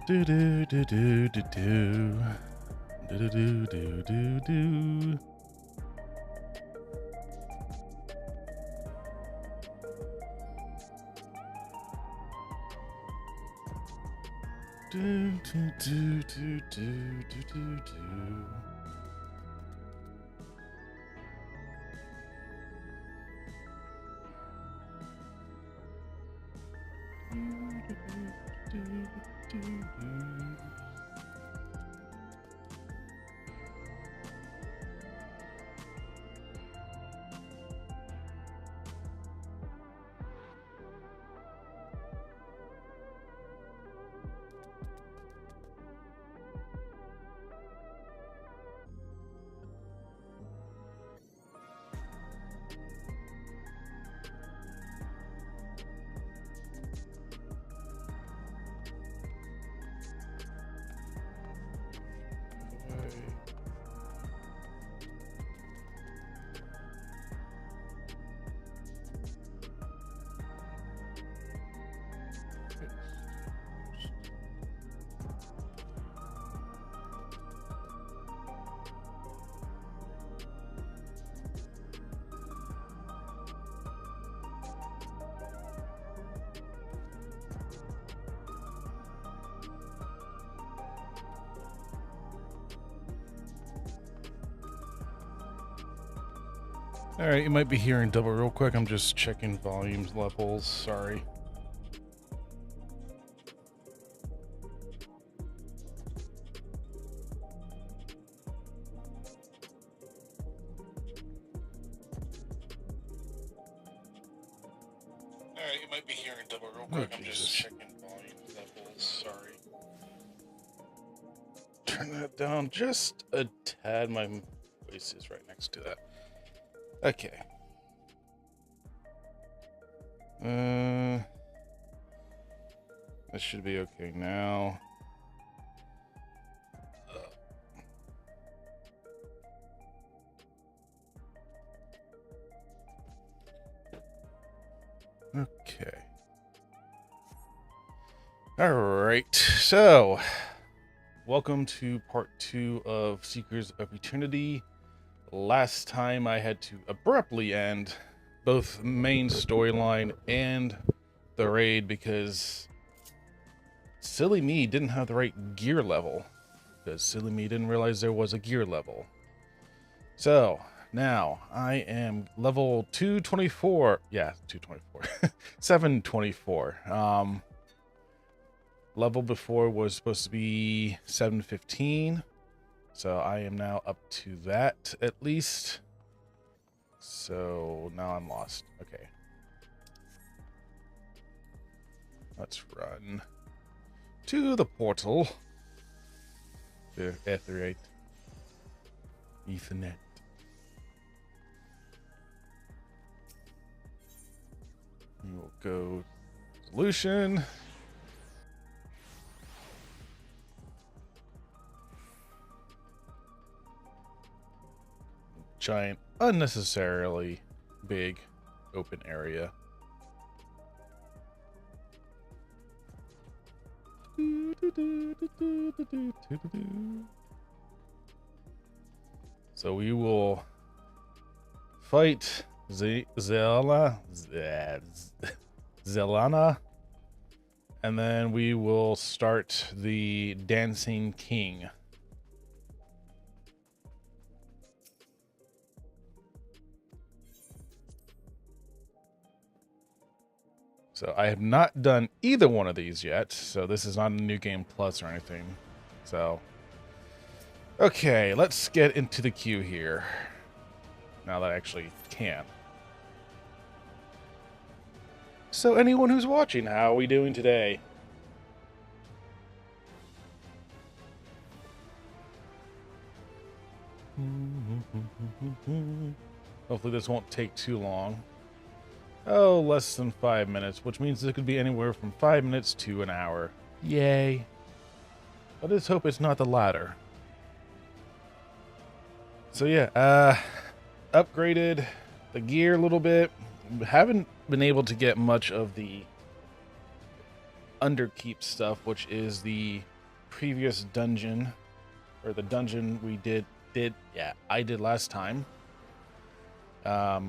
Do do do do do do. Do do do do do. Do do do do do do do do. Alright, you might be hearing double real quick. I'm just checking volumes levels. Sorry. Alright, you might be hearing double real quick. I'm just checking volumes levels. Sorry. Turn that down just a tad. My voice is right next to that. Okay. This should be okay now. Okay. All right. So, welcome to part 2 of Seekers of Eternity. Last time I had to abruptly end both main storyline and the raid because silly me didn't have the right gear level. Because silly me didn't realize there was a gear level. So now I am level 224. Yeah, 224. 724. Level before was supposed to be 715. So I am now up to that at least. So now I'm lost. Okay. Let's run to the portal. Etherate. Ethernet. We will go solution. Giant, unnecessarily big open area. So we will fight Zelana, and then we will start the Dancing King. So I have not done either one of these yet, so this is not a new game plus or anything. So, okay, let's get into the queue here. Now that I actually can. So anyone who's watching, how are we doing today? Hopefully this won't take too long. Oh, less than 5 minutes, which means it could be anywhere from 5 minutes to an hour. Yay. Let us hope it's not the latter. So yeah, upgraded the gear a little bit. Haven't been able to get much of the underkeep stuff, which is the previous dungeon, or the dungeon we I did last time. Let's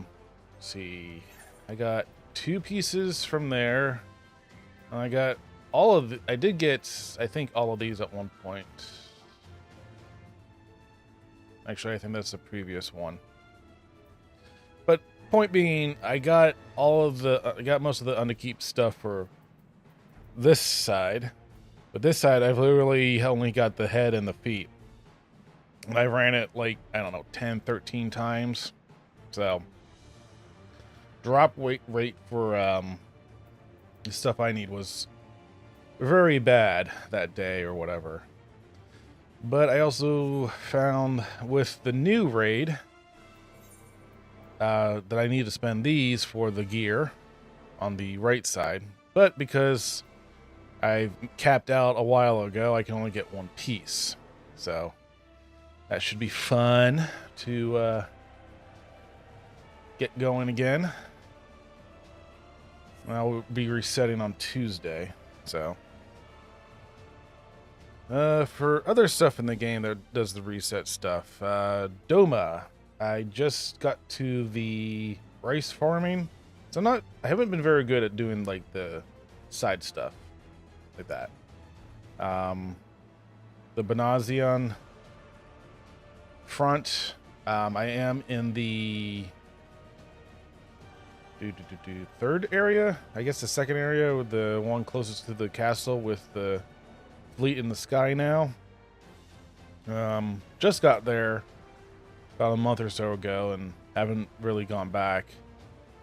see, I got 2 pieces from there. And I got all of I did get, I think, all of these at one point. Actually, I think that's the previous one. But point being, I got I got most of the Underkeep stuff for this side. But this side, I've literally only got the head and the feet. And I ran it like, I don't know, 10, 13 times. So, drop rate for the stuff I need was very bad that day or whatever. But I also found with the new raid that I need to spend these for the gear on the right side. But because I capped out a while ago, I can only get 1 piece. So that should be fun to get going again. I'll be resetting on Tuesday, so. For other stuff in the game that does the reset stuff, Doma. I just got to the rice farming. So I haven't been very good at doing like the side stuff like that. The Benazion front, I am in the third area, I guess the second area, with the one closest to the castle with the fleet in the sky now. Just got there about a month or so ago and haven't really gone back.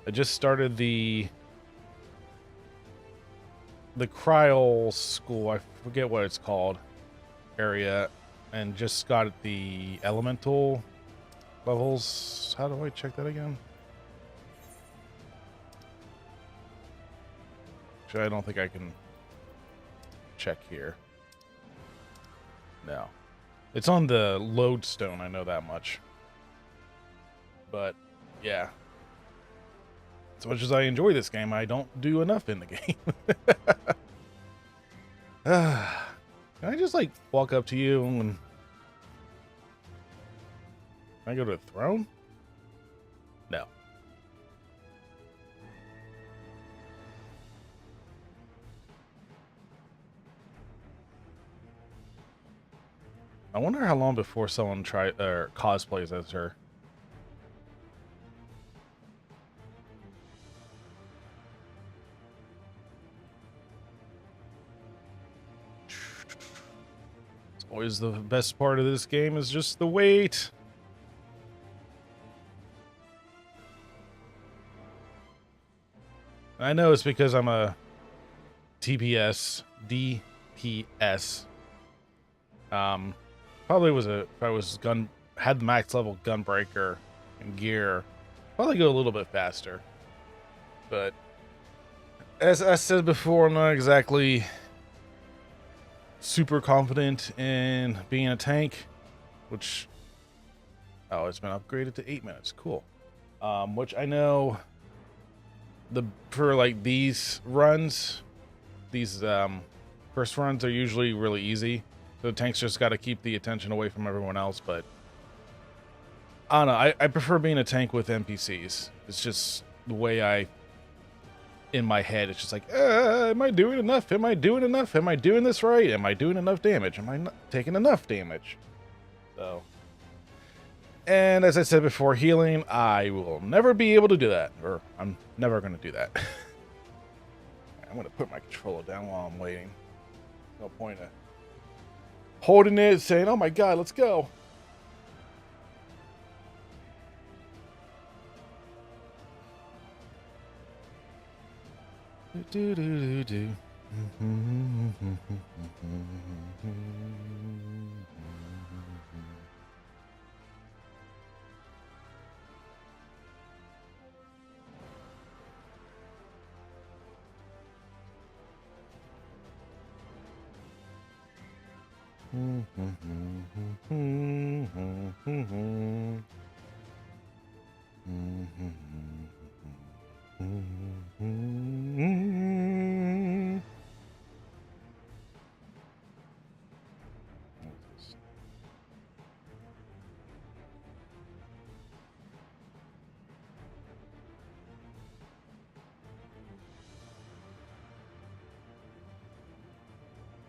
I just started the Cryol school, I forget what it's called, area, and just got the elemental levels. How do I check that again? Actually, I don't think I can check here. No. It's on the lodestone, I know that much. But, yeah. As much as I enjoy this game, I don't do enough in the game. Can I just, like, walk up to you and... Can I go to the throne? No. I wonder how long before someone cosplays as her. It's always the best part of this game is just the wait. I know it's because I'm a DPS. Probably was if I was had the max level gunbreaker and gear, probably go a little bit faster. But as I said before, I'm not exactly super confident in being a tank, which, oh, it's been upgraded to 8 minutes. Cool. Which I know for like these runs, these first runs are usually really easy. So the tank's just got to keep the attention away from everyone else, but I don't know. I prefer being a tank with NPCs. It's just the way in my head, it's just like, am I doing enough? Am I doing enough? Am I doing this right? Am I doing enough damage? Am I not taking enough damage? So, and as I said before, healing, I will never be able to do that, or I'm never going to do that. I'm going to put my controller down while I'm waiting. No point of holding it, saying, oh my god, let's go. Do, do, do, do.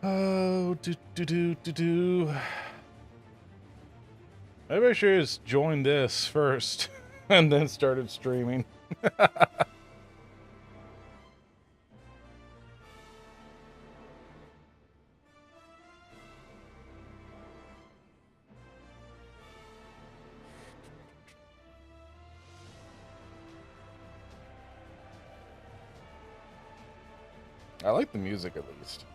Oh, do. Maybe I should just join this first and then started streaming. I like the music at least.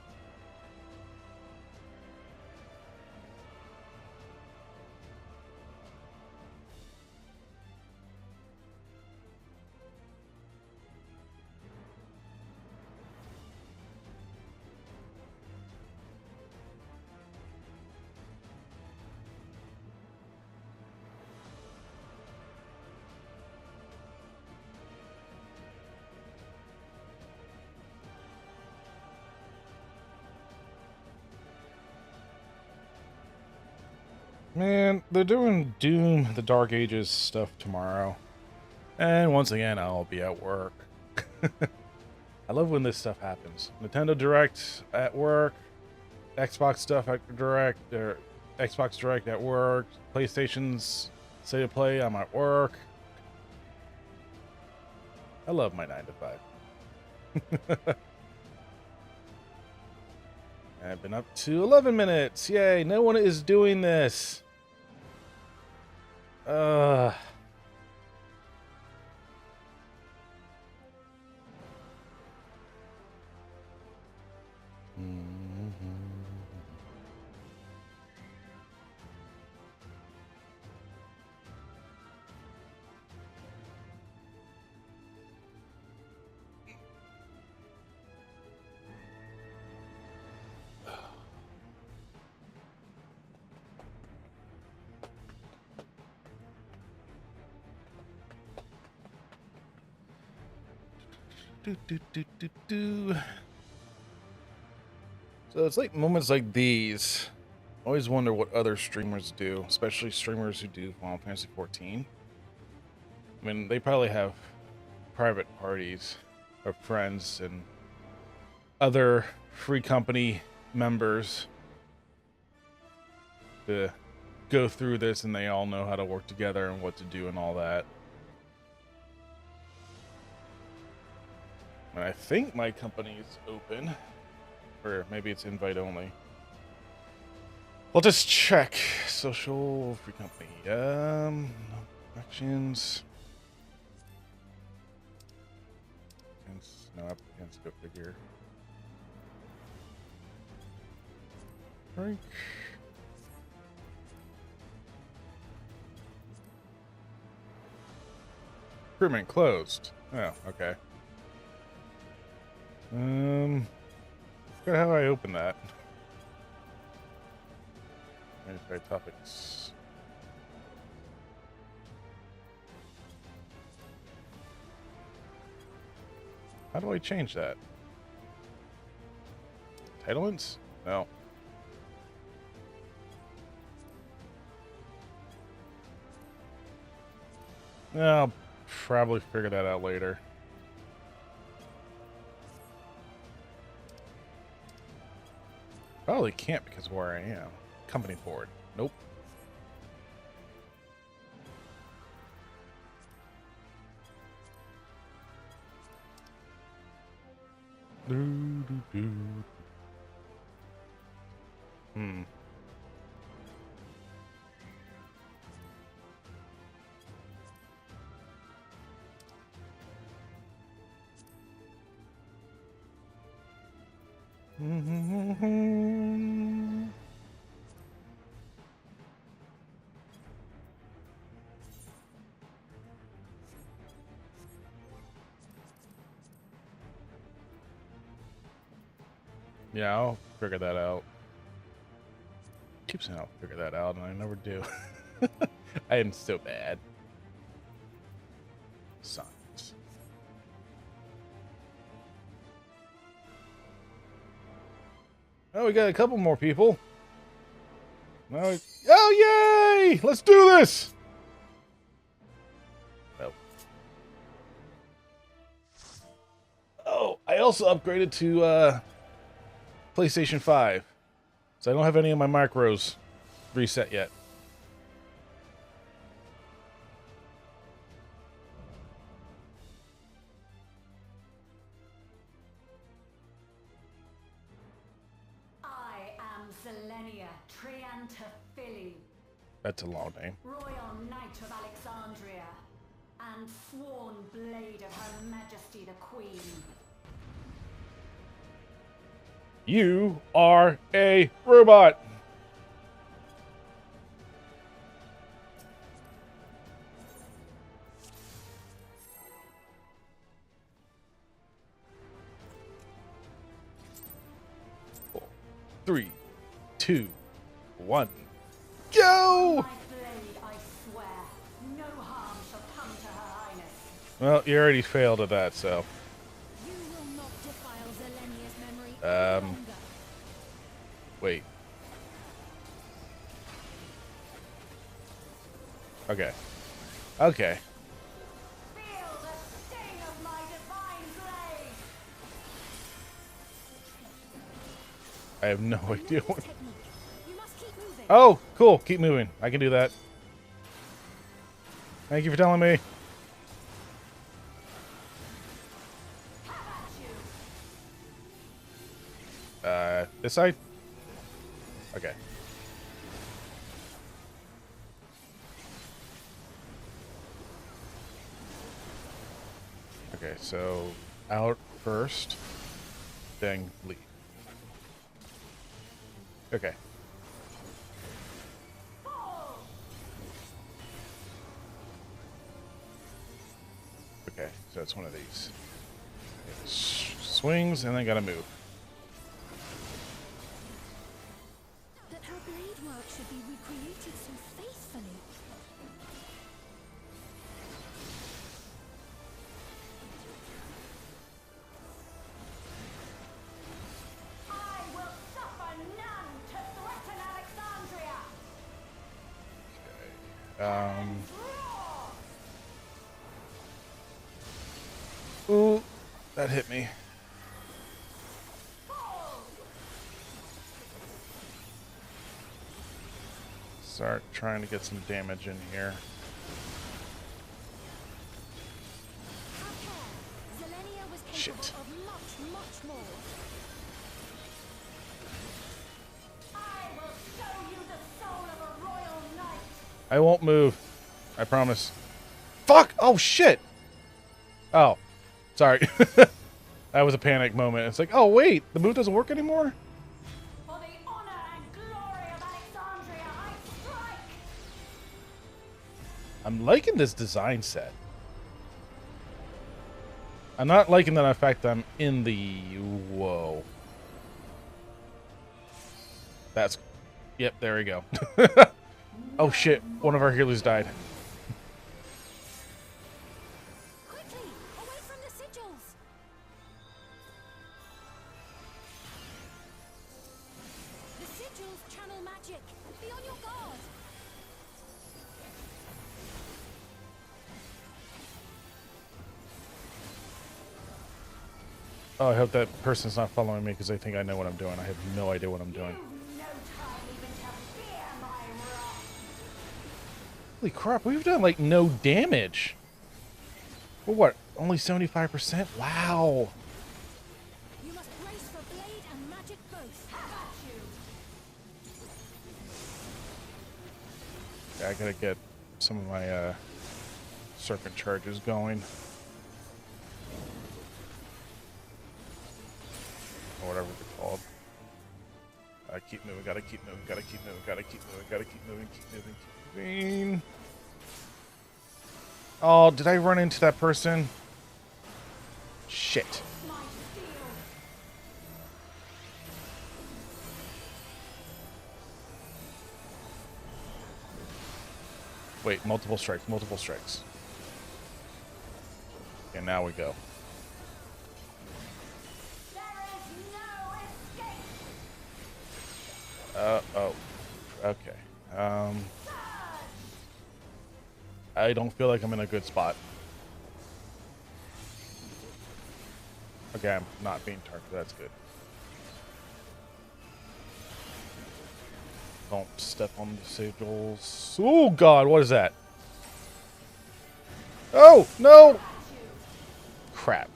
Man, they're doing Doom, the Dark Ages stuff tomorrow. And once again, I'll be at work. I love when this stuff happens. Nintendo Direct at work, Xbox stuff at Direct, or Xbox Direct at work, PlayStation's State of Play, I'm at work. I love my 9 to 5. I've been up to 11 minutes. Yay, no one is doing this. Uh... So it's like moments like these. I always wonder what other streamers do, especially streamers who do Final Fantasy 14. I mean, they probably have private parties of friends and other free company members to go through this, and they all know how to work together and what to do and all that. And I think my company is open, or maybe it's invite only. We'll just check. Social free company. Actions. No applicants, go figure. Right. Recruitment closed. Oh, okay. Forgot how I open that. Let me try topics. How do I change that? Entitlements? No. I'll probably figure that out later. Probably can't because of where I am. Company board. Nope. Hmm. Yeah, I'll figure that out. Keep saying I'll figure that out, and I never do. I am so bad. Science. Oh, we got a couple more people. No, oh, yay! Let's do this! Oh. Oh, I also upgraded to, PlayStation 5. So I don't have any of my macros reset yet. I am Zelenia Triantaphili, That's a long name. Royal Knight of Alexandria, and sworn blade of Her Majesty the Queen. You are a robot. Four, 3, 2, 1, go! My blade, I swear, no harm shall come to Her Highness. Well, you already failed at that, so. You will not defile Zelenia's memory any longer. Wait. Okay. Okay. Feel the sting of my divine blade. I have no idea what. Technique. You must keep moving. Oh, cool. Keep moving. I can do that. Thank you for telling me. Have at you. This side? Okay. Okay, so out first, then leave. Okay. Okay, so it's one of these. It swings and then gotta move. That her blade work should be recreated so faithfully. I will suffer none to threaten Alexandria. Draw. Ooh, that hit me. Start trying to get some damage in here. Have care. Zelenia was capable Shit. of much, much more. I will show you the soul of a royal knight. I won't move. I promise. Fuck! Oh, shit! Oh. Sorry. That was a panic moment. It's like, oh, wait. The move doesn't work anymore? For the honor and glory of Alexandria, I strike. I'm liking this design set. I'm not liking the fact that I'm in the... Whoa. That's... Yep, there we go. Oh, shit. One of our healers died. Quickly, away from the sigils. The sigils channel magic. Be on your guard. Oh, I hope that person's not following me because I think I know what I'm doing. I have no idea what I'm doing. No time even to fear my wrath. Holy crap, we've done like no damage. Well, what? Only 75%? Wow. You must brace for blade and magic both. Have at you. Yeah, I gotta get some of my serpent charges going. Or whatever they're called. Keep moving, gotta keep moving, gotta keep moving, gotta keep moving, gotta keep moving, keep moving, keep moving. Oh, did I run into that person? Shit. My steel. Wait, multiple strikes, multiple strikes. Okay, now we go. There is no escape. Oh. Okay. I don't feel like I'm in a good spot. Okay, I'm not being targeted. That's good. Don't step on the sigils. Oh god, what is that? Oh, no! Crap.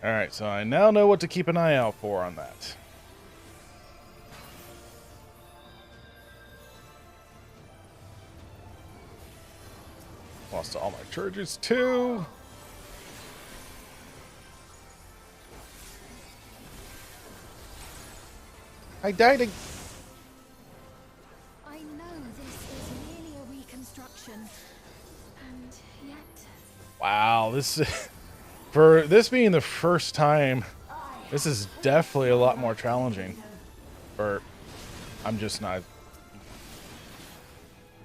Alright, so I now know what to keep an eye out for on that. Lost all my charges too. I died again. I know this is merely a reconstruction, and yet Wow, this for this being the first time, this is definitely a lot more challenging. Or I'm just not.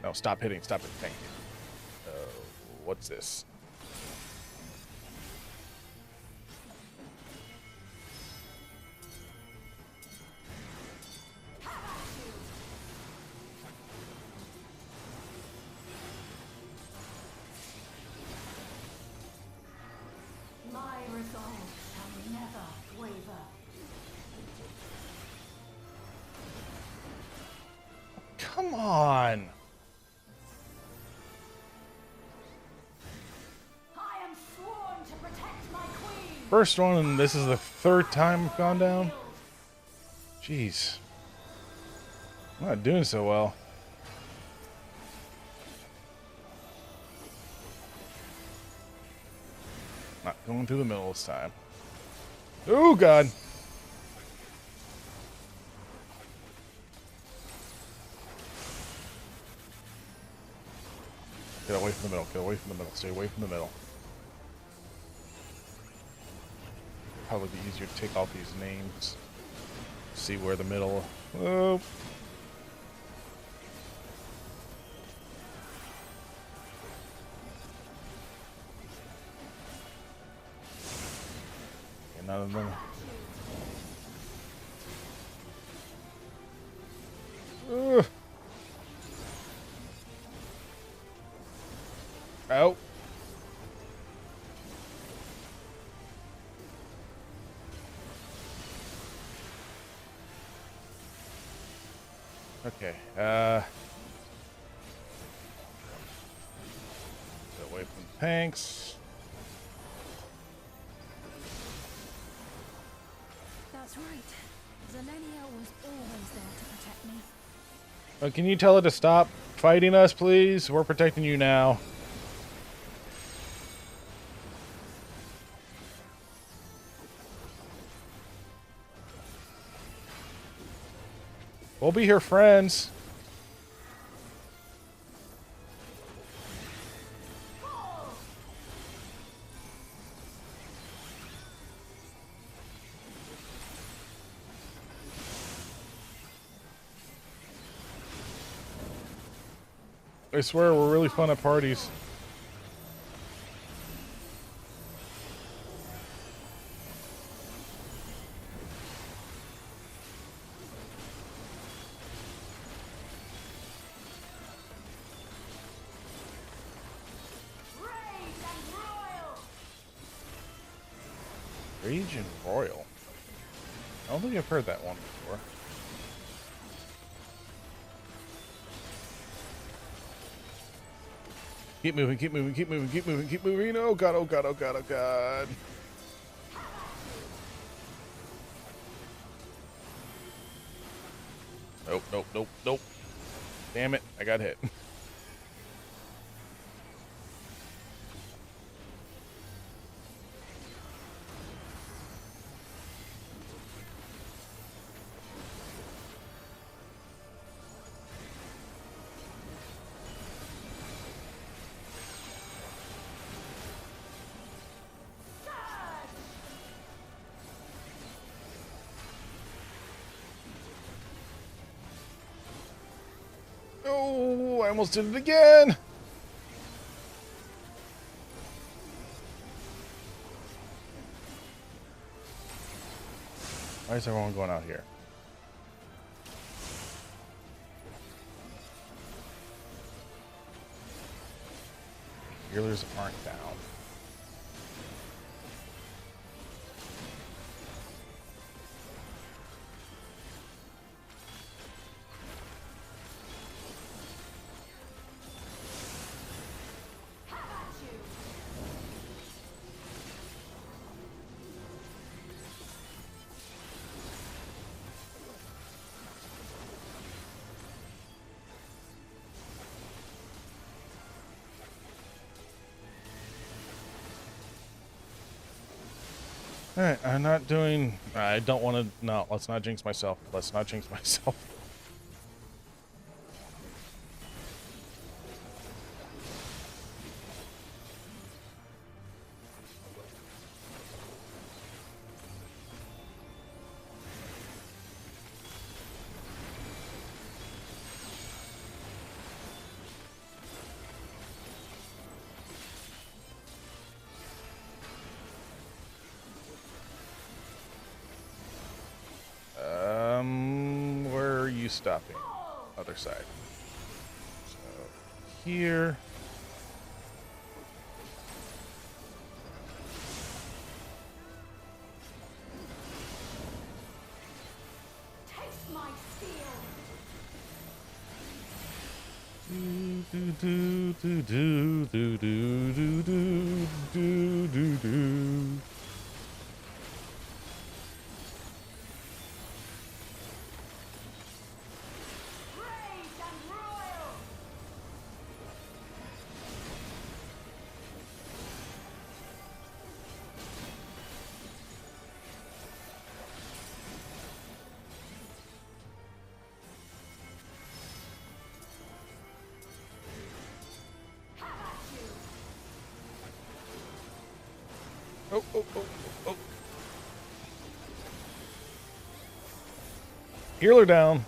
No, stop hitting, stop it. Thank you. What's this? My resolve shall never waver. Come on. I am sworn to protect my queen. First one, and this is the third time I've gone down. Jeez. I'm not doing so well. Not going through the middle this time. Oh, God. Get away from the middle. Get away from the middle. Stay away from the middle. Probably be easier to take off these names. See where the middle. Oh. Okay, none of them. Ugh. Out. Okay. Get away from the tanks. that's right. Zelenia was always there to protect me. Can you tell it to stop fighting us, please? We're protecting you now. We'll be here, friends. I swear we're really fun at parties. Rage and Royal. I don't think I've heard that one before. Keep moving, keep moving, keep moving, keep moving, keep moving. Oh god, oh god, oh god, oh god. Nope, nope, nope, nope. Damn it, I got hit. Oh, I almost did it again. Why is everyone going out here? Healers aren't down. Alright, I'm not doing... I don't want to... No, let's not jinx myself. Let's not jinx myself. Where are you stopping? Other side. So, here. Taste my steel. Do do do do do do do do do do do. Brave and royal. How about you? Oh, oh, oh, oh. Healer down.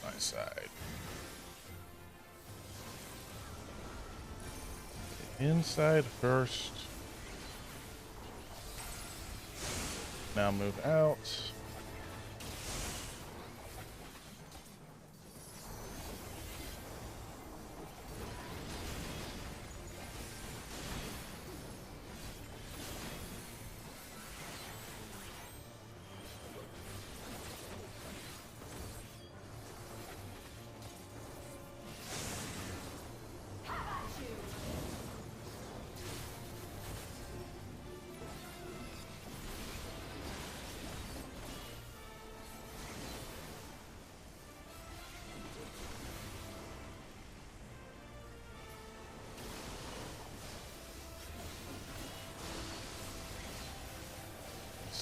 My side. Inside first. Now move out.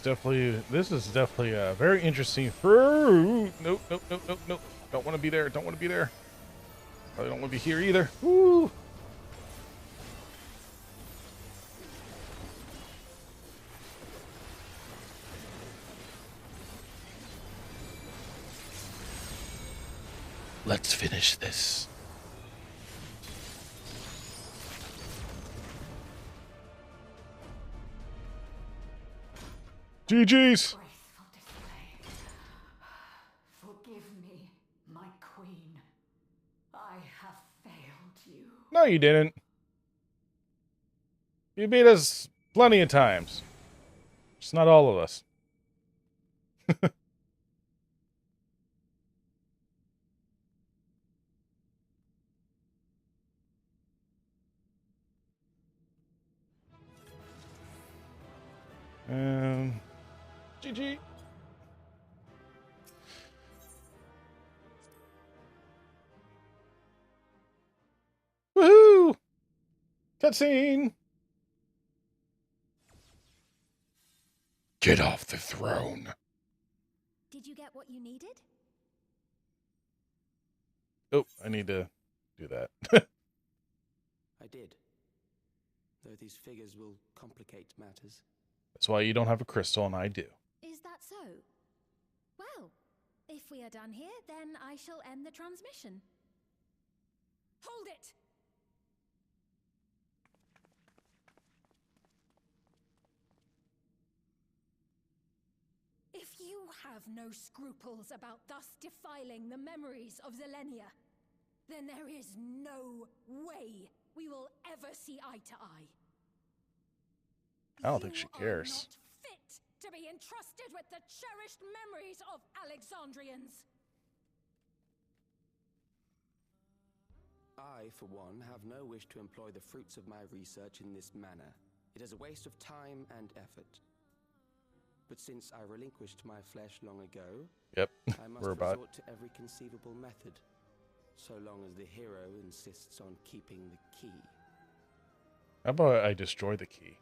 How about you? This is definitely a very interesting fruit. Nope, nope, nope, nope, nope. Don't want to be there. Don't want to be there. Probably don't want to be here either. Woo! Let's finish this. GG's. Graceful display. Forgive me, my queen. I have failed you. No, you didn't. You beat us plenty of times. Just not all of us. GG. Woohoo! Cutscene. Get off the throne. Did you get what you needed? Oh, I need to do that. I did. Though these figures will complicate matters. That's why you don't have a crystal and I do. Is that so? Well, if we are done here, then I shall end the transmission. Hold it! If you have no scruples about thus defiling the memories of Zelenia, then there is no way we will ever see eye to eye. I don't think she cares. You are not fit to be entrusted with the cherished memories of Alexandrians. I, for one, have no wish to employ the fruits of my research in this manner. It is a waste of time and effort. But since I relinquished my flesh long ago, Yep, I must robot. resort to every conceivable method, so long as the hero insists on keeping the key. How about I destroy the key?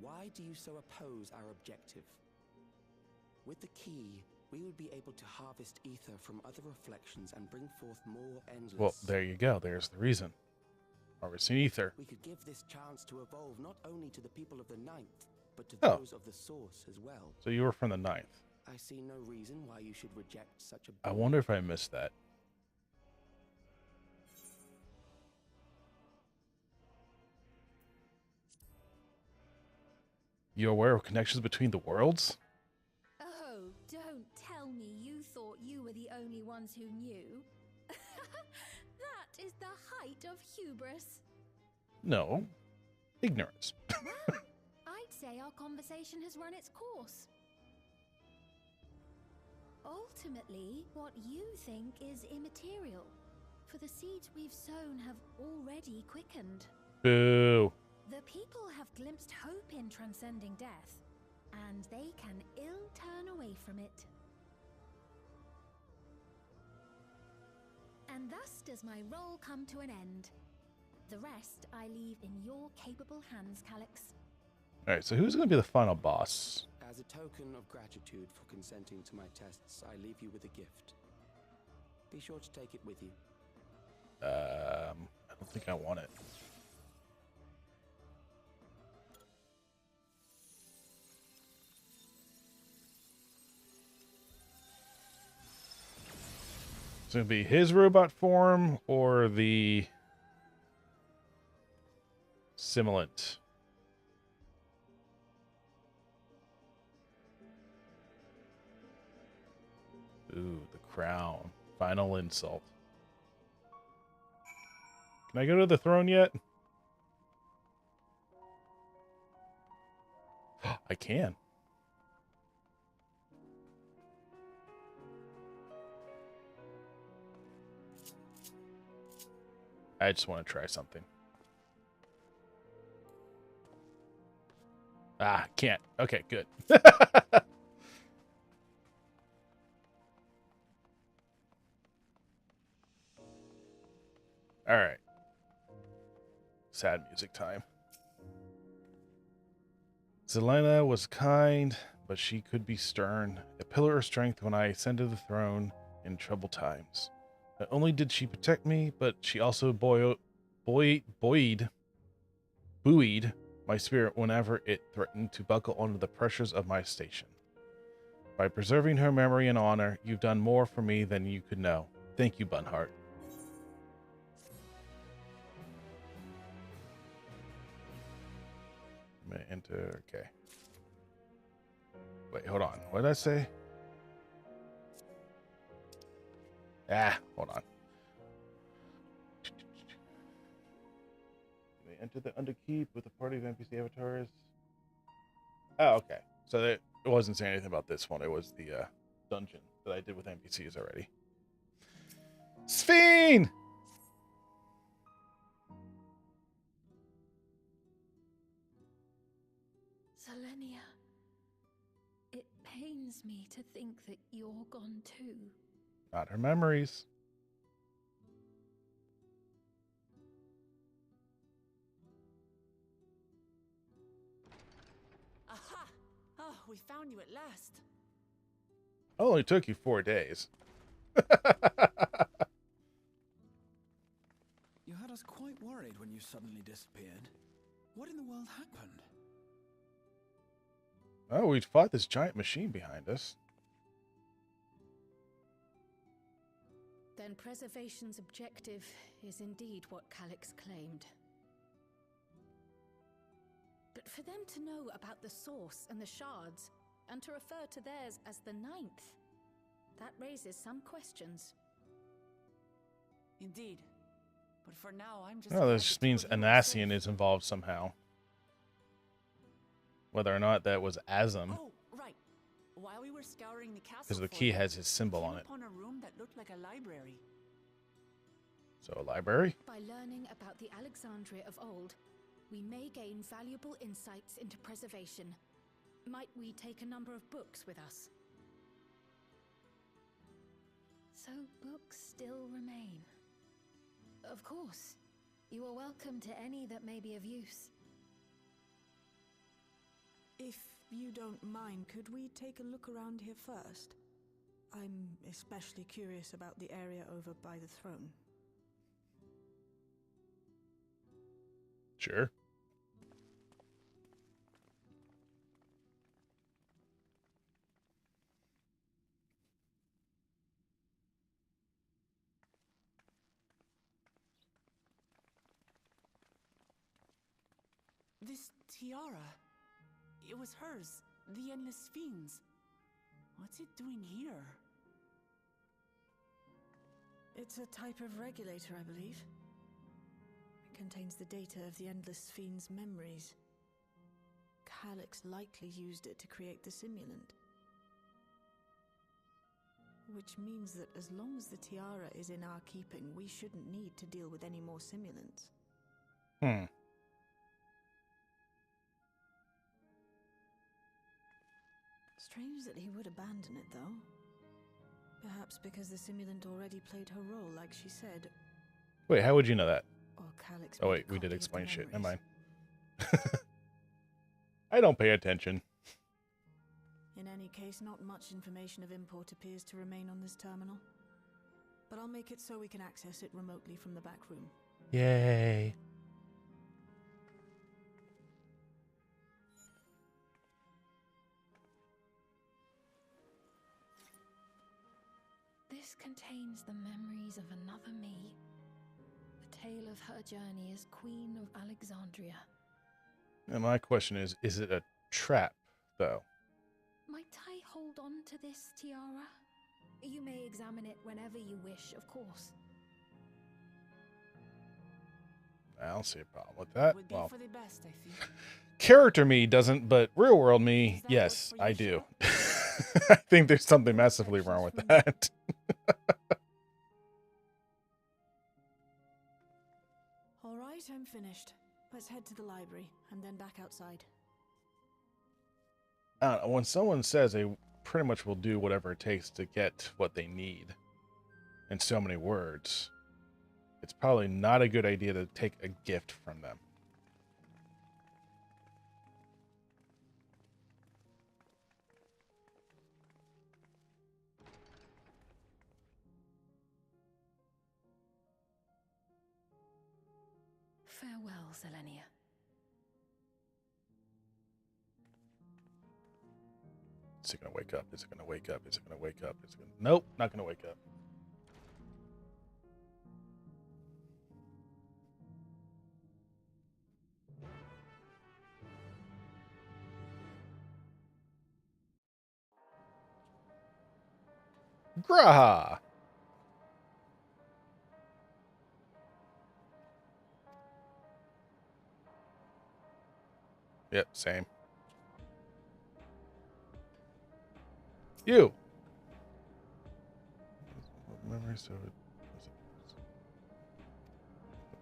Why do you so oppose our objective? With the key, we would be able to harvest ether from other reflections and bring forth more endless... Well, there you go. There's the reason. Harvesting ether. We could give this chance to evolve not only to the people of the Ninth, but to Oh. those of the Source as well. So you were from the 9th. I see no reason why you should reject such a... I wonder if I missed that. You aware of connections between the worlds? Oh, don't tell me you thought you were the only ones who knew. That is the height of hubris. No. Ignorance. Well, I'd say our conversation has run its course. Ultimately, what you think is immaterial, for the seeds we've sown have already quickened. Boo. The people have glimpsed hope in transcending death, and they can ill turn away from it. And thus does my role come to an end. The rest I leave in your capable hands, Calyx. Alright, so who's going to be the final boss? As a token of gratitude for consenting to my tests, I leave you with a gift. Be sure to take it with you. I don't think I want it. It's going to be his robot form or the simulant. Ooh, the crown. Final insult. Can I go to the throne yet? I can. I just want to try something. Ah, can't. Okay, good. All right. Sad music time. Zelena was kind, but she could be stern, a pillar of strength when I ascended the throne in troubled times. Not only did she protect me, but she also buoyed my spirit whenever it threatened to buckle under the pressures of my station. By preserving her memory and honor, you've done more for me than you could know. Thank you, Bunhart. I'm gonna enter. Okay. Wait, hold on. What did I say? Ah, hold on. They enter the Underkeep with a party of NPC avatars. Oh, okay. So it wasn't saying anything about this one. It was the dungeon that I did with NPCs already. Sphene! Zelenia, it pains me to think that you're gone too. Not her memories. Aha! Oh, we found you at last. It only took you 4 days. You had us quite worried when you suddenly disappeared. What in the world happened? Oh, we fought this giant machine behind us. Then preservation's objective is indeed what Calyx claimed. But for them to know about the source and the shards, and to refer to theirs as the 9th, that raises some questions. Indeed. But for now, I'm just... Oh, this just means Anassian is involved somehow. Whether or not that was Asm, Oh, right. While we were scouring the castle, because the key has his symbol on it. upon a room that looked like a library. So a library? By learning about the Alexandria of old, we may gain valuable insights into preservation. Might we take a number of books with us? So books still remain. Of course. You are welcome to any that may be of use. If you don't mind, could we take a look around here first? I'm especially curious about the area over by the throne. Sure. This tiara. It was hers. The Endless Fiends. What's it doing here? It's a type of regulator, I believe. It contains the data of the Endless Fiend's memories. Calyx likely used it to create the simulant. Which means that as long as the tiara is in our keeping, we shouldn't need to deal with any more simulants. Hmm. Strange that he would abandon it, though. Perhaps because the simulant already played her role, like she said. Wait, how would you know that? Or Calyx Oh made a wait, we copy did of explain the shit. Never memories. mind. I don't pay attention. In any case, not much information of import appears to remain on this terminal. But I'll make it so we can access it remotely from the back room. Yay. This contains the memories of another me. The tale of her journey as Queen of Alexandria. And my question is it a trap, though? Might I hold on to this tiara? You may examine it whenever you wish, of course. I don't see a problem with that. Would be Well, for the best, I think. character me doesn't, but real world me, Does that yes, work for I you, do. Cheryl? I think there's something massively wrong with that. All right, I'm finished. Let's head to the library and then back outside. When someone says they pretty much will do whatever it takes to get what they need, in so many words, it's probably not a good idea to take a gift from them. Farewell, Selenia. Is it going to wake up? Is it going to wake up? Is it going to wake up? Is it gonna... Nope, not going to wake up. Graha! Yep, same. You! Memory, so it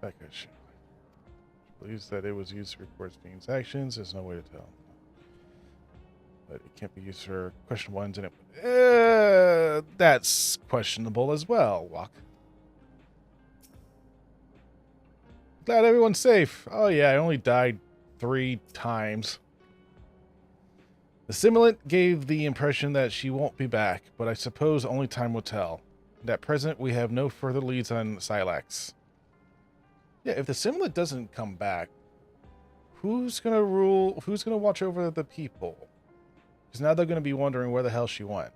back at shit. She believes that it was used to record Fiend's actions. There's no way to tell. But it can't be used for question ones, and it. That's questionable as well, Walk. Glad everyone's safe. Oh, yeah, I only died 3 times. The simulant gave the impression that she won't be back, but I suppose only time will tell. At present, we have no further leads on Silax. Yeah, if the Simulant doesn't come back, who's gonna rule? Who's gonna watch over the people? Because now they're gonna be wondering where the hell she went.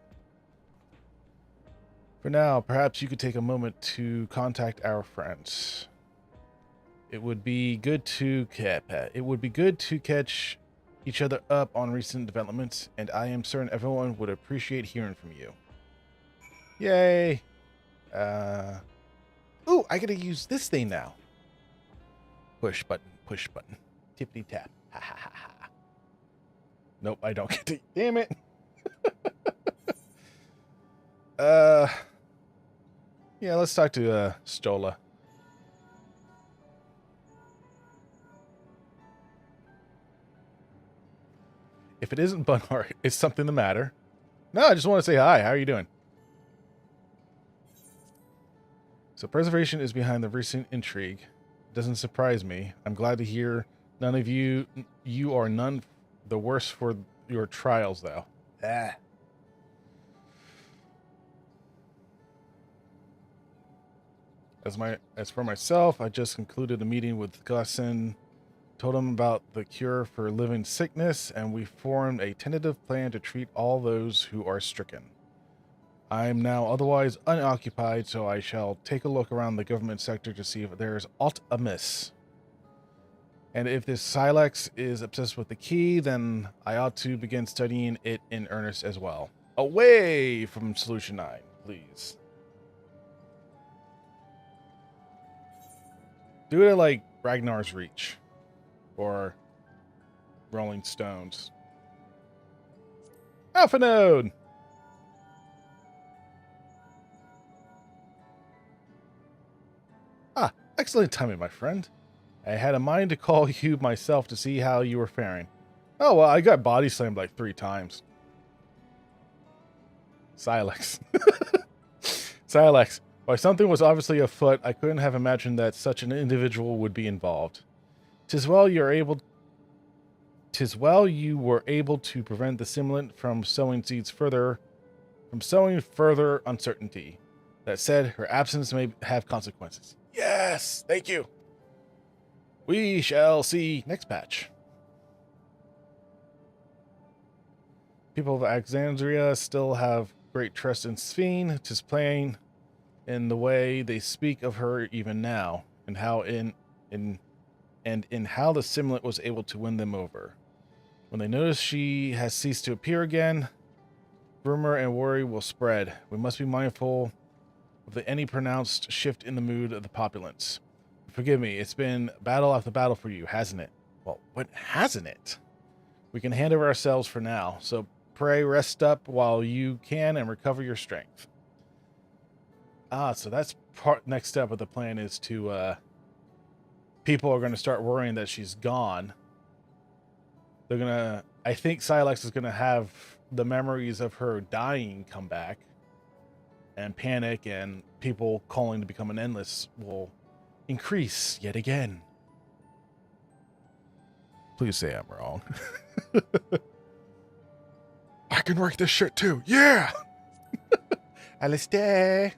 For now, perhaps you could take a moment to contact our friends. It would be good to catch each other up on recent developments, and I am certain everyone would appreciate hearing from you. Yay! Ooh, I gotta use this thing now. Push button, tippity tap. Ha ha ha ha. Nope, I don't get to. Damn it. Yeah, let's talk to Stola. If it isn't Bunhart, is something the matter? No, I just want to say hi. How are you doing? So preservation is behind the recent intrigue. It doesn't surprise me. I'm glad to hear none of you are none the worse for your trials, though. Ah. As for myself, I just concluded a meeting with Gussin, told him about the cure for living sickness, and we formed a tentative plan to treat all those who are stricken. I am now otherwise unoccupied, so I shall take a look around the government sector to see if there is aught amiss. And if this Silex is obsessed with the key, then I ought to begin studying it in earnest as well. Away from Solution 9, please. Do it like Ragnar's Reach. Or Rolling Stones. Alpha Node! Ah, excellent timing, my friend. I had a mind to call you myself to see how you were faring. Oh, well, I got body slammed like 3 times. Silex. Silex. While something was obviously afoot, I couldn't have imagined that such an individual would be involved. 'Tis well you were able to prevent the Simulant from sowing further uncertainty. That said, her absence may have consequences. Yes, thank you. We shall see next patch. People of Alexandria still have great trust in Sphene. 'Tis plain in the way they speak of her even now, and how in how the Simulant was able to win them over. When they notice she has ceased to appear again, rumor and worry will spread. We must be mindful of any pronounced shift in the mood of the populace. Forgive me, it's been battle after battle for you, hasn't it? Well, what hasn't it? We can hand over ourselves for now, so pray rest up while you can and recover your strength. So that's next step of the plan is to, people are going to start worrying that she's gone. I think Silex is going to have the memories of her dying come back, and panic and people calling to become an endless will increase yet again. Please say I'm wrong. I can write this shit too. Yeah! Alistair!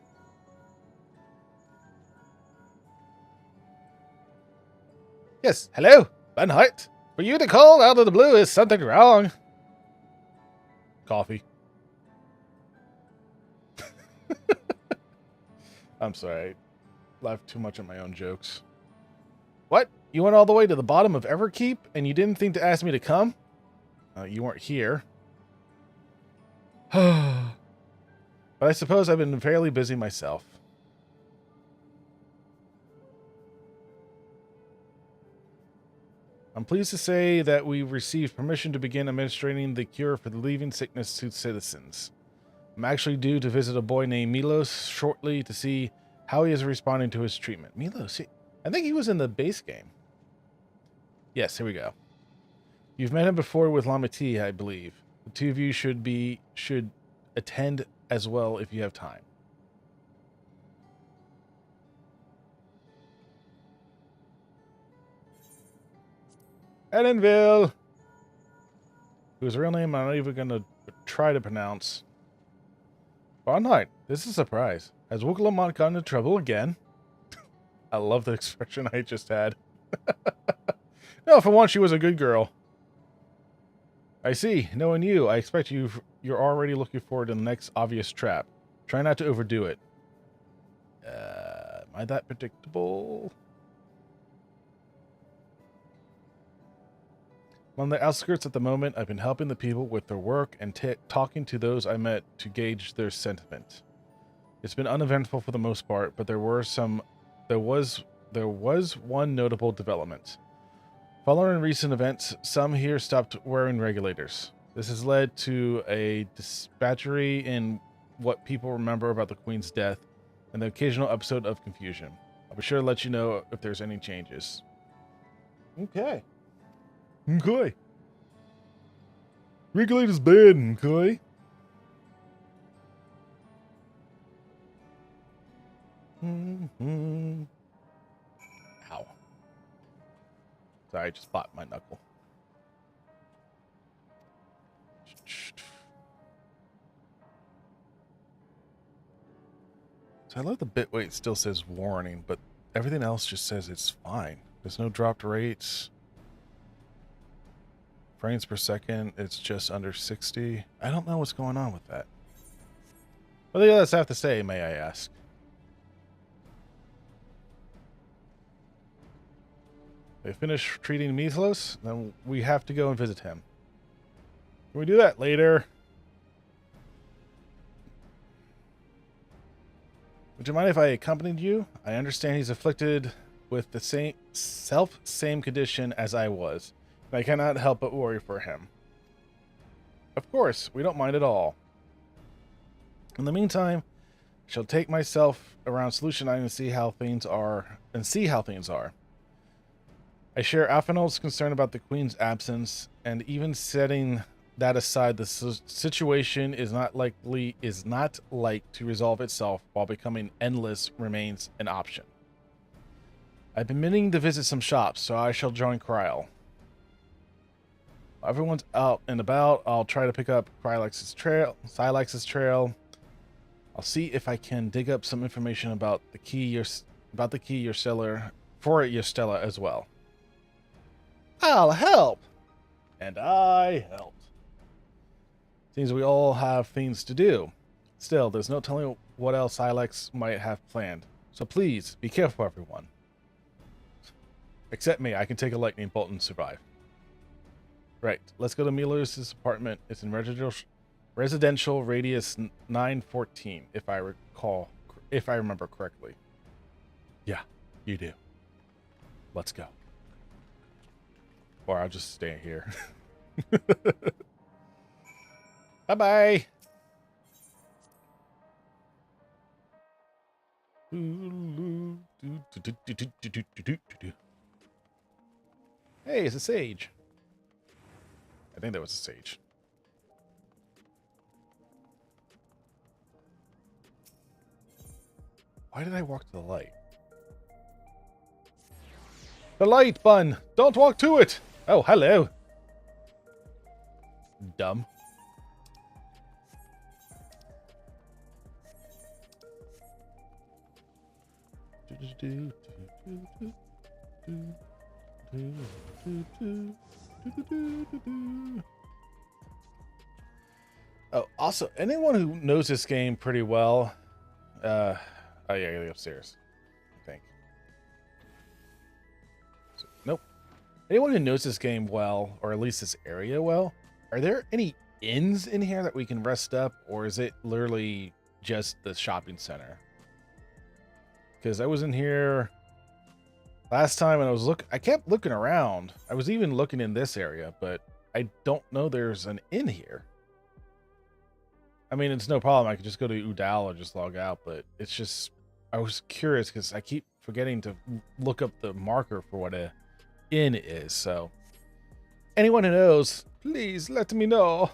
Yes, hello, Bunhart. For you to call out of the blue is something wrong. Coffee. I'm sorry. I laughed too much at my own jokes. What? You went all the way to the bottom of Everkeep and you didn't think to ask me to come? You weren't here. But I suppose I've been fairly busy myself. I'm pleased to say that we received permission to begin administering the cure for the leaving sickness to citizens. I'm actually due to visit a boy named Milos shortly to see how he is responding to his treatment. Milos, I think he was in the base game. Yes, here we go. You've met him before with Lamati, I believe. The two of you should attend as well if you have time. Edenville, whose real name I'm not even going to try to pronounce. Bonhart, this is a surprise. Has Wooklamont gotten into trouble again? I love the expression I just had. No, for once, she was a good girl. I see. Knowing you, I expect you're already looking forward to the next obvious trap. Try not to overdo it. Am I that predictable? I'm on the outskirts at the moment. I've been helping the people with their work and talking to those I met to gauge their sentiment. It's been uneventful for the most part, but there was one notable development. Following recent events, some here stopped wearing regulators. This has led to a dispatchery in what people remember about the Queen's death and the occasional episode of confusion. I'll be sure to let you know if there's any changes. Okay. Okay. Regulators bad, okay? Ow. Sorry, I just popped my knuckle. So I love the bitrate still says warning, but everything else just says it's fine. There's no dropped rates. Frames per second, it's just under 60. I don't know what's going on with that. What do the others have to say, may I ask? They finish treating Mythlos, then we have to go and visit him. Can we do that later? Would you mind if I accompanied you? I understand he's afflicted with the same condition as I was. I cannot help but worry for him. Of course, we don't mind at all. In the meantime, I shall take myself around Solution 9 and see how things are. I share Alphinaud's concern about the Queen's absence, and even setting that aside, the situation is not like to resolve itself while becoming endless remains an option. I've been meaning to visit some shops, so I shall join Kryl. While everyone's out and about, I'll try to pick up Silex's trail. I'll see if I can dig up some information about the key Yrstella as well. I'll help! And I helped. Seems we all have things to do. Still, there's no telling what else Silex might have planned. So please, be careful, everyone. Except me, I can take a lightning bolt and survive. Right, let's go to Miller's apartment. It's in residential radius 914, if I remember correctly. Yeah, you do. Let's go. Or I'll just stay here. Bye-bye. Hey, it's a sage. I think that was a sage. Why did I walk to the light? The light, Bun! Don't walk to it! Oh, hello. Dumb. Oh, also, anyone who knows this game pretty well, oh yeah, I gotta go upstairs, I think. So, nope. Anyone who knows this game well, or at least this area well, are there any inns in here that we can rest up, or is it literally just the shopping center? Because I was in here last time and I kept looking around. I was even looking in this area, but I don't know there's an inn here. I mean, it's no problem. I could just go to Udal or just log out, but it's just, I was curious because I keep forgetting to look up the marker for what a inn is. So anyone who knows, please let me know.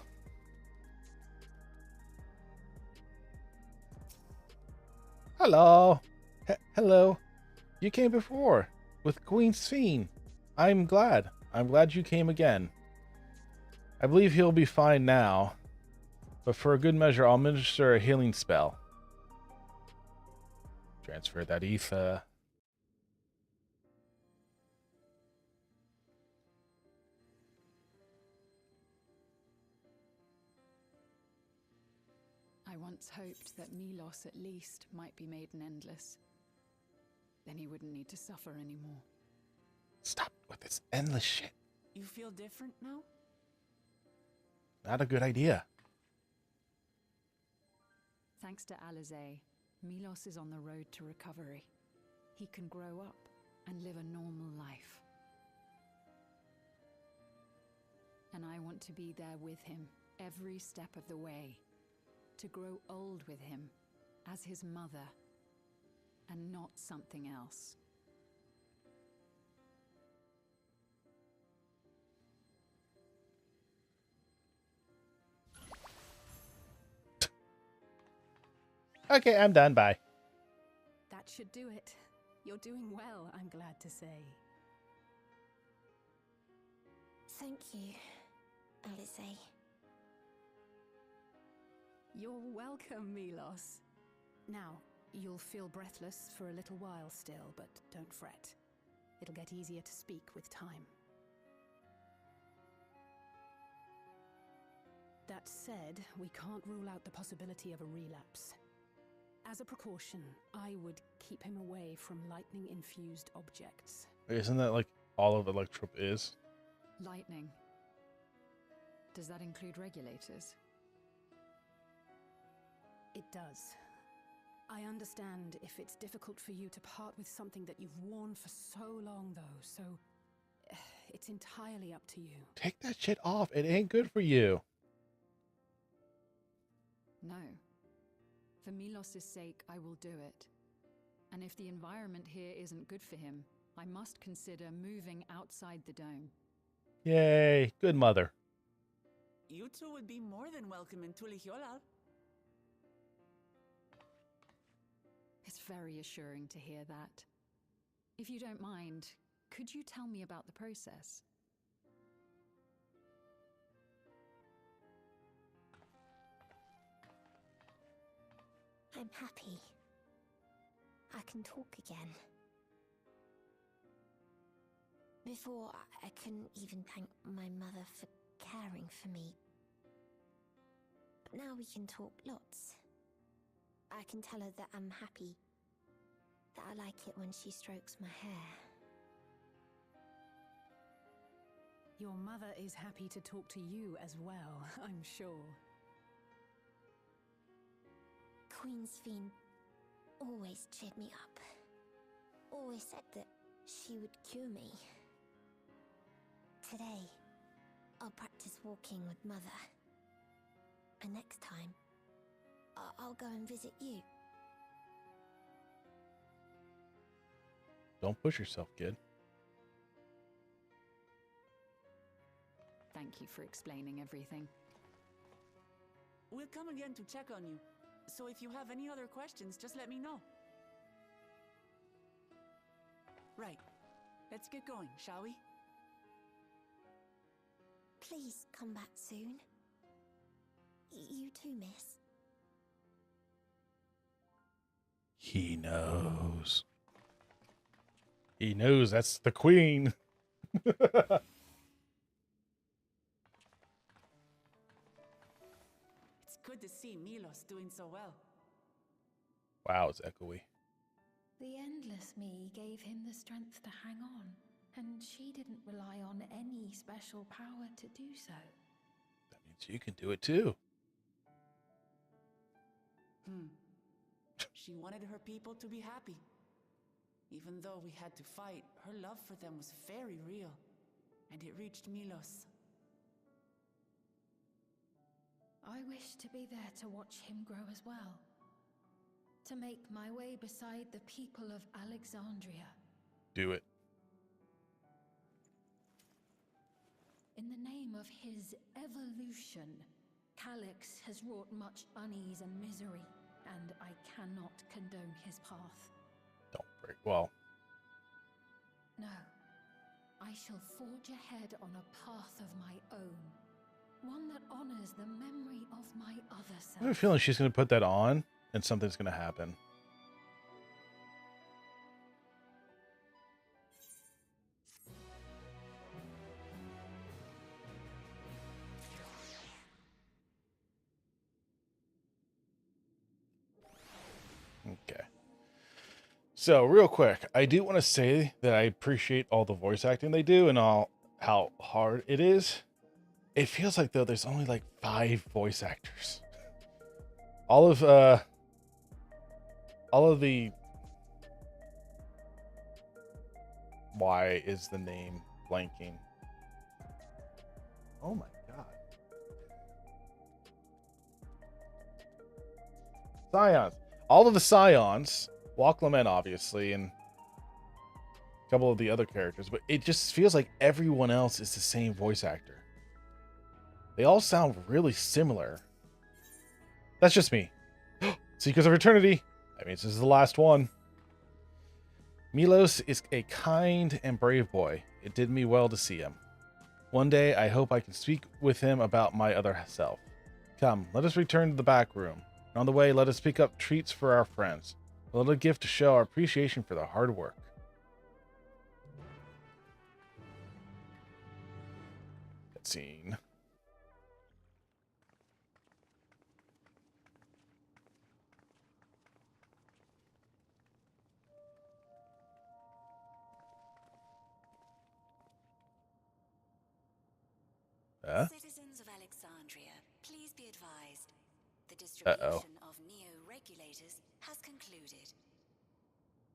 Hello. Hello. You came before with Queen Sphene. I'm glad. I'm glad you came again. I believe he'll be fine now, but for a good measure, I'll administer a healing spell. Transfer that ether. once hoped that Milos at least might be made an endless. Then he wouldn't need to suffer anymore. Stop with this endless shit. You feel different now? Not a good idea. Thanks to Alizé, Milos is on the road to recovery. He can grow up and live a normal life. And I want to be there with him every step of the way. To grow old with him as his mother and not something else. Okay, I'm done. Bye. That should do it. You're doing well, I'm glad to say. Thank you, Alizé. You're welcome, Milos. Now, you'll feel breathless for a little while still, but don't fret. It'll get easier to speak with time. That said, we can't rule out the possibility of a relapse. As a precaution, I would keep him away from lightning-infused objects. Isn't that like all of Electrop is? Lightning. Does that include regulators? It does. I understand if it's difficult for you to part with something that you've worn for so long, though, so it's entirely up to you. Take that shit off. It ain't good for you. No. For Milos' sake, I will do it. And if the environment here isn't good for him, I must consider moving outside the dome. Yay. Good mother. You two would be more than welcome in Tulihyolal. It's very assuring to hear that. If you don't mind, could you tell me about the process? I'm happy. I can talk again. Before, I couldn't even thank my mother for caring for me. But now we can talk lots. I can tell her that I'm happy, that I like it when she strokes my hair. Your mother is happy to talk to you as well, I'm sure. Queen Sphene always cheered me up. Always said that she would cure me. Today, I'll practice walking with Mother. And next time, I'll go and visit you. Don't push yourself, kid. Thank you for explaining everything. We'll come again to check on you. So if you have any other questions, just let me know. Right. Let's get going, shall we? Please come back soon. You too, miss. He knows. He knows that's the queen. It's good to see Milos doing so well. Wow, it's echoey. The Endless Me gave him the strength to hang on, and she didn't rely on any special power to do so. That means you can do it too. She wanted her people to be happy. Even though we had to fight, her love for them was very real, and it reached Milos. I wish to be there to watch him grow as well. To make my way beside the people of Alexandria. Do it. In the name of his evolution, Calyx has wrought much unease and misery, and I cannot condone his path. Don't break. Well, No, I shall forge ahead on a path of my own. One that honors the memory of my other self. I have a feeling she's going to put that on and something's going to happen. So, real quick, I do want to say that I appreciate all the voice acting they do and all how hard it is. It feels like though there's only like 5 voice actors. All of the why is the name blanking? Oh my god. Scions. All of the Scions, Walk Lament obviously, and a couple of the other characters, but it just feels like everyone else is the same voice actor. They all sound really similar. That's just me. Seekers of Eternity. That means this is the last one. Milos is a kind and brave boy. It did me well to see him. One day, I hope I can speak with him about my other self. Come, let us return to the back room. And on the way, let us pick up treats for our friends. A little gift to show our appreciation for their hard work. Cutscene. Citizens of Alexandria, please be advised. The distribution of neo-regulators has concluded.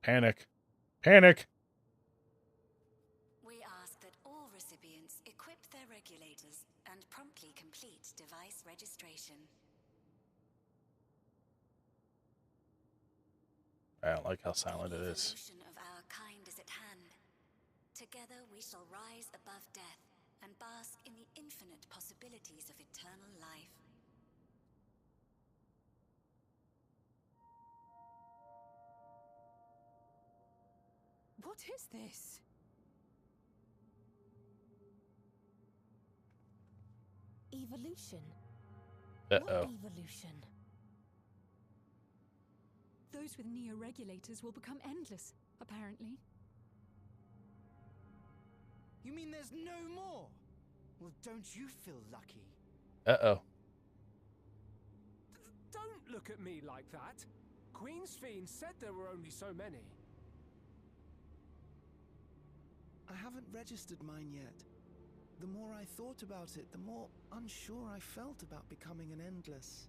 Panic. Panic! We ask that all recipients equip their regulators and promptly complete device registration. I don't like how silent it is. The evolution of our kind is at hand. Together we shall rise above death and bask in the infinite possibilities of eternal life. What is this? Evolution? Uh-oh. What evolution? Those with neo-regulators will become endless, apparently. You mean there's no more? Well, don't you feel lucky? Uh-oh. Don't look at me like that. Queen's Fiend said there were only so many. I haven't registered mine yet. The more I thought about it, the more unsure I felt about becoming an Endless.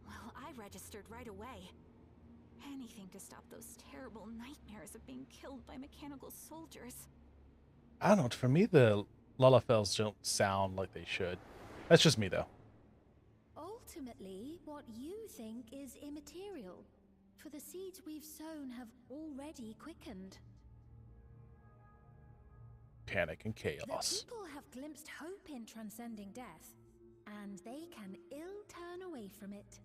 Well, I registered right away. Anything to stop those terrible nightmares of being killed by mechanical soldiers. I don't know. For me, the Lullafels don't sound like they should. That's just me, though. Ultimately, what you think is immaterial, for the seeds we've sown have already quickened. Panic and The chaos. people have glimpsed hope in transcending death, and they can ill turn away from it.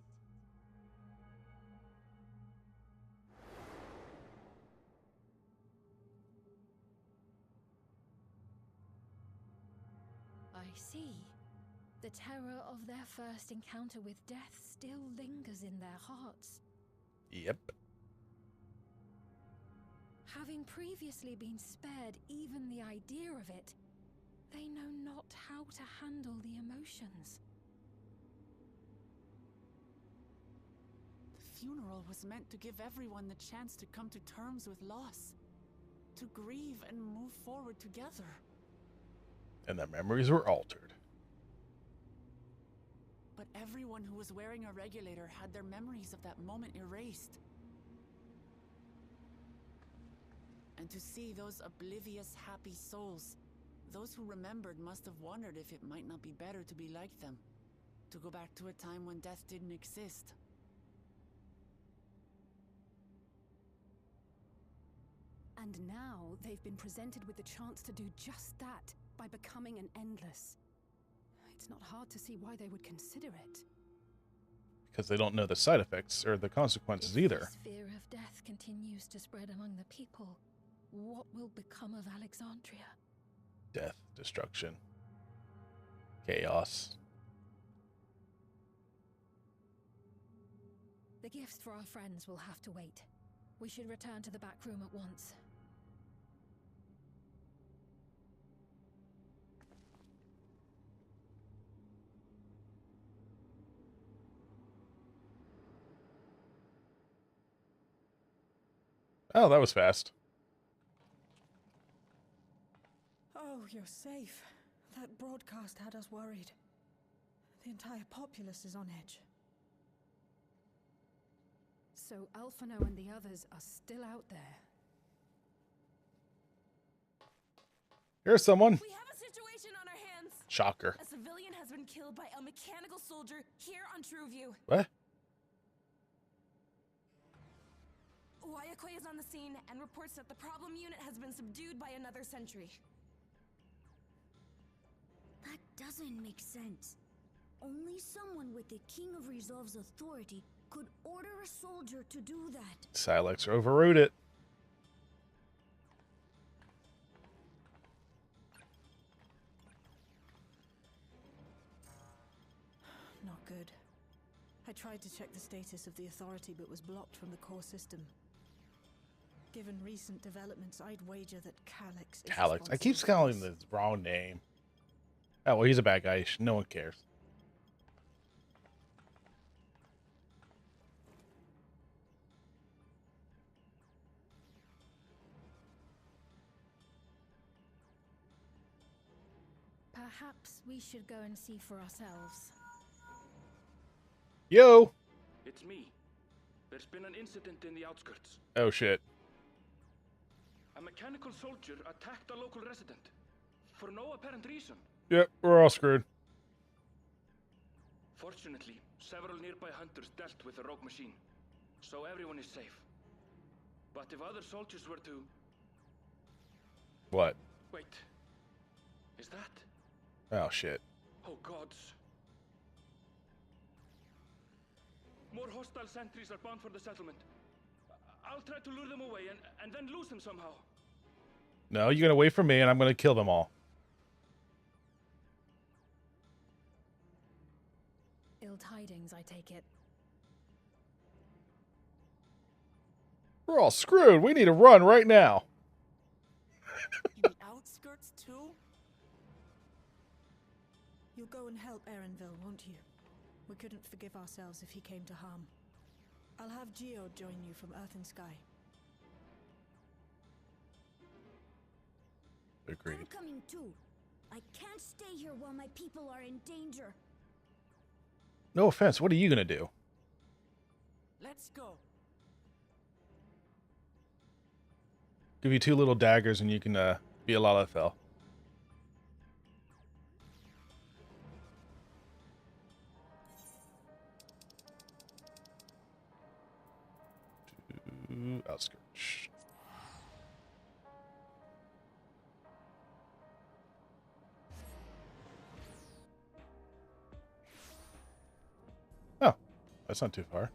I see. The terror of their first encounter with death still lingers in their hearts. Yep. Having previously been spared even the idea of it, they know not how to handle the emotions. The funeral was meant to give everyone the chance to come to terms with loss, to grieve and move forward together. And their memories were altered. But everyone who was wearing a regulator had their memories of that moment erased. And to see those oblivious, happy souls, those who remembered must have wondered if it might not be better to be like them, to go back to a time when death didn't exist. And now they've been presented with the chance to do just that by becoming an Endless. It's not hard to see why they would consider it. Because they don't know the side effects or the consequences either. If this fear of death continues to spread among the people, what will become of Alexandria? Death, destruction, chaos. The gifts for our friends will have to wait. We should return to the back room at once. Oh, that was fast. Oh, you're safe. That broadcast had us worried. The entire populace is on edge. So Alphino and the others are still out there. Here's someone. We have a situation on our hands. Shocker. A civilian has been killed by a mechanical soldier here on Trueview. What? Wayakoi is on the scene and reports that the problem unit has been subdued by another sentry. That doesn't make sense. Only someone with the King of Resolve's authority could order a soldier to do that. Silex overrode it. Not good. I tried to check the status of the authority but was blocked from the core system. Given recent developments, I'd wager that Calyx is Calyx. I keep responsible for calling this. him the wrong name. Oh, well, he's a bad guy. No one cares. Perhaps we should go and see for ourselves. Yo! It's me. There's been an incident in the outskirts. Oh, shit. A mechanical soldier attacked a local resident. For no apparent reason. Yep, we're all screwed. Fortunately, several nearby hunters dealt with the rogue machine. So everyone is safe. But if other soldiers were to... What? Wait. Is that... Oh, shit. Oh, gods. More hostile sentries are bound for the settlement. I'll try to lure them away and then lose them somehow. No, you're gonna wait for me, and I'm gonna kill them all. Ill tidings, I take it. We're all screwed. We need to run right now. In the outskirts, too? You'll go and help Erenville, won't you? We couldn't forgive ourselves if he came to harm. I'll have Geo join you from Earth and Sky. Agreed. I'm coming too. I can't stay here while my people are in danger. No offense. What are you gonna do? Let's go. Give you 2 little daggers, and you can be a Lalafell. Outskirts. Oh, that's not too far.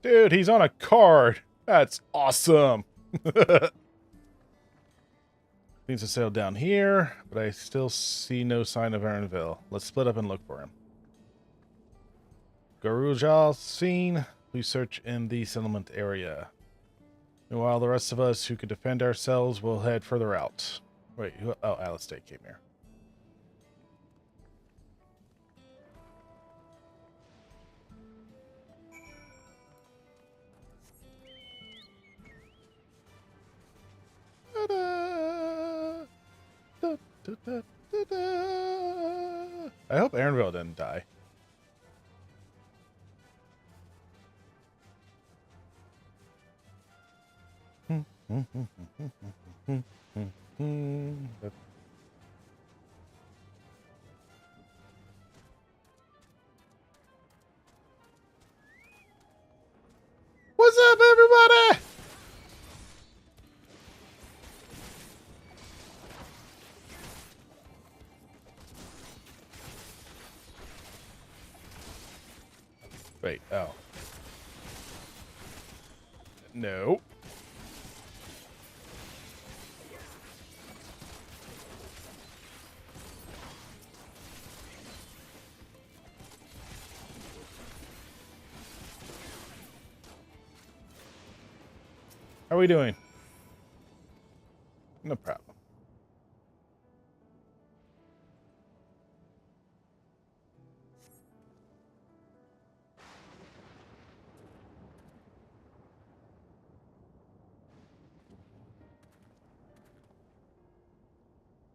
Dude, he's on a card. That's awesome. Needs to sail down here, but I still see no sign of Erenville. Let's split up and look for him. Garujal seen. Please search in the settlement area. Meanwhile, the rest of us who could defend ourselves will head further out. Wait, who? Oh, Alistair came here. I hope Erenville didn't die. What's up, everybody? Wait, oh. No. How are we doing? No problem.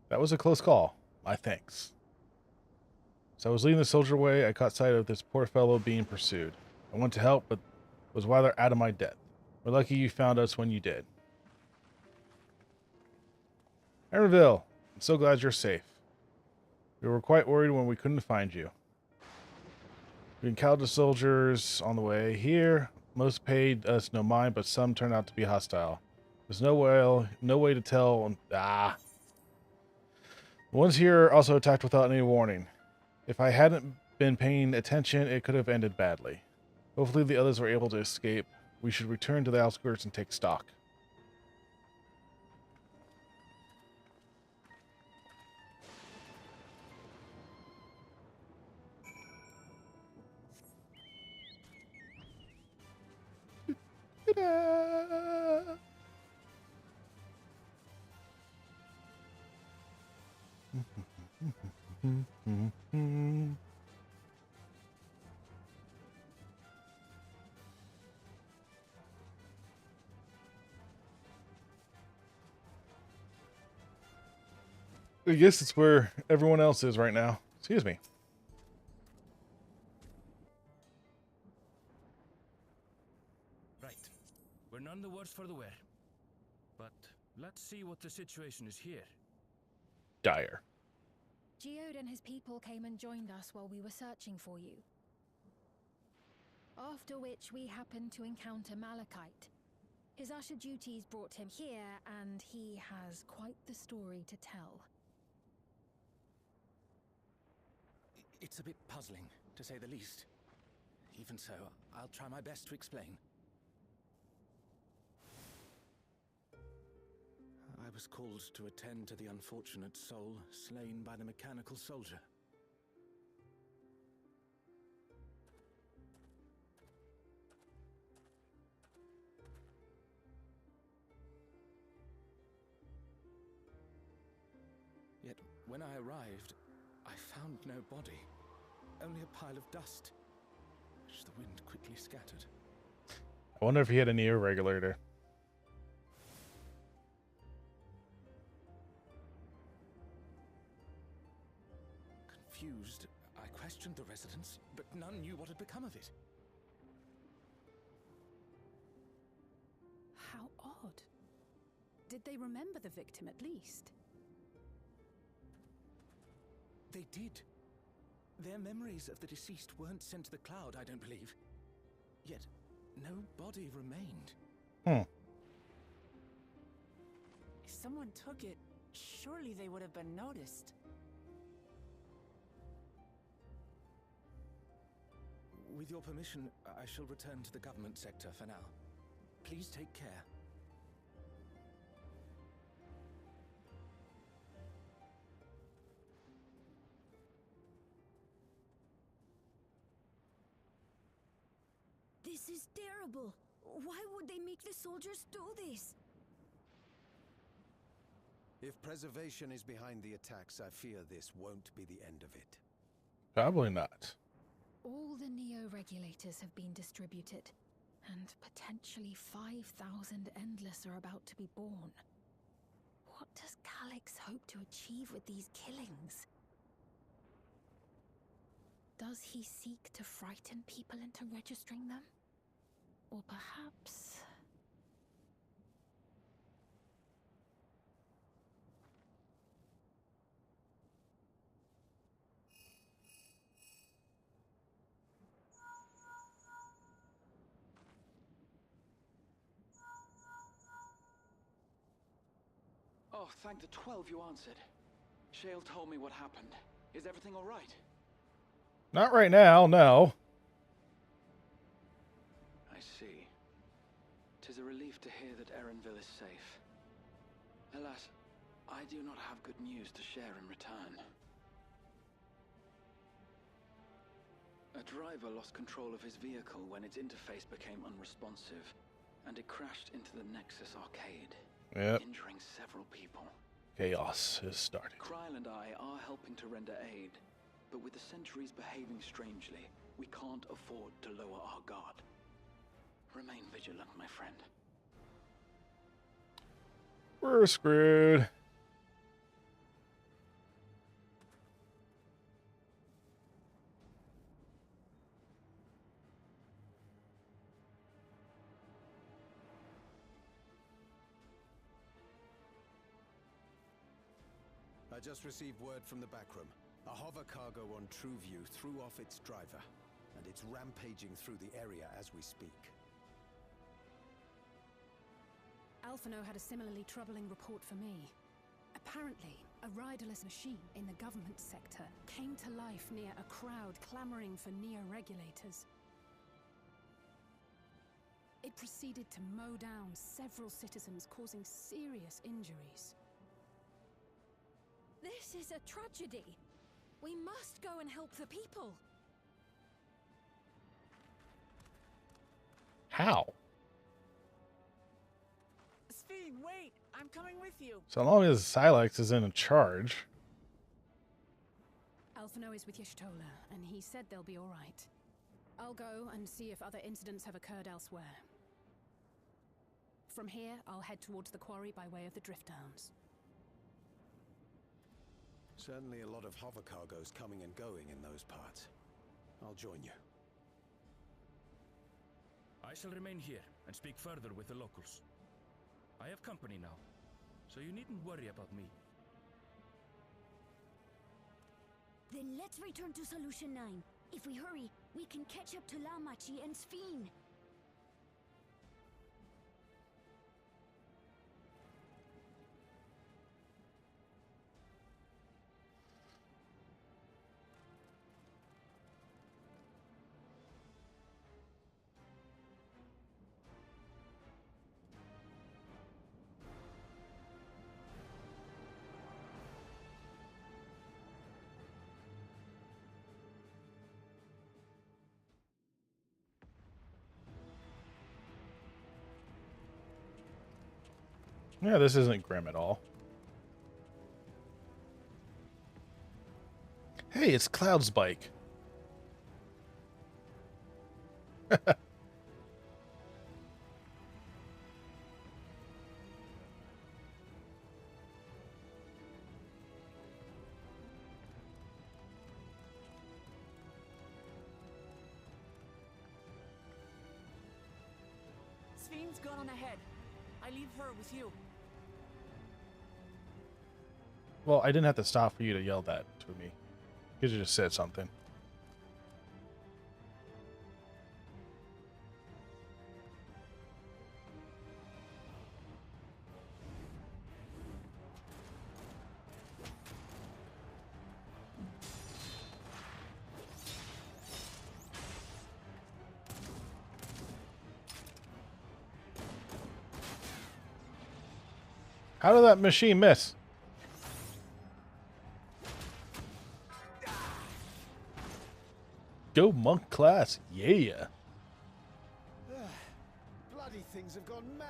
That was a close call. My thanks. As I was leading the soldier away, I caught sight of this poor fellow being pursued. I wanted to help, but was rather out of my depth. We're lucky you found us when you did. Erenville, I'm so glad you're safe. We were quite worried when we couldn't find you. We encountered the soldiers on the way here. Most paid us no mind, but some turned out to be hostile. There's no way to tell. The ones here also attacked without any warning. If I hadn't been paying attention, it could have ended badly. Hopefully the others were able to escape. We should return to the outskirts and take stock. Ta-da! I guess it's where everyone else is right now. Excuse me. Right. We're none the worse for the wear. But let's see what the situation is here. Dire. Geode and his people came and joined us while we were searching for you. After which we happened to encounter Malachite. His usher duties brought him here, and he has quite the story to tell. It's a bit puzzling, to say the least. Even so, I'll try my best to explain. I was called to attend to the unfortunate soul slain by the mechanical soldier. Yet, when I arrived, I found no body, only a pile of dust, which the wind quickly scattered. I wonder if he had an ear regulator. Confused, I questioned the residents, but none knew what had become of it. How odd. Did they remember the victim at least? They did. Their memories of the deceased weren't sent to the cloud, I don't believe. Yet, no body remained. If someone took it, surely they would have been noticed. With your permission, I shall return to the government sector for now. Please take care. This is terrible. Why would they make the soldiers do this? If preservation is behind the attacks, I fear this won't be the end of it. Probably not. All the Neo-regulators have been distributed, and potentially 5,000 Endless are about to be born. What does Calyx hope to achieve with these killings? Does he seek to frighten people into registering them? Or perhaps... Oh, thank the 12 you answered. Shale told me what happened. Is everything all right? Not right now, no. I see. 'Tis a relief to hear that Erenville is safe. Alas, I do not have good news to share in return. A driver lost control of his vehicle when its interface became unresponsive, and it crashed into the Nexus arcade, injuring several people. Chaos has started. Kryl and I are helping to render aid, but with the sentries behaving strangely, we can't afford to lower our guard. Remain vigilant, my friend. We're screwed. I just received word from the back room. A hover cargo on TrueView threw off its driver, and it's rampaging through the area as we speak. Alphino had a similarly troubling report for me. Apparently, a riderless machine in the government sector came to life near a crowd clamoring for neo-regulators. It proceeded to mow down several citizens, causing serious injuries. This is a tragedy. We must go and help the people. How? Speed, wait! I'm coming with you. So long as Silex is in charge. Alphino is with Y'shtola, and he said they'll be all right. I'll go and see if other incidents have occurred elsewhere. From here, I'll head towards the quarry by way of the Drift Downs. Certainly a lot of hover cargoes coming and going in those parts. I'll join you. I shall remain here and speak further with the locals. I have company now, so you needn't worry about me. Then let's return to Solution 9. If we hurry, we can catch up to Lamachi and Sphene. Yeah, this isn't grim at all. Hey, it's Cloud's bike. Sphene's gone on ahead. I leave her with you. Well, I didn't have to stop for you to yell that to me. You just said something. How did that machine miss? Go monk class, yeah. Bloody things have gone mad.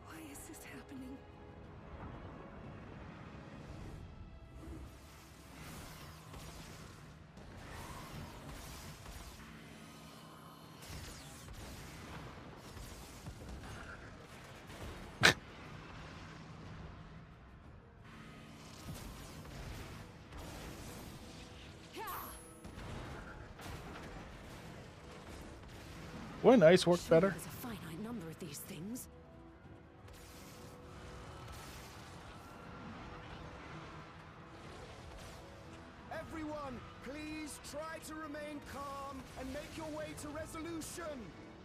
Why is this happening? Wouldn't ice work better? There's a finite number of these things. Everyone, please try to remain calm and make your way to resolution.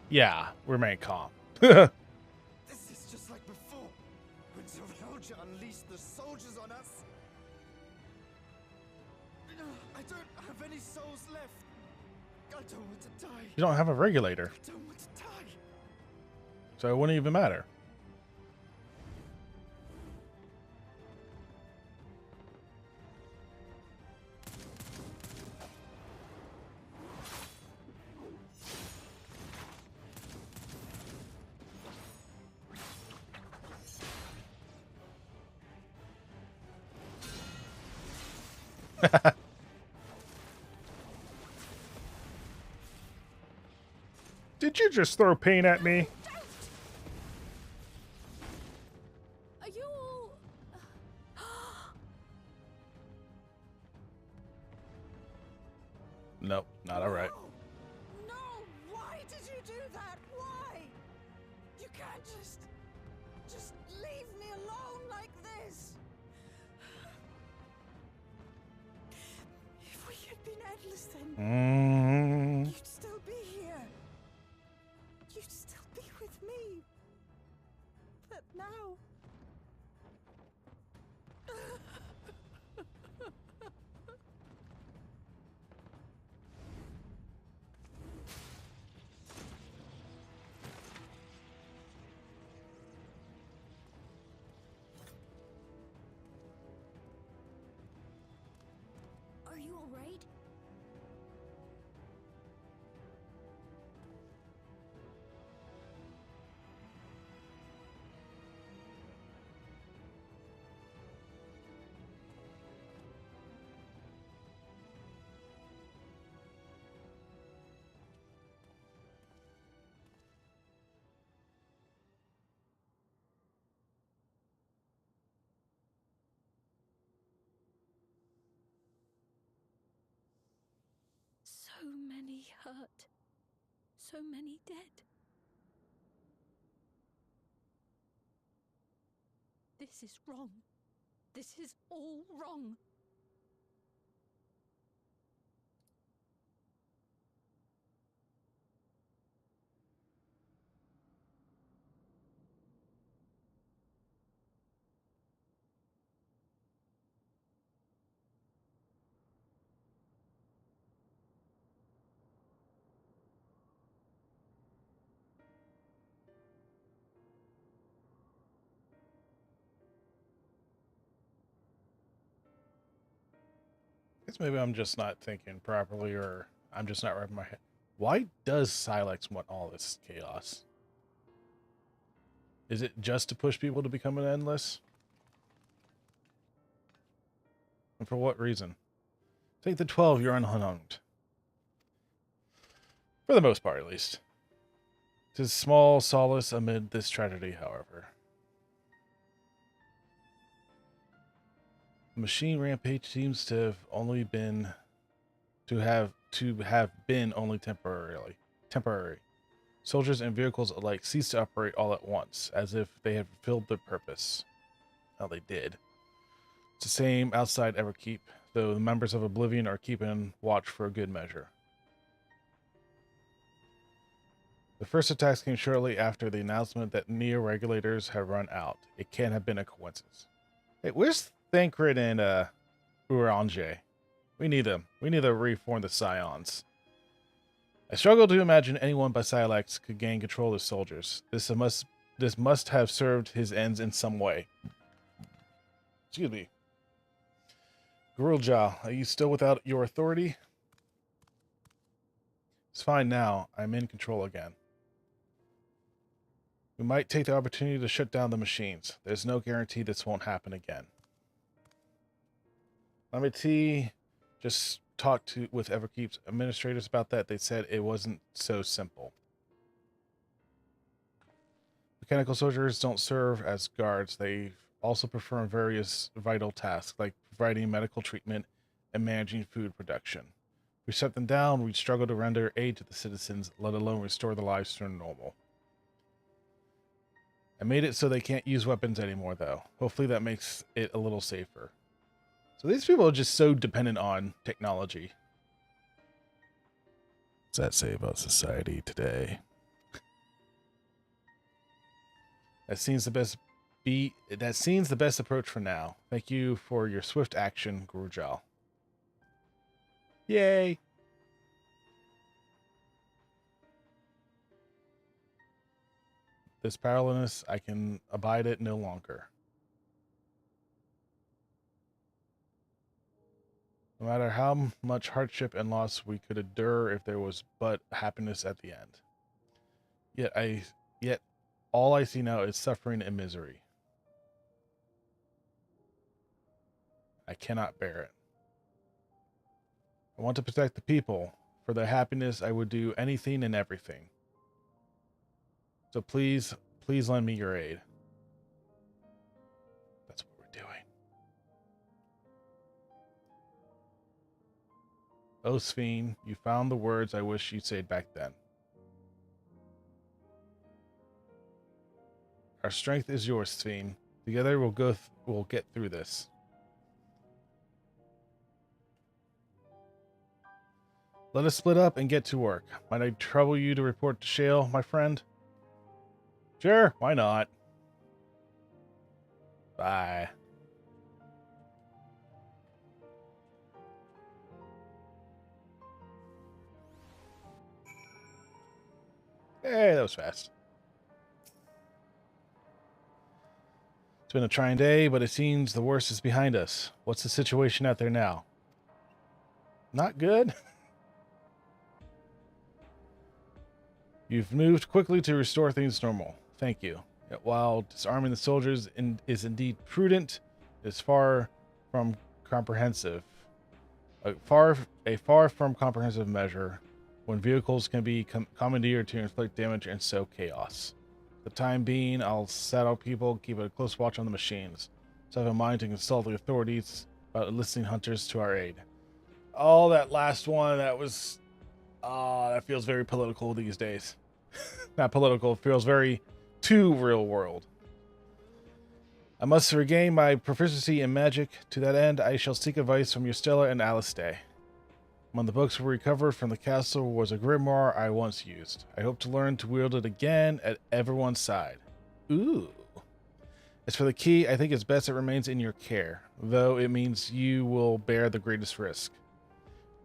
Yeah, remain calm. This is just like before, when Zerelja unleashed the soldiers on us. I don't have any souls left. I don't want to die. You don't have a regulator. I don't want to die. So it wouldn't even matter. Did you just throw paint at me? Are you all... Just leave me alone like this. If we had been endless, then you'd still be here. You'd still be with me. But now... Are you alright? So many hurt. So many dead. This is wrong. This is all wrong. Guess maybe I'm just not thinking properly, or I'm just not wrapping my head. Why does Silex want all this chaos? Is it just to push people to become an endless? And for what reason? Take the 12, you're unharmed. For the most part, at least. 'Tis small solace amid this tragedy, however. The machine rampage seems to have only been only temporary. Soldiers and vehicles alike ceased to operate all at once, as if they had fulfilled their purpose. Well, they did. It's the same outside Everkeep, though the members of Oblivion are keeping watch for a good measure. The first attacks came shortly after the announcement that neo-regulators had run out. It can't have been a coincidence. Hey, where's Thancred and Urange? We need them. We need to reform the Scions. I struggle to imagine anyone but Silex could gain control of soldiers. This must have served his ends in some way. Excuse me. Grulja, are you still without your authority? It's fine now. I'm in control again. We might take the opportunity to shut down the machines. There's no guarantee this won't happen again. Lamity just talked with Everkeep's administrators about that. They said it wasn't so simple. Mechanical soldiers don't serve as guards. They also perform various vital tasks, like providing medical treatment and managing food production. If we shut them down, we'd struggle to render aid to the citizens, let alone restore their lives to normal. I made it so they can't use weapons anymore, though. Hopefully that makes it a little safer. So these people are just so dependent on technology. What's that say about society today? That seems the best approach for now. Thank you for your swift action, Grujal. Yay! This powerlessness, I can abide it no longer. No matter how much hardship and loss we could endure, if there was but happiness at the end. Yet all I see now is suffering and misery. I cannot bear it. I want to protect the people. For their happiness, I would do anything and everything. So please lend me your aid. That's what we're doing. Oh, Sphene, you found the words I wish you'd said back then. Our strength is yours, Sphene. Together we'll get through this. Let us split up and get to work. Might I trouble you to report to Shale, my friend? Sure, why not? Bye. Hey, that was fast. It's been a trying day, but it seems the worst is behind us. What's the situation out there now? Not good? You've moved quickly to restore things normal. Thank you. Yet while disarming the soldiers is indeed prudent, it is far from comprehensive. A far from comprehensive measure when vehicles can be commandeered to inflict damage and sow chaos. For the time being, I'll saddle people, keep a close watch on the machines. So I have in mind to consult the authorities about enlisting hunters to our aid. Oh, that last one, that was... that feels very political these days. Not political, it feels very too real world. I must regain my proficiency in magic. To that end, I shall seek advice from Yustella and Alistair. Among the books we recovered from the castle was a grimoire I once used. I hope to learn to wield it again at everyone's side. Ooh. As for the key, I think it's best it remains in your care, though it means you will bear the greatest risk.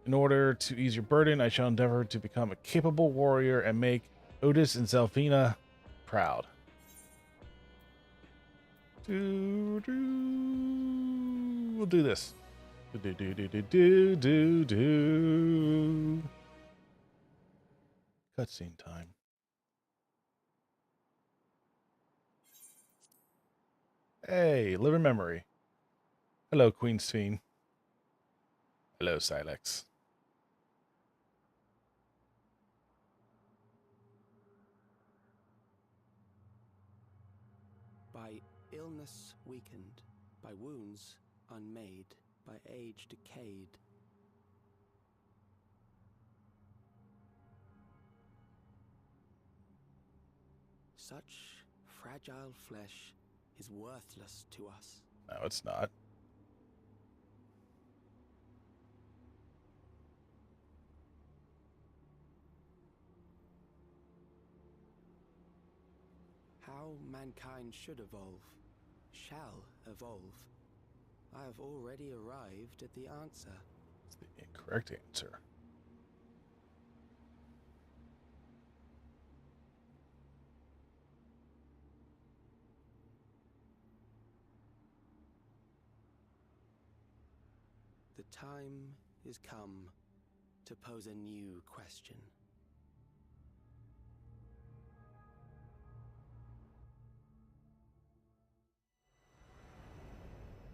In order to ease your burden, I shall endeavor to become a capable warrior and make Otis and Zelfina proud. We'll do this. Cutscene time. Hey, live in memory. Hello, Queen Sphene. Hello, Silex. By illness weakened, by wounds unmade, by age decayed. Such fragile flesh is worthless to us. No, it's not. How mankind should evolve, shall evolve. I have already arrived at the answer. It's the incorrect answer. The time is come to pose a new question.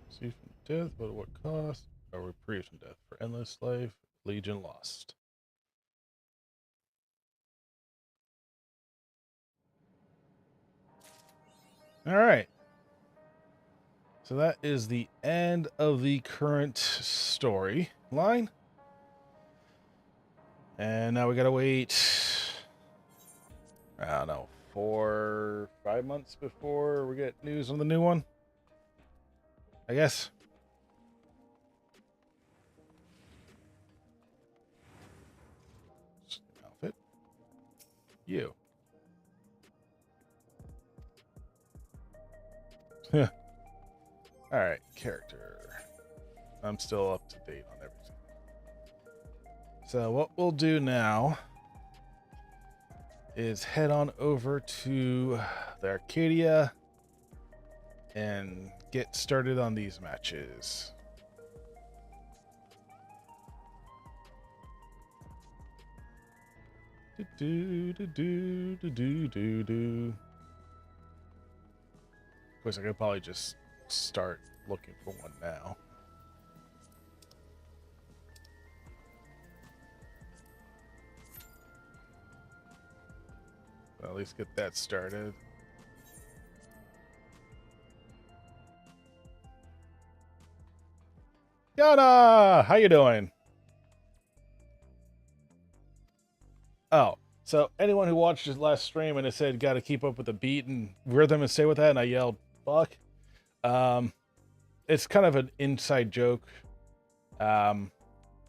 Saved from death, but at what cost? A reprieve from death for endless life. Legion lost. All right. So that is the end of the current story line. And now we gotta wait, I don't know, 4, 5 months before we get news on the new one, I guess. Outfit. You. Yeah. All right, character. I'm still up to date on everything. So what we'll do now is head on over to the Arcadia and get started on these matches. Of course, I could probably just start looking for one now. Well, at least get that started. Yana! How you doing? Oh, So anyone who watched his last stream and it said got to keep up with the beat and rhythm and stay with that, and I yelled fuck. It's kind of an inside joke. I don't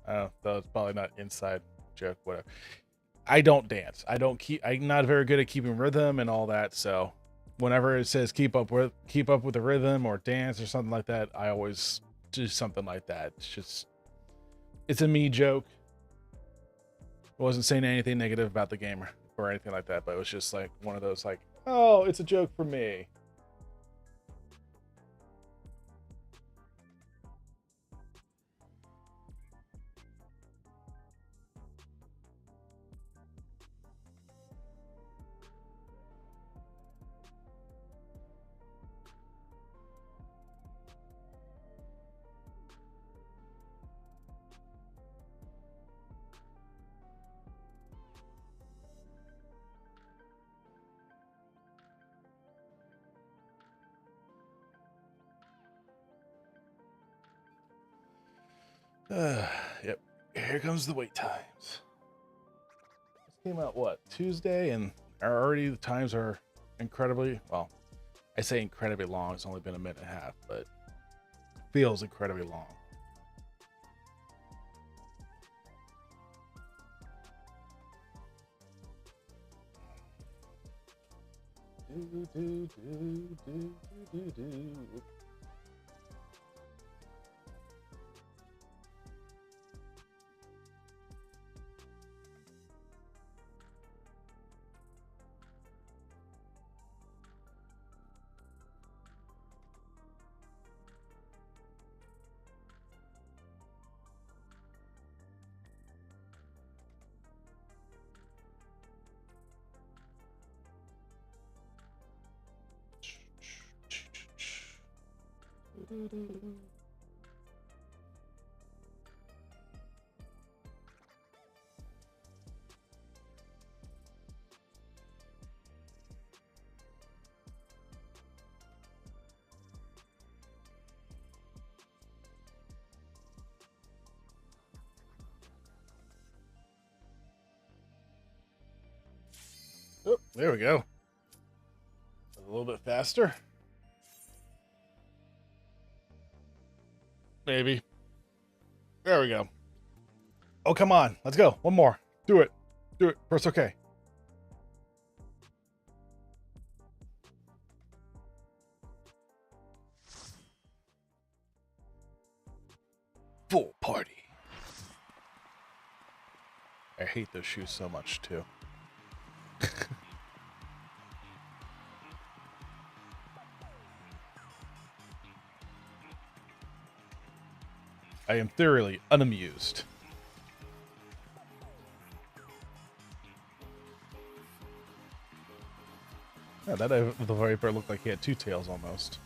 know, though it's probably not inside joke. Whatever. I don't dance. I'm not very good at keeping rhythm and all that. So whenever it says keep up with the rhythm or dance or something like that, I always do something like that. It's a me joke. I wasn't saying anything negative about the game or anything like that, but it was just like one of those like, oh, it's a joke for me. Yep. Here comes the wait times. This came out what, Tuesday, and already the times are incredibly, well, I say incredibly long. It's only been a minute and a half, but feels incredibly long. Oh, there we go. A little bit faster. Maybe. There we go. Oh, come on. Let's go. One more. Do it. Do it. Press OK. Full party. I hate those shoes so much, too. I am thoroughly unamused. Yeah, that the Viper looked like he had two tails almost.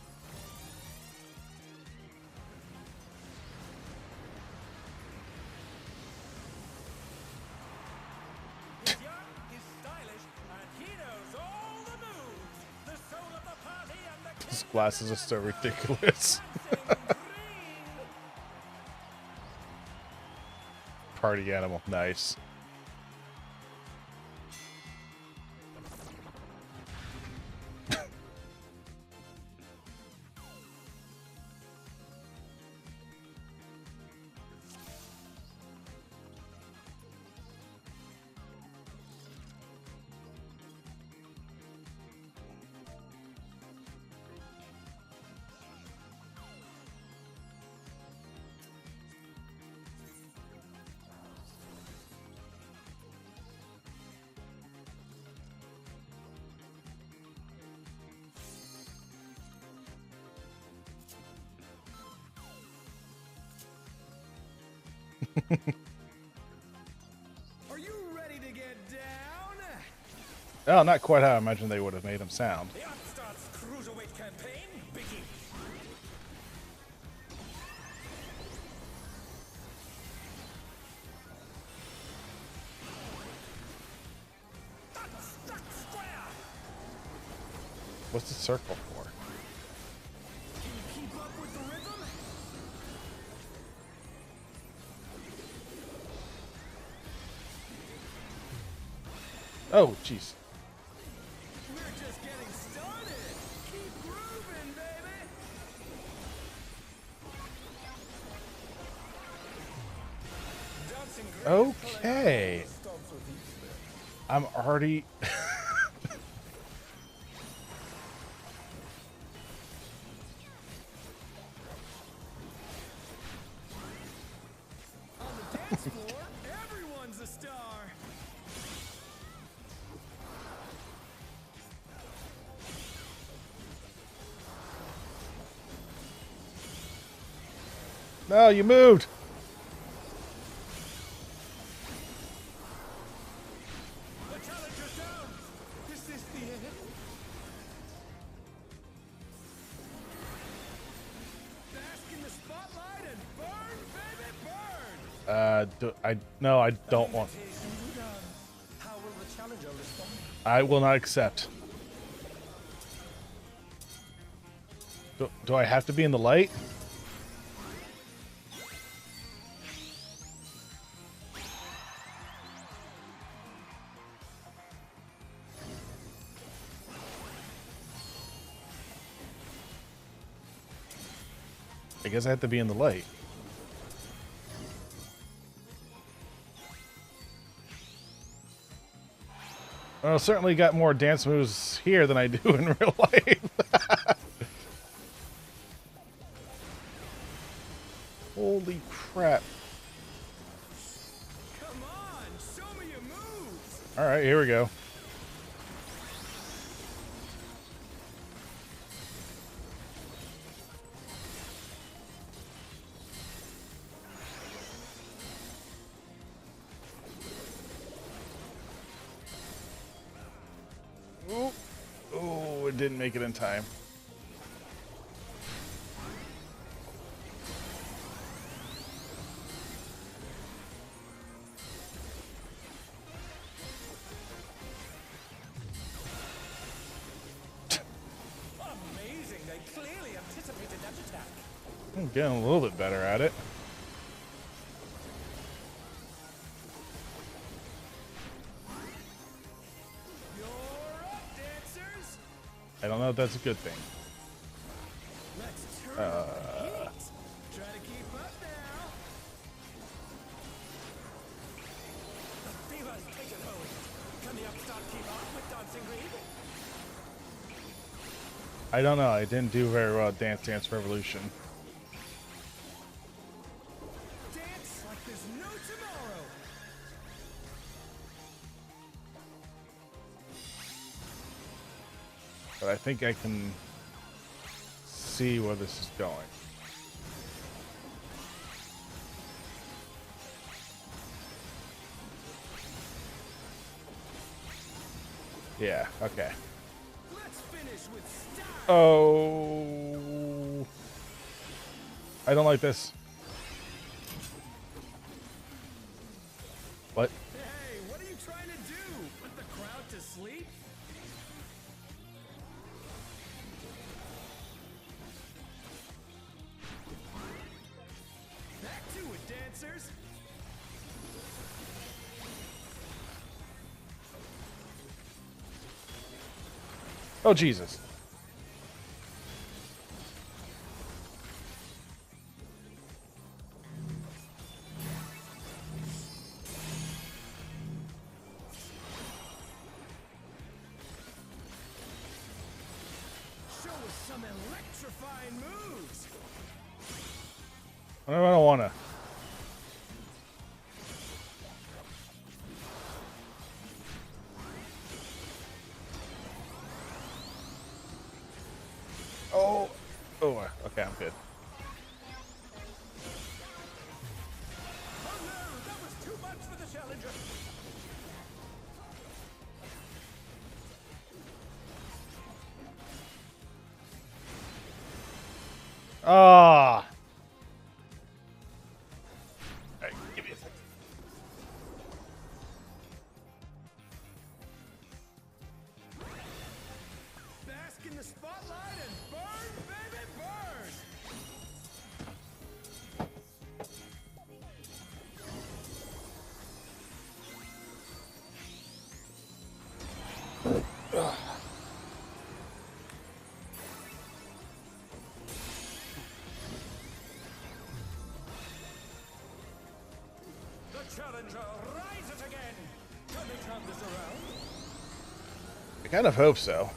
His glasses are so ridiculous. Party animal, nice. Are you ready to get down? Oh, not quite how I imagined they would have made him sound. The Upstart's cruiserweight campaign begins. What's the circle for? Keep up with the rhythm? Oh, jeez. We're just getting started. Keep grooving, baby. Okay. I'm already... On the dance floor, everyone's a star. No, you moved. The challenger's down. Is this the end? Bask in the spotlight and burn, baby, burn. No, I don't want. How will the challenger respond? I will not accept. Do I have to be in the light? I guess I have to be in the light. Well, certainly got more dance moves here than I do in real life. Holy crap. Come on, show me your moves. All right, here we go. Oh, it didn't make it in time. Amazing, they clearly anticipated that attack. I'm getting a little bit better at it. I don't know if that's a good thing. Let's turn up the heat. Try to keep up now. The fever's taken hold. Can the upstart keep up with Dancing Green? I don't know. I didn't do very well at Dance Dance Revolution. Dance like there's no tomorrow. But I think I can see where this is going. Yeah, okay. Let's finish with style. Oh. I don't like this. What? Hey, what are you trying to do? Put the crowd to sleep? Back to it, dancers. Oh, Jesus. Show us some electrifying moves. I don't want to. Oh. Oh, okay, I'm good. Oh no, that was too much for the challenger. Ah. Alright, give me a second. Bask in the spotlight and burn, baby, burn. Challenger rises again. Can they turn this around? I kind of hope so.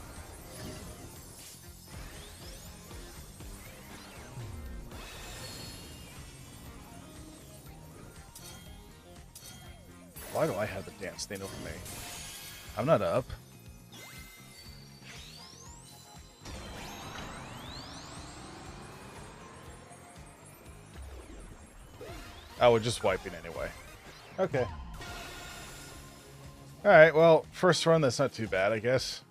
Why do I have the dance thing over me? I'm not up. Oh, we're just wiping anyway. Okay. Alright, well, first run, that's not too bad, I guess.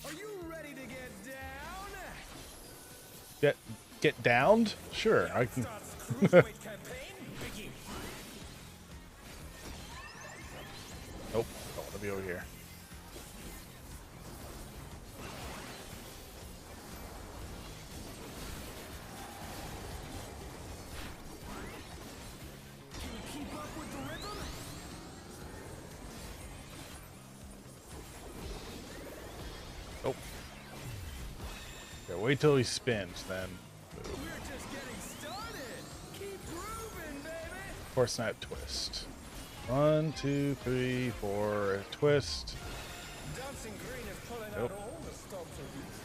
Are you ready to get down? Get downed? Sure, I can. Nope, don't want to be over here. Can you keep up with the rhythm? Oh. Yeah, wait till he spins, then move. We're just getting started. Keep grooving, baby. Force snap twist. 1, 2, 3, 4, twist. Dancing Green is pulling Nope. out all the stops of these.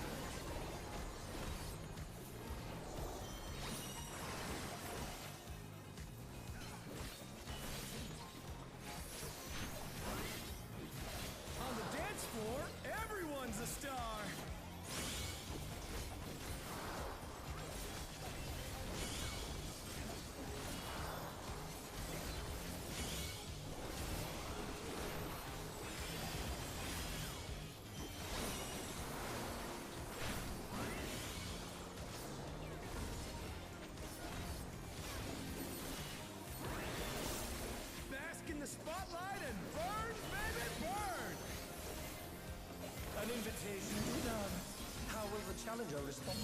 On the dance floor, everyone's a star. Bask in the spotlight and burn, baby, burn! An invitation done. How will the challenger respond?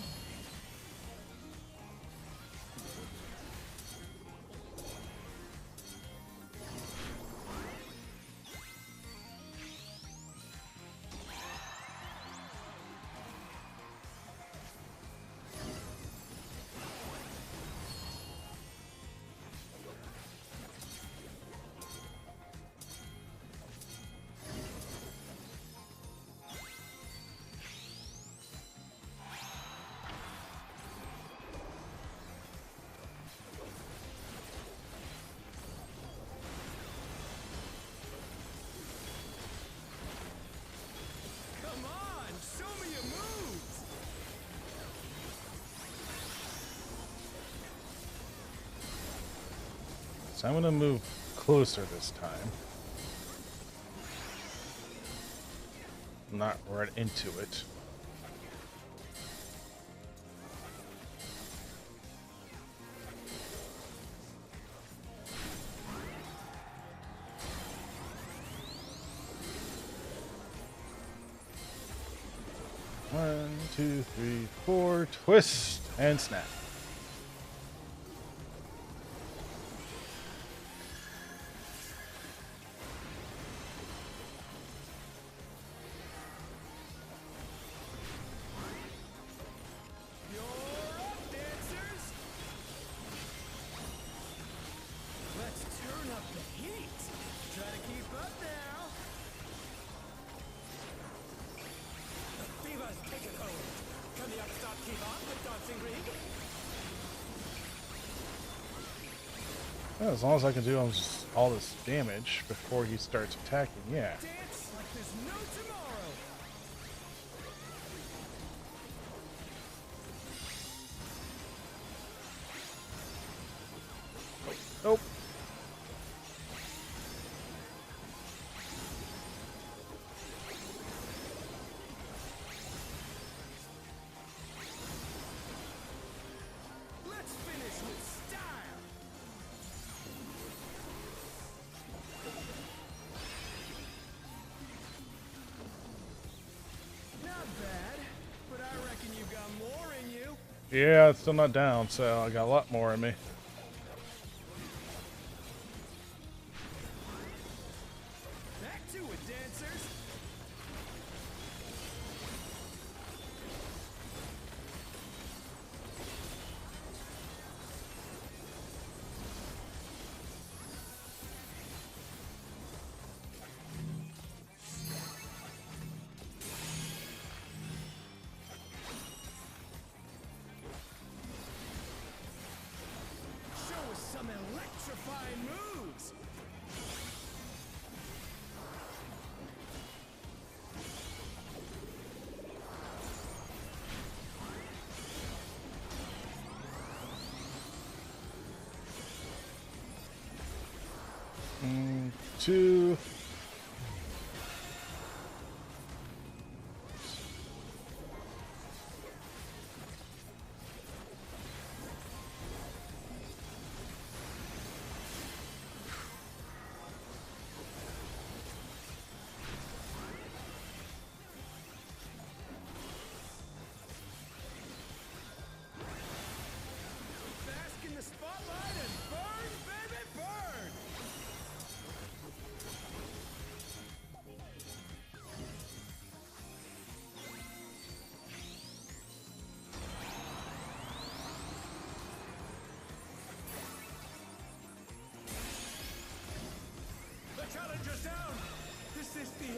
Come on, show me your moves. So I'm gonna move closer this time. Not right into it. One, 2, 3, 4, twist and snap. You're up, dancers. Let's turn up the heat. Try to keep up now. The fever's taken hold. Can the upstart keep on with Dancing Green? Well, as long as I can do all this damage before he starts attacking, yeah. Dance like there's no tomorrow. Nope. Let's finish with style. Yeah, it's still not down, so I got a lot more in me. Back to it, dancers! Show us some electrifying moves! Two. Bask in the spotlight and burn, baby, burn! The challenger's down! Is this the end?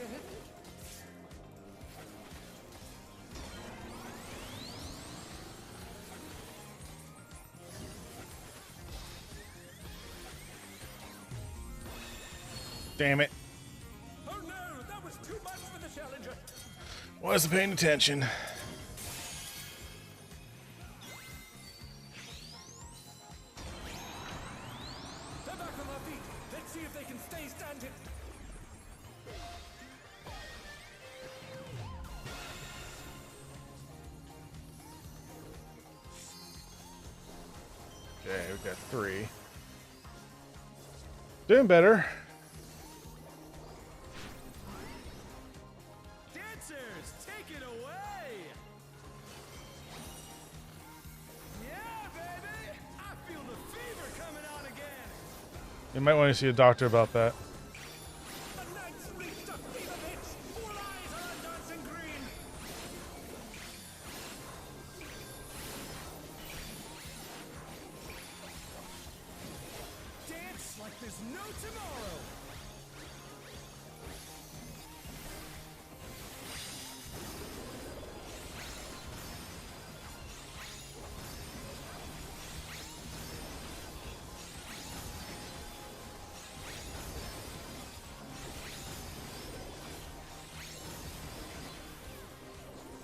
Damn it. Oh no, that was too much for the challenger! Wasn't paying attention. They're back on their feet! Let's see if they can stay standing! Okay, we got 3. Doing better. Dancers, take it away! Yeah, baby! I feel the fever coming on again! You might want to see a doctor about that. The night's reached a fever pitch! All eyes are on dancing green! Dance like there's no tomorrow!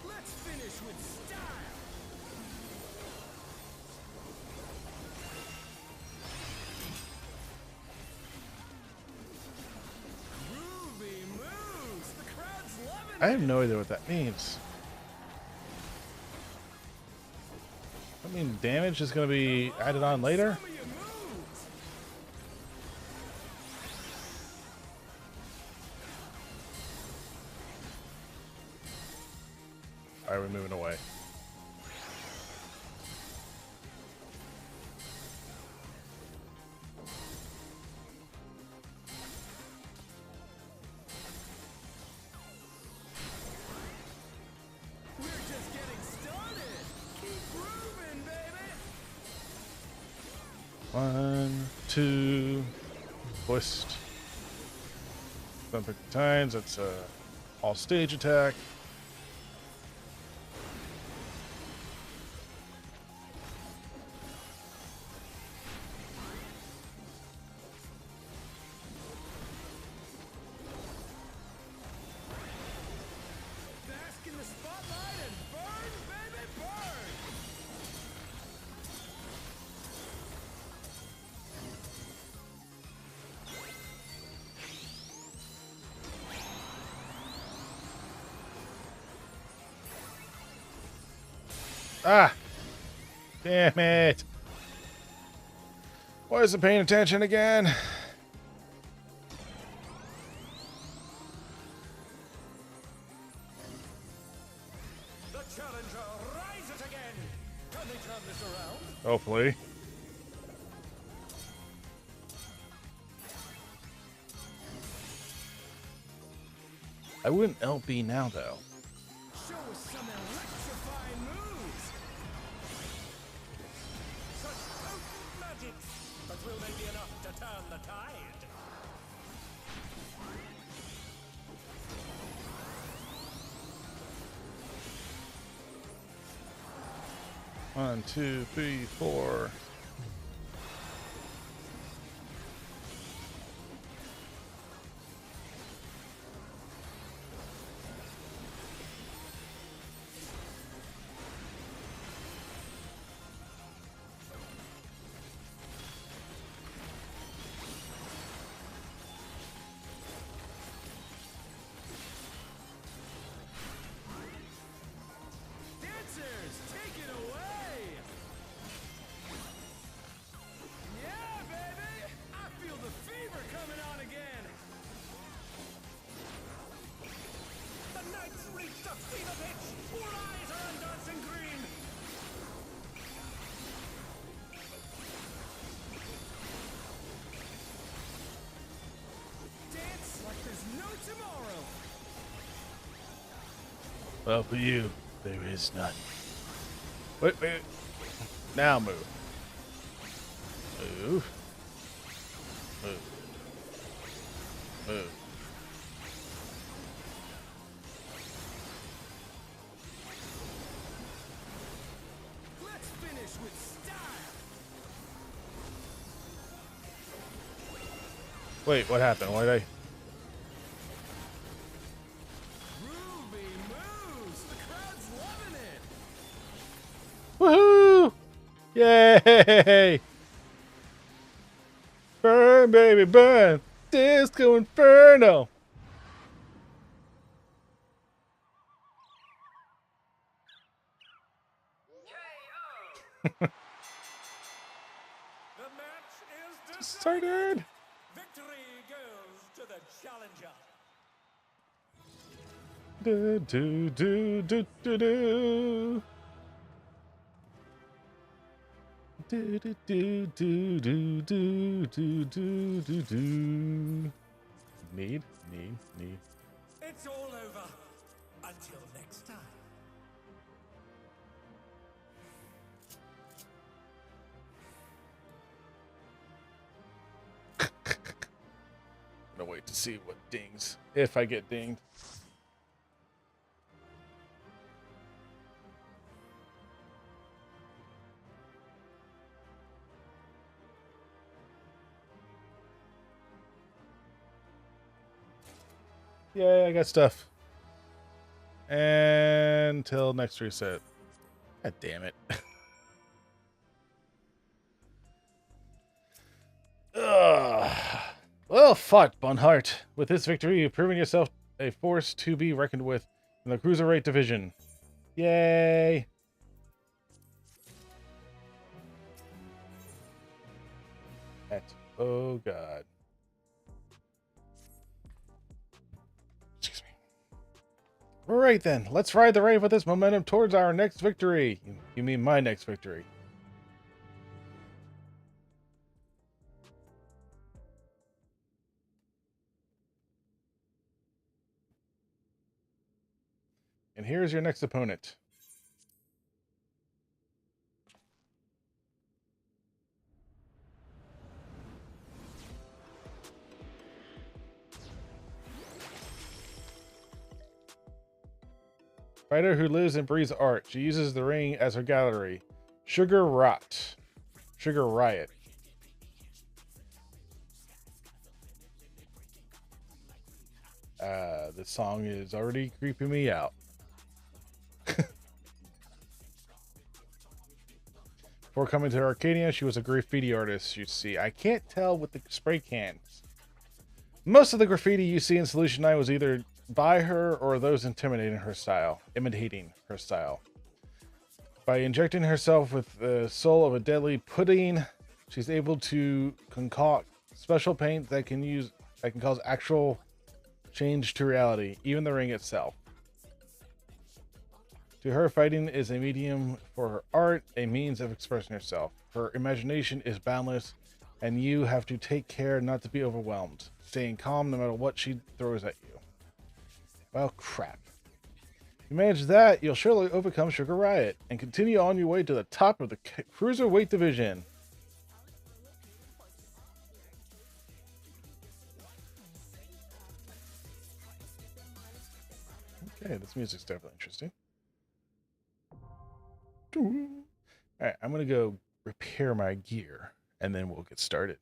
Let's finish with style! Groovy moves! The crowd's loving I have no idea what that means. I mean, damage is going to be added on later? some of your moves! Alright, we're moving away. We're just getting started! Keep grooving, baby! 1, 2, twist. Don't pick the tines. That's a all stage attack. Bask in the spotlight and burn, baby, burn! Ah! Damn it! Why isn't paying attention again? The challenger rises again! Can they turn Hopefully. I wouldn't LB now, though. Show us some electrifying moves! Such potent magic! But will they be enough to turn the tide? 1, 2, 3, 4. Dancers, take it away! Yeah, baby! I feel the fever coming on again! The night's reached a fever pitch! All eyes are on dancing green! Dance like there's no tomorrow! Well, for you, there is none. Wait. Now move. Move. Move. Move. Let's finish with style! Wait, what happened? Why did I... Groovy moves! The crowd's loving it! Woohoo! Yay! Burn, baby, burn! Disco Inferno! The match is decided. Started! Victory goes to the challenger. Do do do do do do. Do do do do do do do do do do. Need. It's all over. Until next time. Gonna wait to see what dings. If I get dinged. Yay, I got stuff. Until next reset. God damn it. Ugh. Well fought, Bunhart. With this victory, you've proven yourself a force to be reckoned with in the Cruiserweight division. Yay! Oh god. Excuse me. Alright then, let's ride the wave with this momentum towards our next victory. You mean my next victory. And here's your next opponent. Fighter who lives and breathes art. She uses the ring as her gallery. Sugar Riot. This song is already creeping me out. Before coming to Arcadia, she was a graffiti artist, you see. I can't tell with the spray cans. Most of the graffiti you see in Solution 9 was either by her or those imitating her style. By injecting herself with the soul of a deadly pudding, she's able to concoct special paint that can cause actual change to reality, even the ring itself. To her, fighting is a medium for her art, a means of expressing herself. Her imagination is boundless, and you have to take care not to be overwhelmed, staying calm no matter what she throws at you. Well, crap. If you manage that, you'll surely overcome Sugar Riot, and continue on your way to the top of the Cruiserweight division. Okay, this music's definitely interesting. Alright, I'm gonna go repair my gear, and then we'll get started.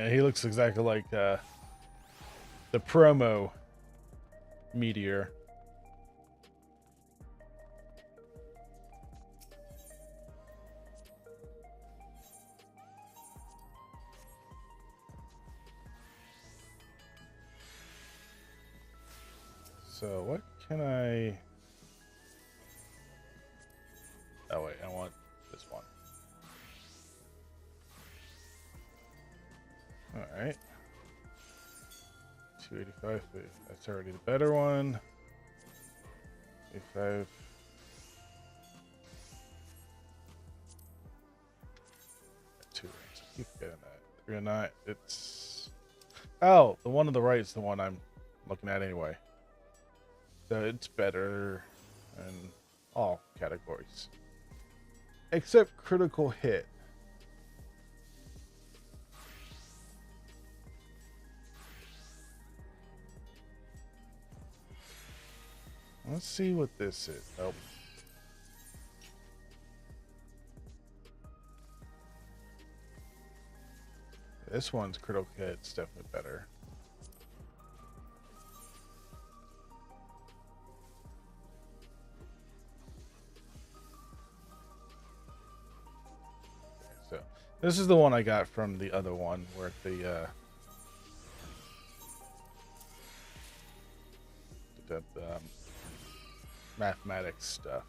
He looks exactly like the promo Meteor. So what can I... Oh wait, I want this one. Alright. 285, that's already the better one. 85. Two rings. I keep getting that. 309. It's... Oh, the one on the right is the one I'm looking at anyway. So it's better in all categories. Except critical hit. Let's see what this is. Oh. This one's critical hit. It's definitely better. So this is the one I got from the other one where the mathematics stuff.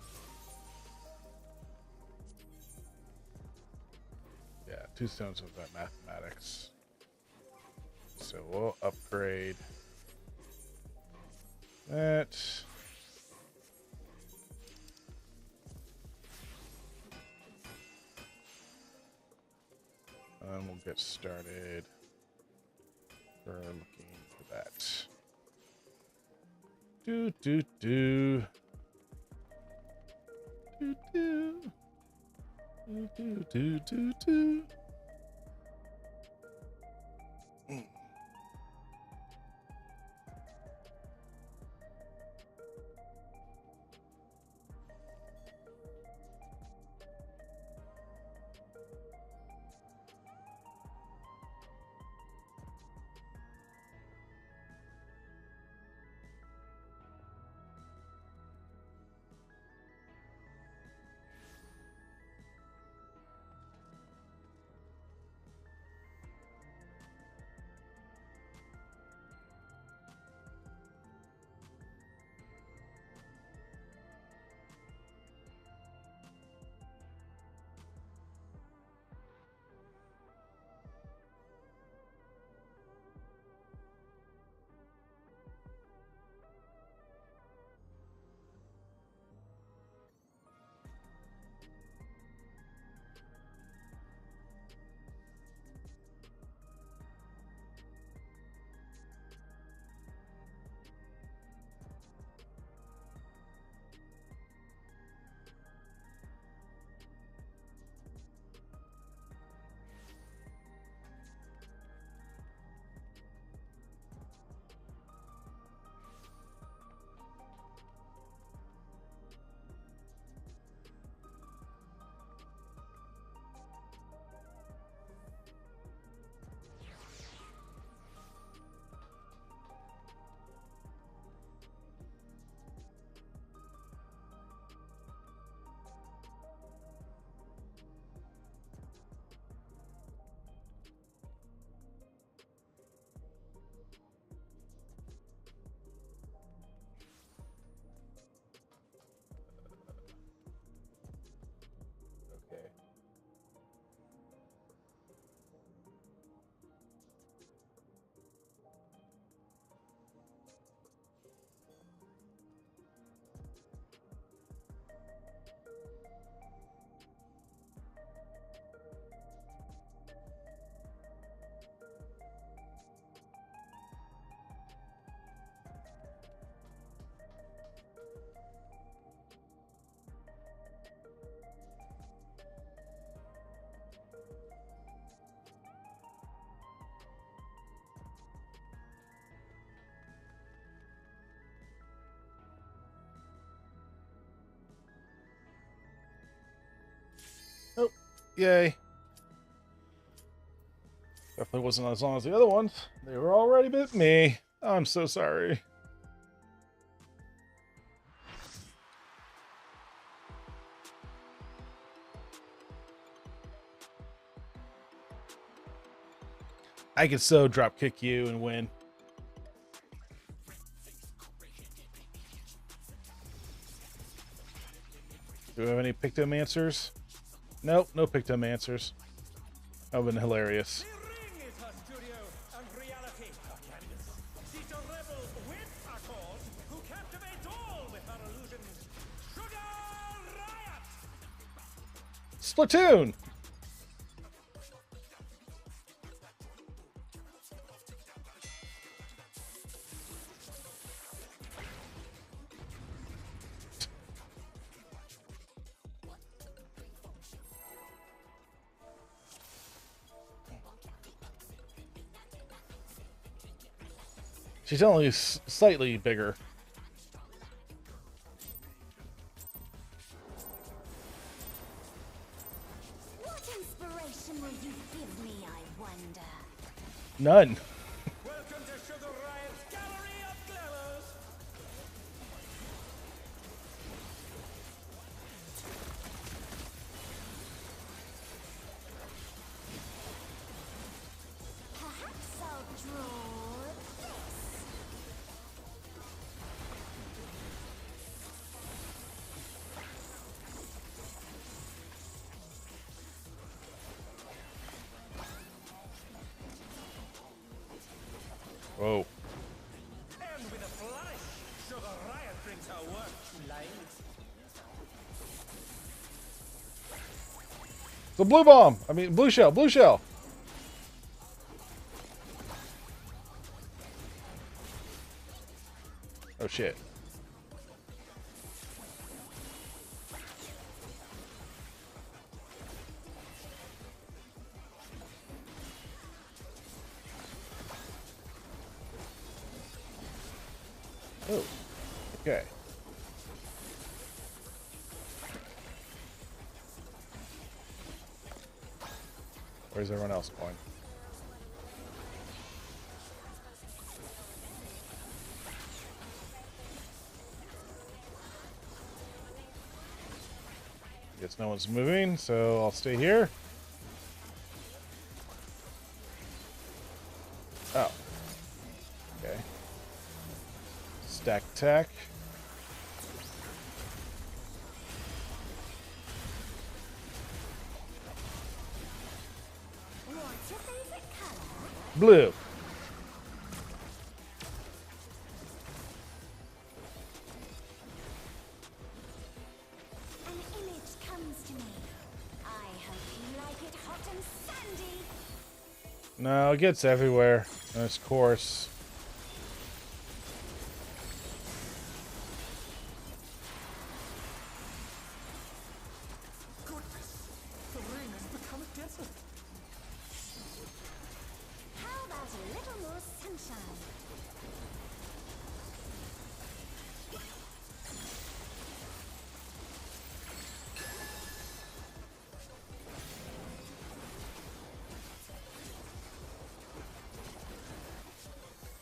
Yeah, 2 stones of that mathematics. So we'll upgrade that. And we'll get started. We're looking for that. Do. Do. Do. Yay. Definitely wasn't as long as the other ones. They were already bit me. I'm so sorry. I could so drop kick you and win. Do we have any Pictomancers? Nope, no Pictomancers. That would have been hilarious. Splatoon! She's only slightly bigger. What inspiration will you give me, I wonder? None. Welcome to Sugar Riot's Gallery of Glamours! Perhaps I'll draw this. Whoa. And with a flourish, Sugar Riot brings her work to life. The blue bomb! I mean, blue shell, blue shell! Oh shit. Oh, okay. Where's everyone else going? Guess no one's moving, so I'll stay here. Oh. Okay. Stack attack. What's your favorite color? Blue. An image comes to me. I hope you like it hot and sandy. No, it gets everywhere. And it's coarse. Goodness, the ring has become a desert. How about a little more sunshine?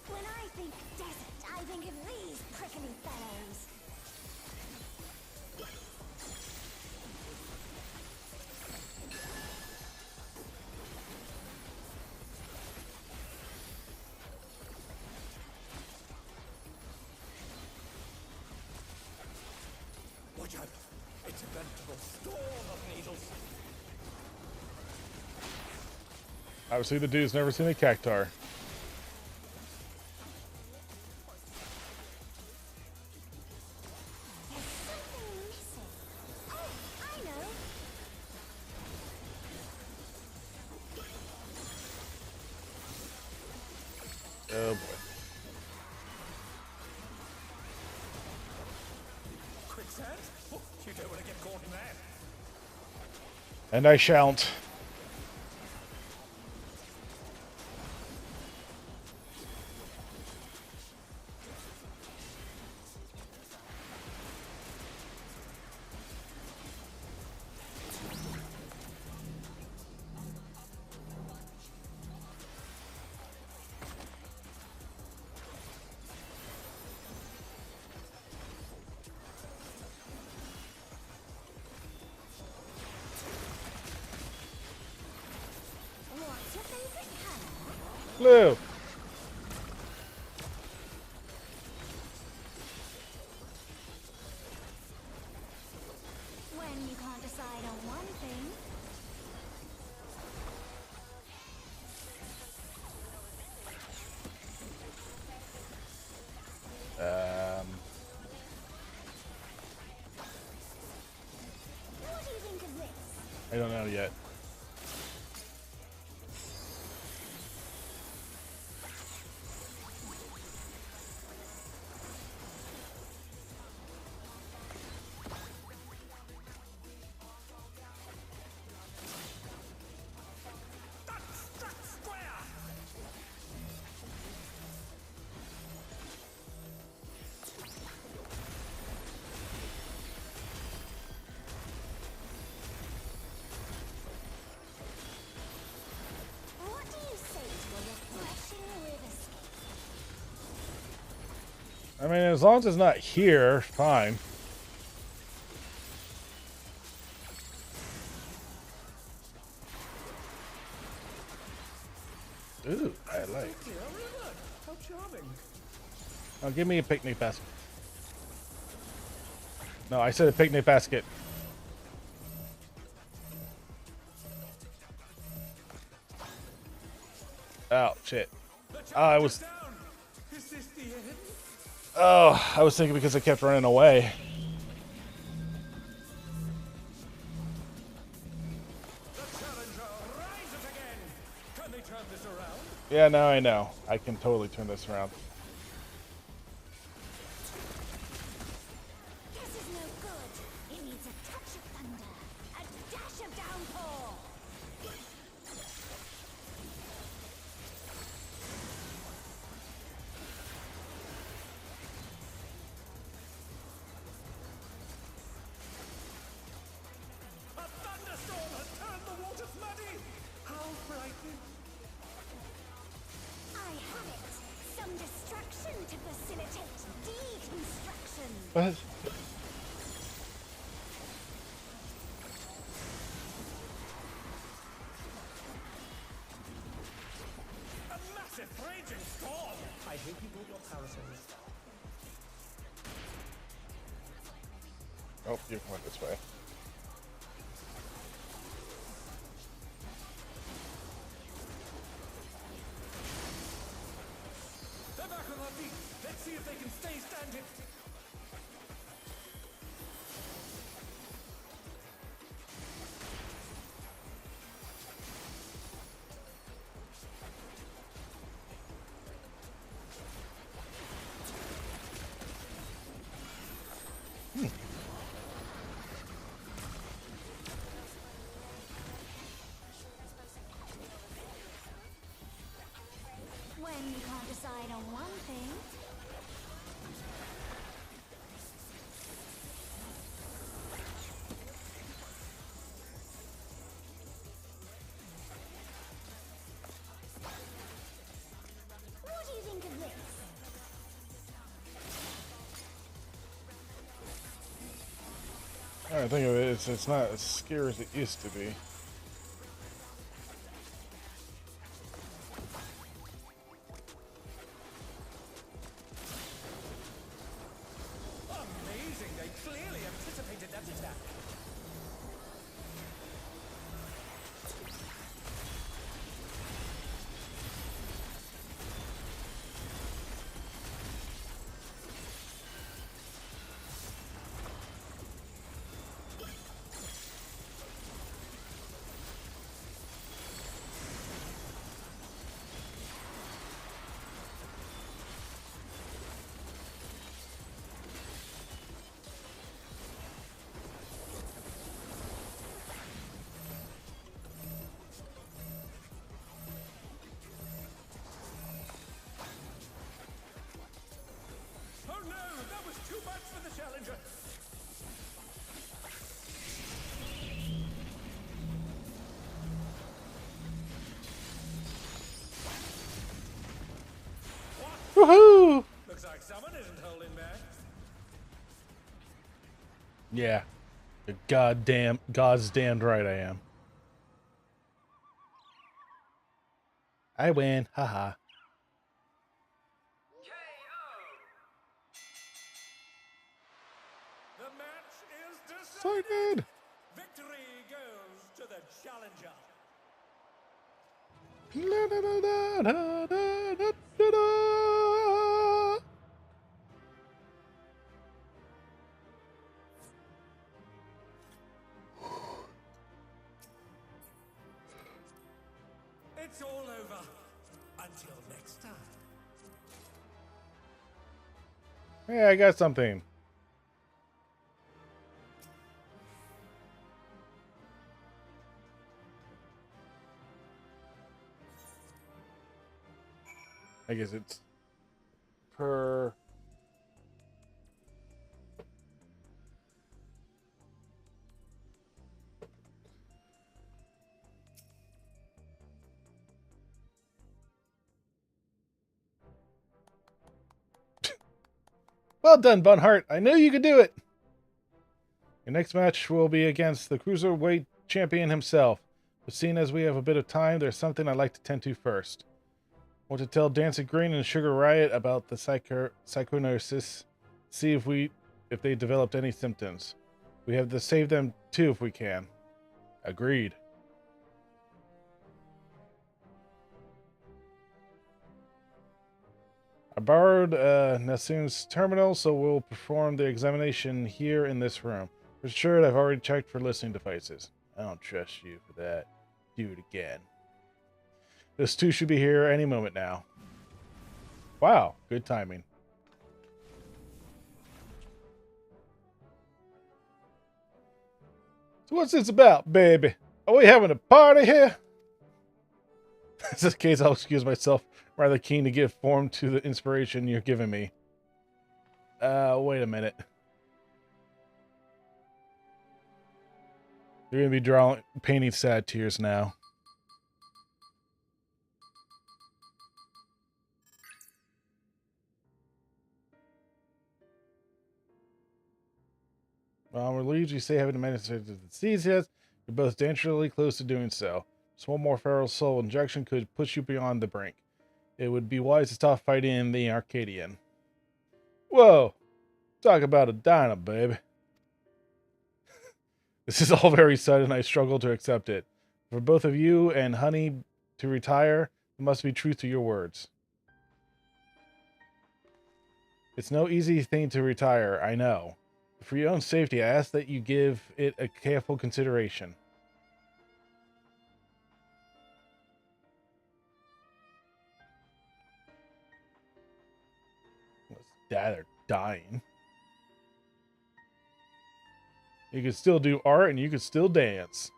When I think desert, I think of these prickly fellows. Watch out! It's a veritable storm of needles. Obviously, the dude's never seen a cactar. There's something missing. Oh, I know. Oh boy. Quicksand? Oh, you don't want to get caught in that. And I shan't. Blue. When you can't decide on one thing. What do you think of this? I don't know yet. What do you say to a refreshing river escape? I mean, as long as it's not here, fine. Ooh, I like. How charming. Oh, give me a picnic basket. No, I said a picnic basket. Oh, shit. Oh, I was... Oh, I was thinking because I kept running away. Yeah, now I know. I can totally turn this around. This is no good. It needs a touch of thunder, a dash of downpour. A thunderstorm has turned the waters muddy! How frightening! I have it. Some destruction to facilitate deconstruction. What? A massive raging storm! I hope you brought your parasols. Oh, you went this way. They're back on our feet. Let's see if they can stay standing. When you can't decide on one thing. What do you think of this? I think of it, it's not as scary as it used to be. Amazing! They clearly anticipated that attack. Oh no! That was too much for the Challenger! Woohoo! Looks like someone isn't holding back. Yeah. The God's damned right I am. I win. Haha. The match is Decided. Victory goes to the challenger. La, da, da, da, da, da, da, da, da. It's all over. Until next time. Hey, I got something. I guess it's per... Well done, Bunhart. I knew you could do it. Your next match will be against the Cruiserweight Champion himself. But seeing as we have a bit of time, there's something I'd like to tend to first. Want to tell Dancing Green and Sugar Riot about the psychonosis. See if they developed any symptoms. We have to save them too if we can. Agreed. I borrowed Nassoon's terminal, so we'll perform the examination here in this room. For sure, I've already checked for listening devices. I don't trust you for that. Do it again. Those two should be here any moment now. Wow, good timing. So what's this about, baby? Are we having a party here? In this case, I'll excuse myself. Rather keen to give form to the inspiration you're giving me. Wait a minute. You're gonna be painting sad tears now. Well, I'm relieved you say haven't administered the disease yet. You're both dangerously close to doing so. Just one more feral soul injection could push you beyond the brink. It would be wise to stop fighting in the Arcadian. Whoa! Talk about a dino, baby. This is all very sudden. I struggle to accept it. For both of you and Honey to retire, there must be truth to your words. It's no easy thing to retire, I know. But for your own safety, I ask that you give it a careful consideration. Dad are dying. You can still do art and you can still dance.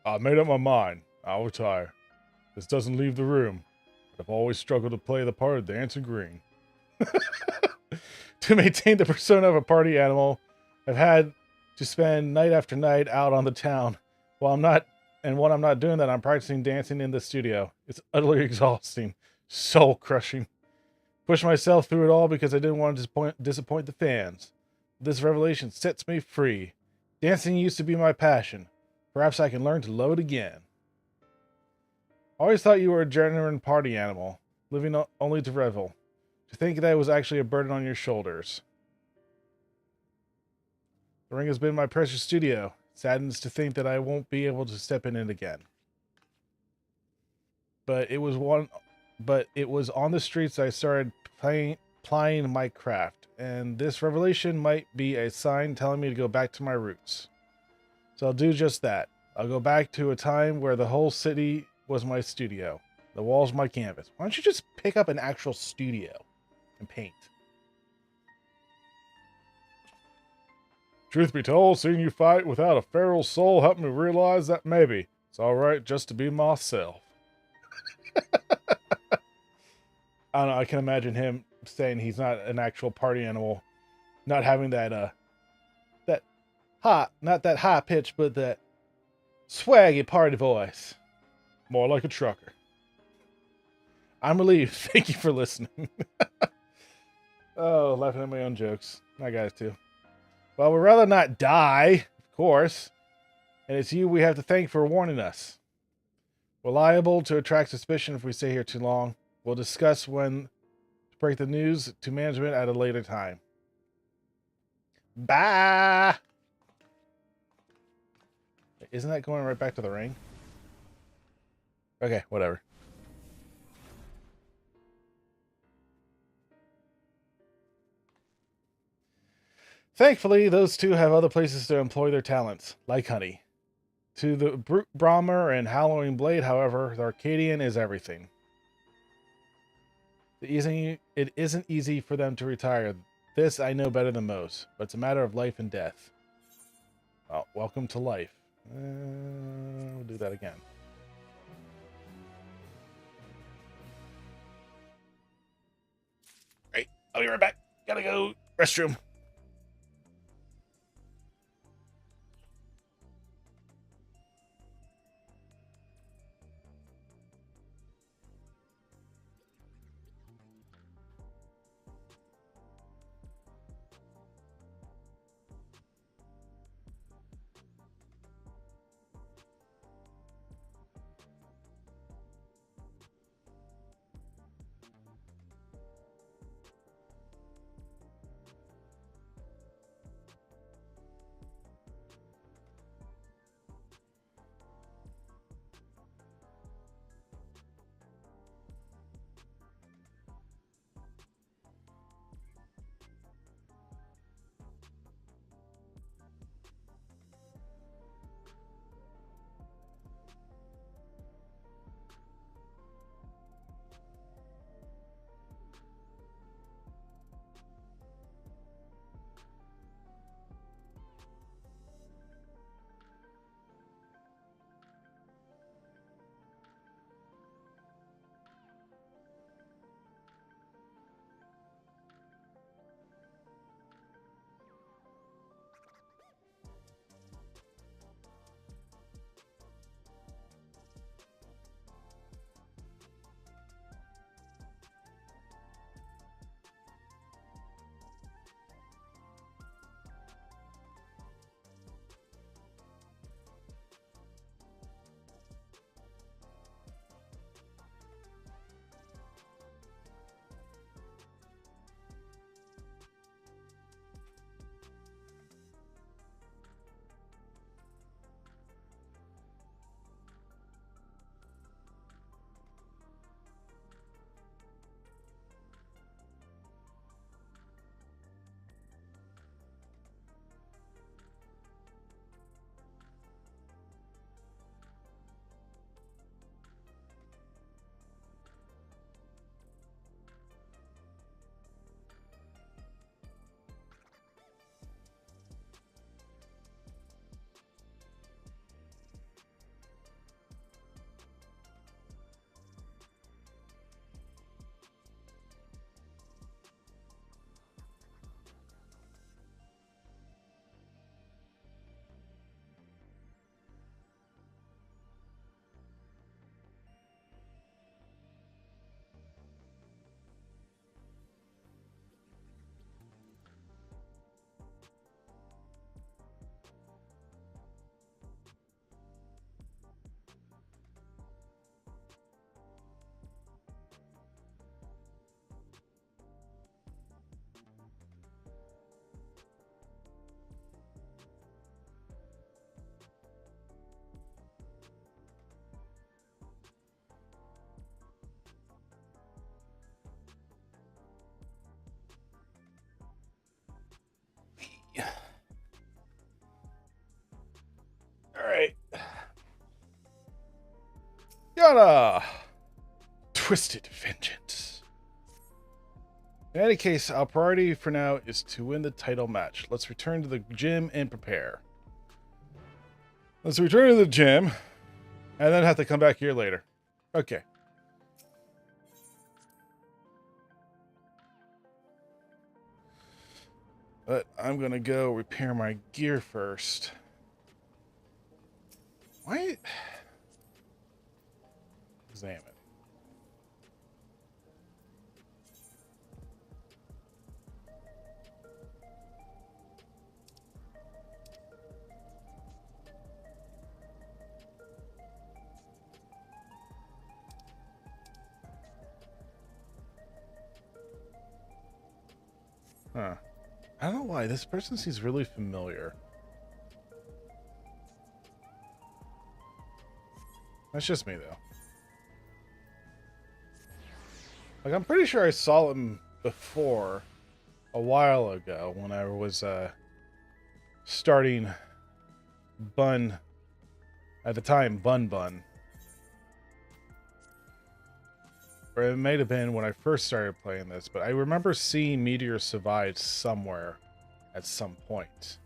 I made up my mind. I'll retire. This doesn't leave the room. But I've always struggled to play the part of Dancing Green. To maintain the persona of a party animal, I've had to spend night after night out on the town. When I'm not doing that, I'm practicing dancing in the studio. It's utterly exhausting, soul crushing. Push myself through it all because I didn't want to disappoint the fans. This revelation sets me free. Dancing used to be my passion. Perhaps I can learn to love it again. I always thought you were a genuine party animal, living only to revel. To think that it was actually a burden on your shoulders. The ring has been my precious studio. It saddens to think that I won't be able to step in it again. But it was on the streets I started plying my craft, and this revelation might be a sign telling me to go back to my roots. So I'll do just that. I'll go back to a time where the whole city was my studio. The walls my canvas. Why don't you just pick up an actual studio and paint? Truth be told, seeing you fight without a feral soul helped me realize that maybe it's alright just to be myself. I don't know, I can imagine him saying he's not an actual party animal, not having that not that high pitch, but that swaggy party voice. More like a trucker. I'm relieved. Thank you for listening. Oh, laughing at my own jokes. My guys, too. Well, we'd rather not die, of course. And it's you we have to thank for warning us. We're liable to attract suspicion if we stay here too long. We'll discuss when to break the news to management at a later time. Bye! Isn't that going right back to the ring? Okay, whatever. Thankfully, those two have other places to employ their talents, like honey. To the Brute Brahmer and Halloween Blade, however, the Arcadian is everything. It isn't easy for them to retire. This I know better than most, but it's a matter of life and death. Well, welcome to life. We'll do that again. Right, I'll be right back. Gotta go restroom. Alright. Got Twisted Vengeance. In any case, our priority for now is to win the title match. Let's return to the gym and prepare. Let's return to the gym and then have to come back here later. Okay. But I'm going to go repair my gear first. Why? Examine. Huh. I don't know why. This person seems really familiar. That's just me, though. Like, I'm pretty sure I saw him before a while ago when I was starting Bun. At the time, Bun. Or it may have been when I first started playing this, but I remember seeing Meteor Survive somewhere at some point.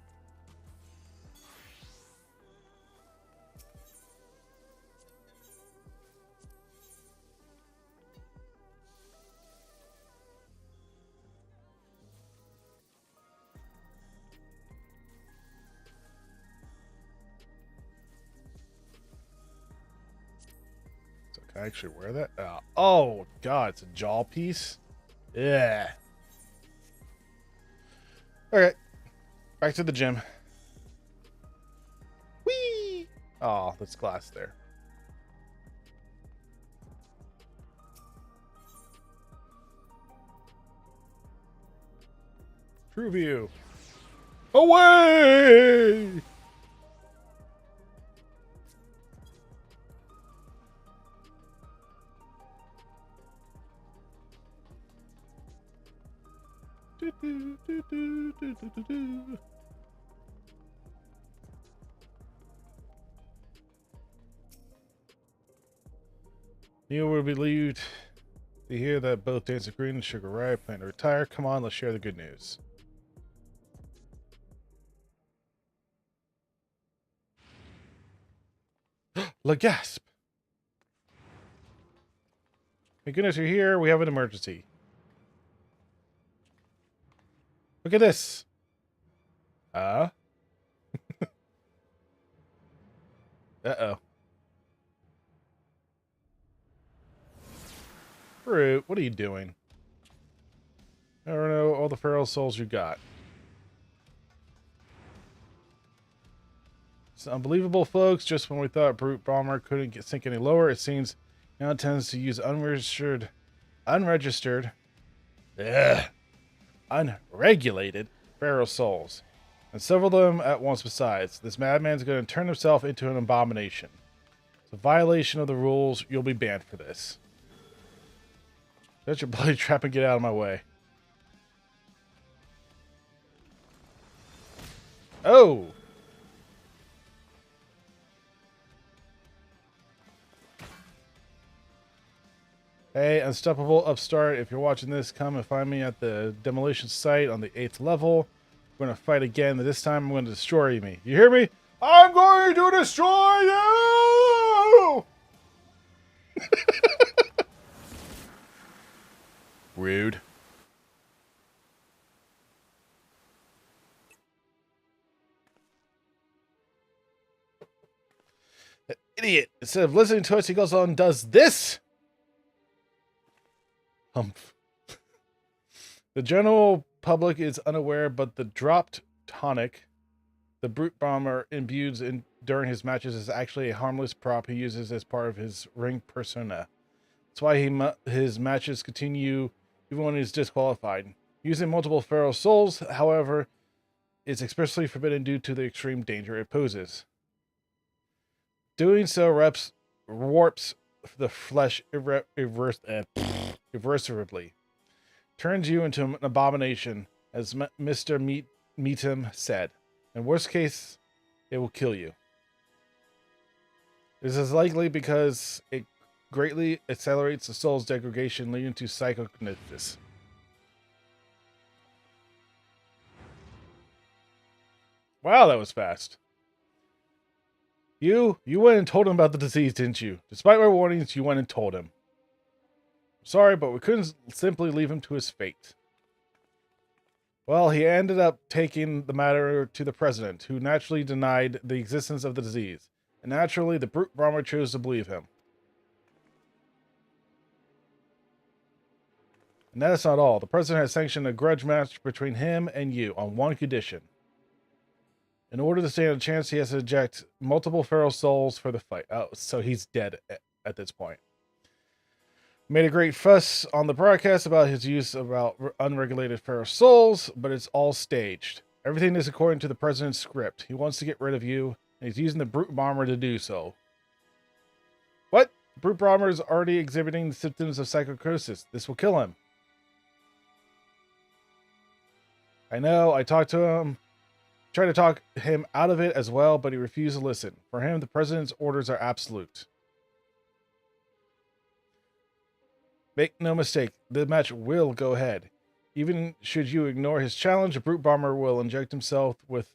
Can I actually wear that? Oh, God, it's a jaw piece? Yeah. Okay. Back to the gym. Whee! Oh, that's glass there. True view. Away! Neil will be relieved to hear that both Dancer Green and Sugar Riot plan to retire. Come on, let's share the good news. La gasp! Thank goodness you're here. We have an emergency. Look at this. Uh-oh. Fruit, what are you doing? I don't know all the feral souls you got. It's unbelievable, folks. Just when we thought Brute Bomber couldn't sink any lower, it seems now tends to use unregistered, unregulated feral souls. And several of them at once besides. This madman's going to turn himself into an abomination. It's a violation of the rules. You'll be banned for this. Set your bloody trap and get out of my way. Oh! Hey, unstoppable upstart, if you're watching this, come and find me at the demolition site on the 8th level. We're going to fight again, but this time I'm going to destroy me. You hear me? I'm going to destroy you! Rude. That idiot. Instead of listening to us, he goes on and does this. Humph. The general public is unaware, but the dropped tonic the Brute Bomber imbues during his matches is actually a harmless prop he uses as part of his ring persona. That's why his matches continue even when he's disqualified. Using multiple feral souls, however, is expressly forbidden due to the extreme danger it poses. Doing so warps the flesh irreversibly. Turns you into an abomination, as Mr. Meatham said. In worst case, it will kill you. This is likely because it greatly accelerates the soul's degradation, leading to psychokinesis. Wow, that was fast. You went and told him about the disease, didn't you? Despite my warnings, you went and told him. Sorry, but we couldn't simply leave him to his fate. Well, he ended up taking the matter to the president, who naturally denied the existence of the disease. And naturally, the Brute Bomber chose to believe him. And that's not all. The president has sanctioned a grudge match between him and you on one condition. In order to stand a chance, he has to eject multiple feral souls for the fight. Oh, so he's dead at this point. Made a great fuss on the broadcast about his use about unregulated feral souls, but it's all staged. Everything is according to the president's script. He wants to get rid of you, and he's using the brute bomber to do so. What? The brute bomber is already exhibiting the symptoms of psychosis. This will kill him. I know, I talked to him, tried to talk him out of it as well, but he refused to listen. For him, the president's orders are absolute. Make no mistake, the match will go ahead. Even should you ignore his challenge, the brute bomber will inject himself with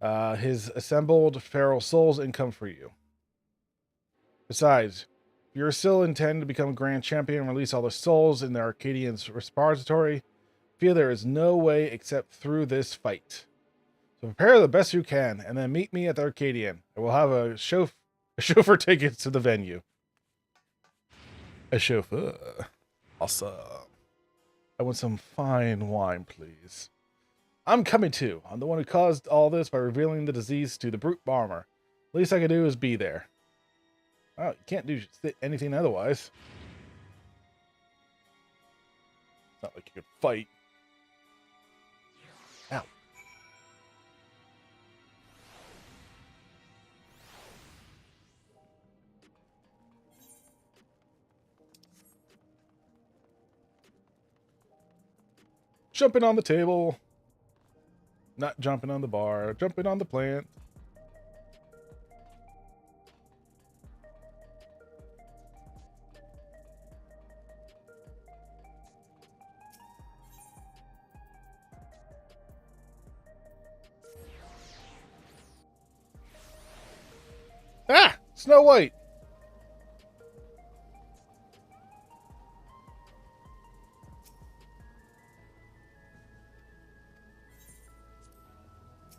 his assembled feral souls and come for you. Besides, if you still intend to become grand champion and release all the souls in the Arcadian's repository, feel there is no way except through this fight. So prepare the best you can, and then meet me at the Arcadian. I will have a chauffeur tickets to the venue. A chauffeur. Awesome. I want some fine wine, please. I'm coming too. I'm the one who caused all this by revealing the disease to the brute bomber. Least I can do is be there. Well, you can't do anything otherwise. It's not like you could fight. Ow. Jumping on the table. Not jumping on the bar. Jumping on the plant. Ah! Snow White!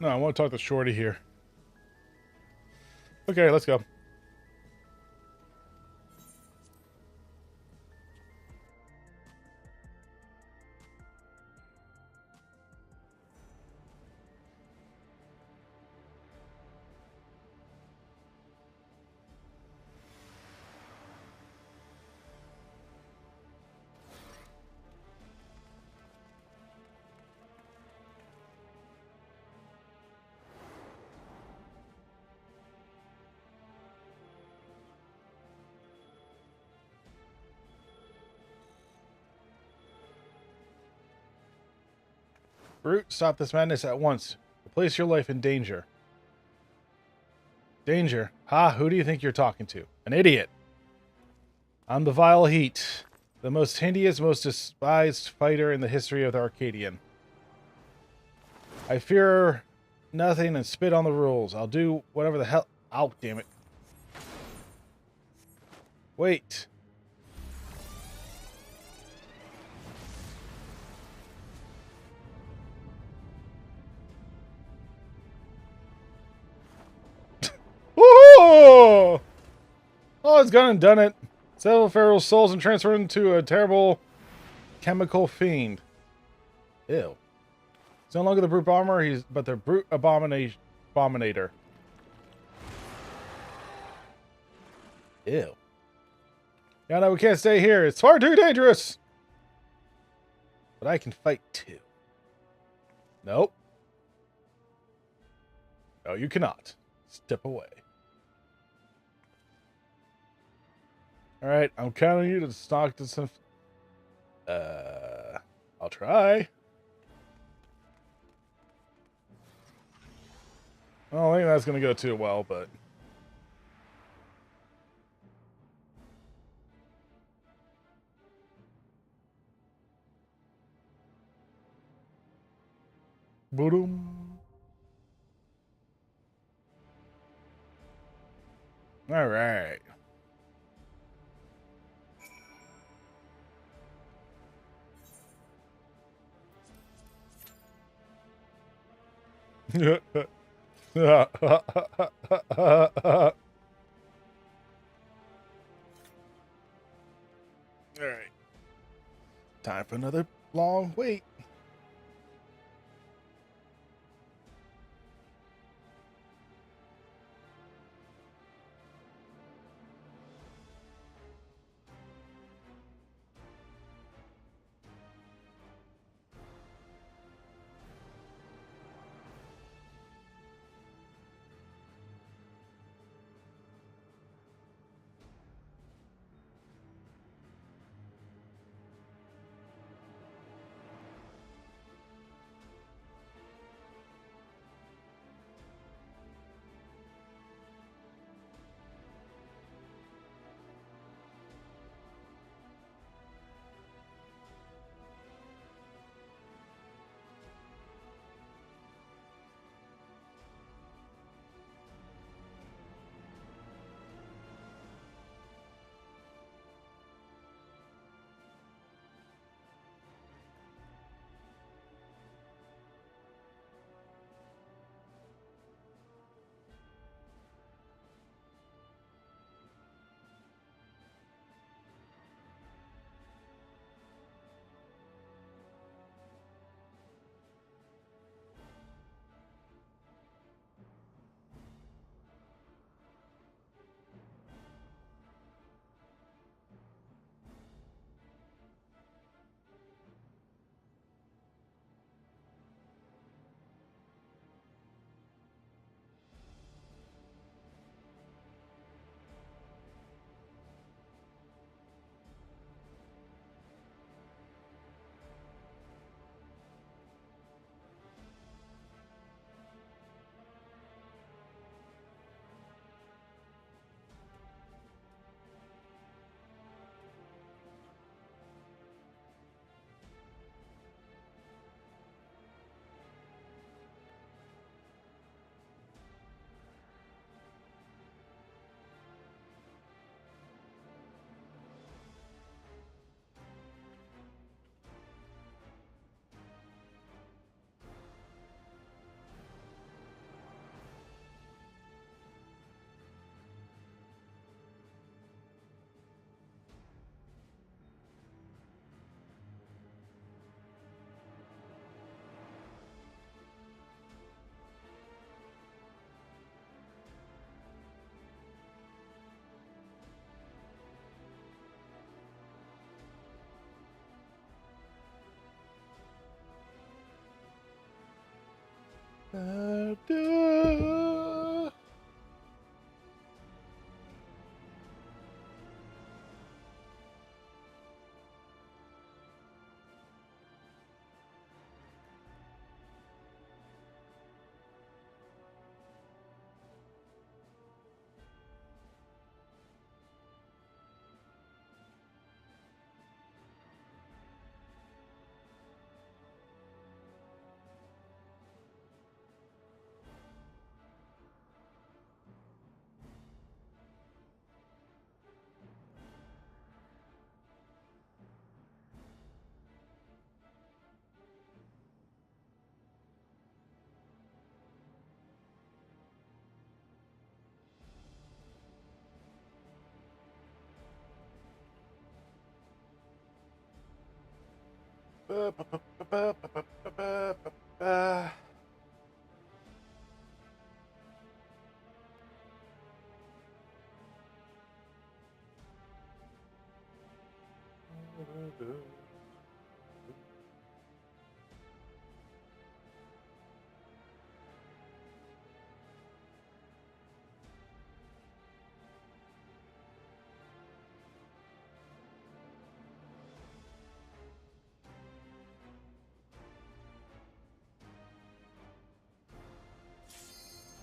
No, I want to talk to Shorty here. Okay, let's go. Brute, stop this madness at once. You'll place your life in danger. Danger? Ha, who do you think you're talking to? An idiot. I'm the vile heat. The most hideous, most despised fighter in the history of the Arcadian. I fear nothing and spit on the rules. I'll do whatever the hell... Ow, damn it. Wait. Woohoo! Oh, it's gone and done it. Several feral souls and transferred into a terrible chemical fiend. Ew. He's no longer the brute bomber, but the brute abominator. Ew. Yeah, no, we can't stay here. It's far too dangerous. But I can fight too. Nope. No, you cannot. Step away. Alright, I'm counting you to stock this. I'll try. I don't think that's going to go too well, but... Boom. Alright. Alright. Time for another long wait.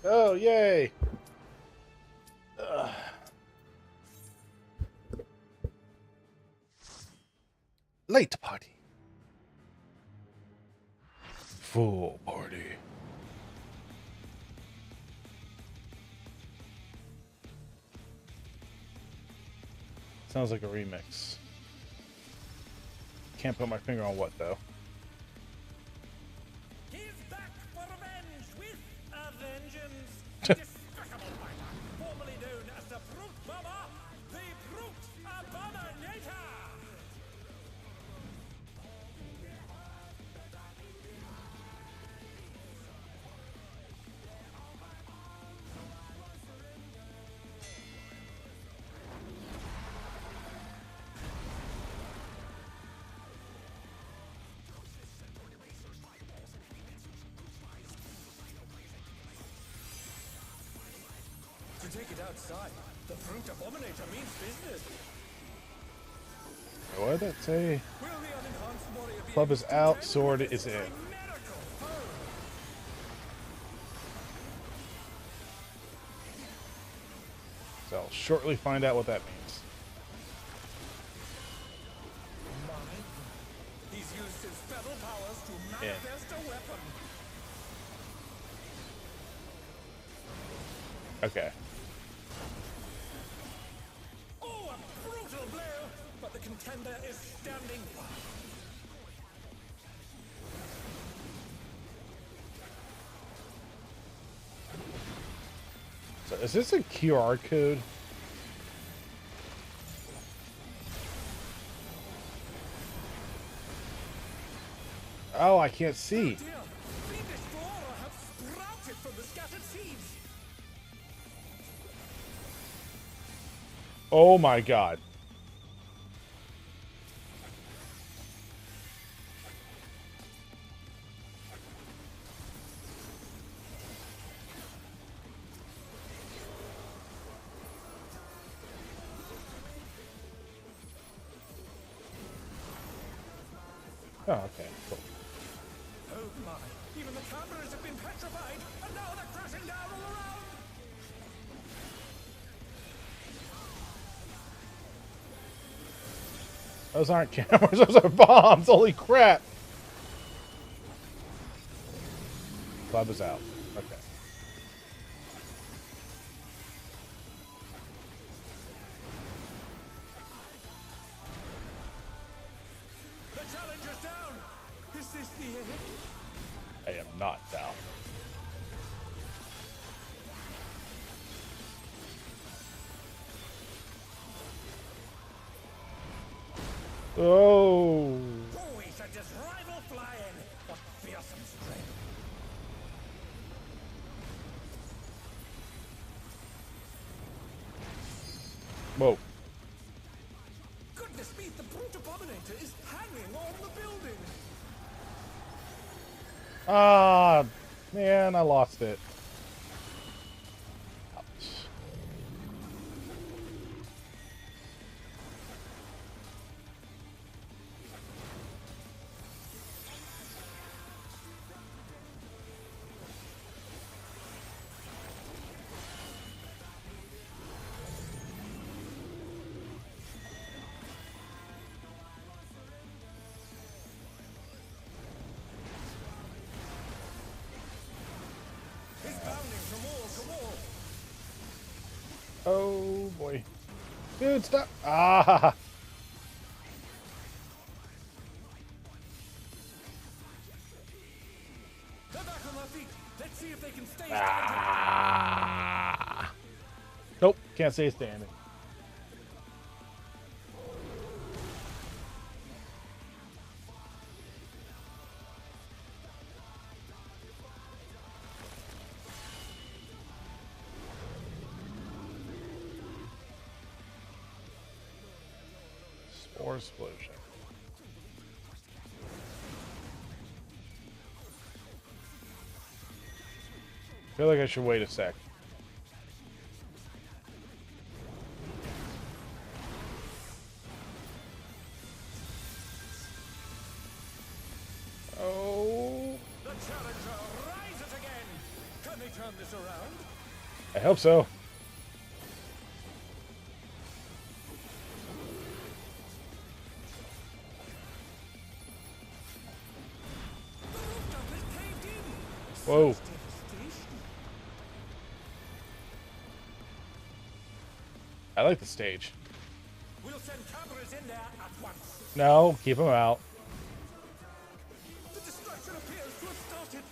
Oh, yay! Late party. Full party. Sounds like a remix. Can't put my finger on what, though. He's back for revenge with a vengeance. Despicable fighter, formerly known as the Brute Bomber, the Brute Abominator. To take it outside, the Brute Abominator means business. What did that say? Will the unenhanced warrior be Club is out, sword is in. So I'll shortly find out what that means. He's used his feral powers to manifest a weapon. Okay. Oh, a brutal blow! But the contender is standing fast. So is this a QR code? Oh, I can't see. Oh my god. Oh, okay, cool. Oh my, even the cameras have been petrified, and now they're crashing down all around! Those aren't cameras, those are bombs! Holy crap! Club is out. Okay. The challenger's down! Is this the end? I am not down. Oh! Oh, he sent his rival flying! What fearsome strength! Whoa. Goodness me, the Brute Abominator is hanging on the building! Ah, Man, I lost it. Ouch. Oh boy. Dude, stop. Ah. They're back on their feet. Let's see if they can stay Ah. Nope, can't stay standing. Spore explosion. I feel like I should wait a sec. Oh. The challenger rises again. Can they turn this around? I hope so. Whoa. I like the stage. We'll send cameras in there at once. No, keep them out. The destruction appears to have started.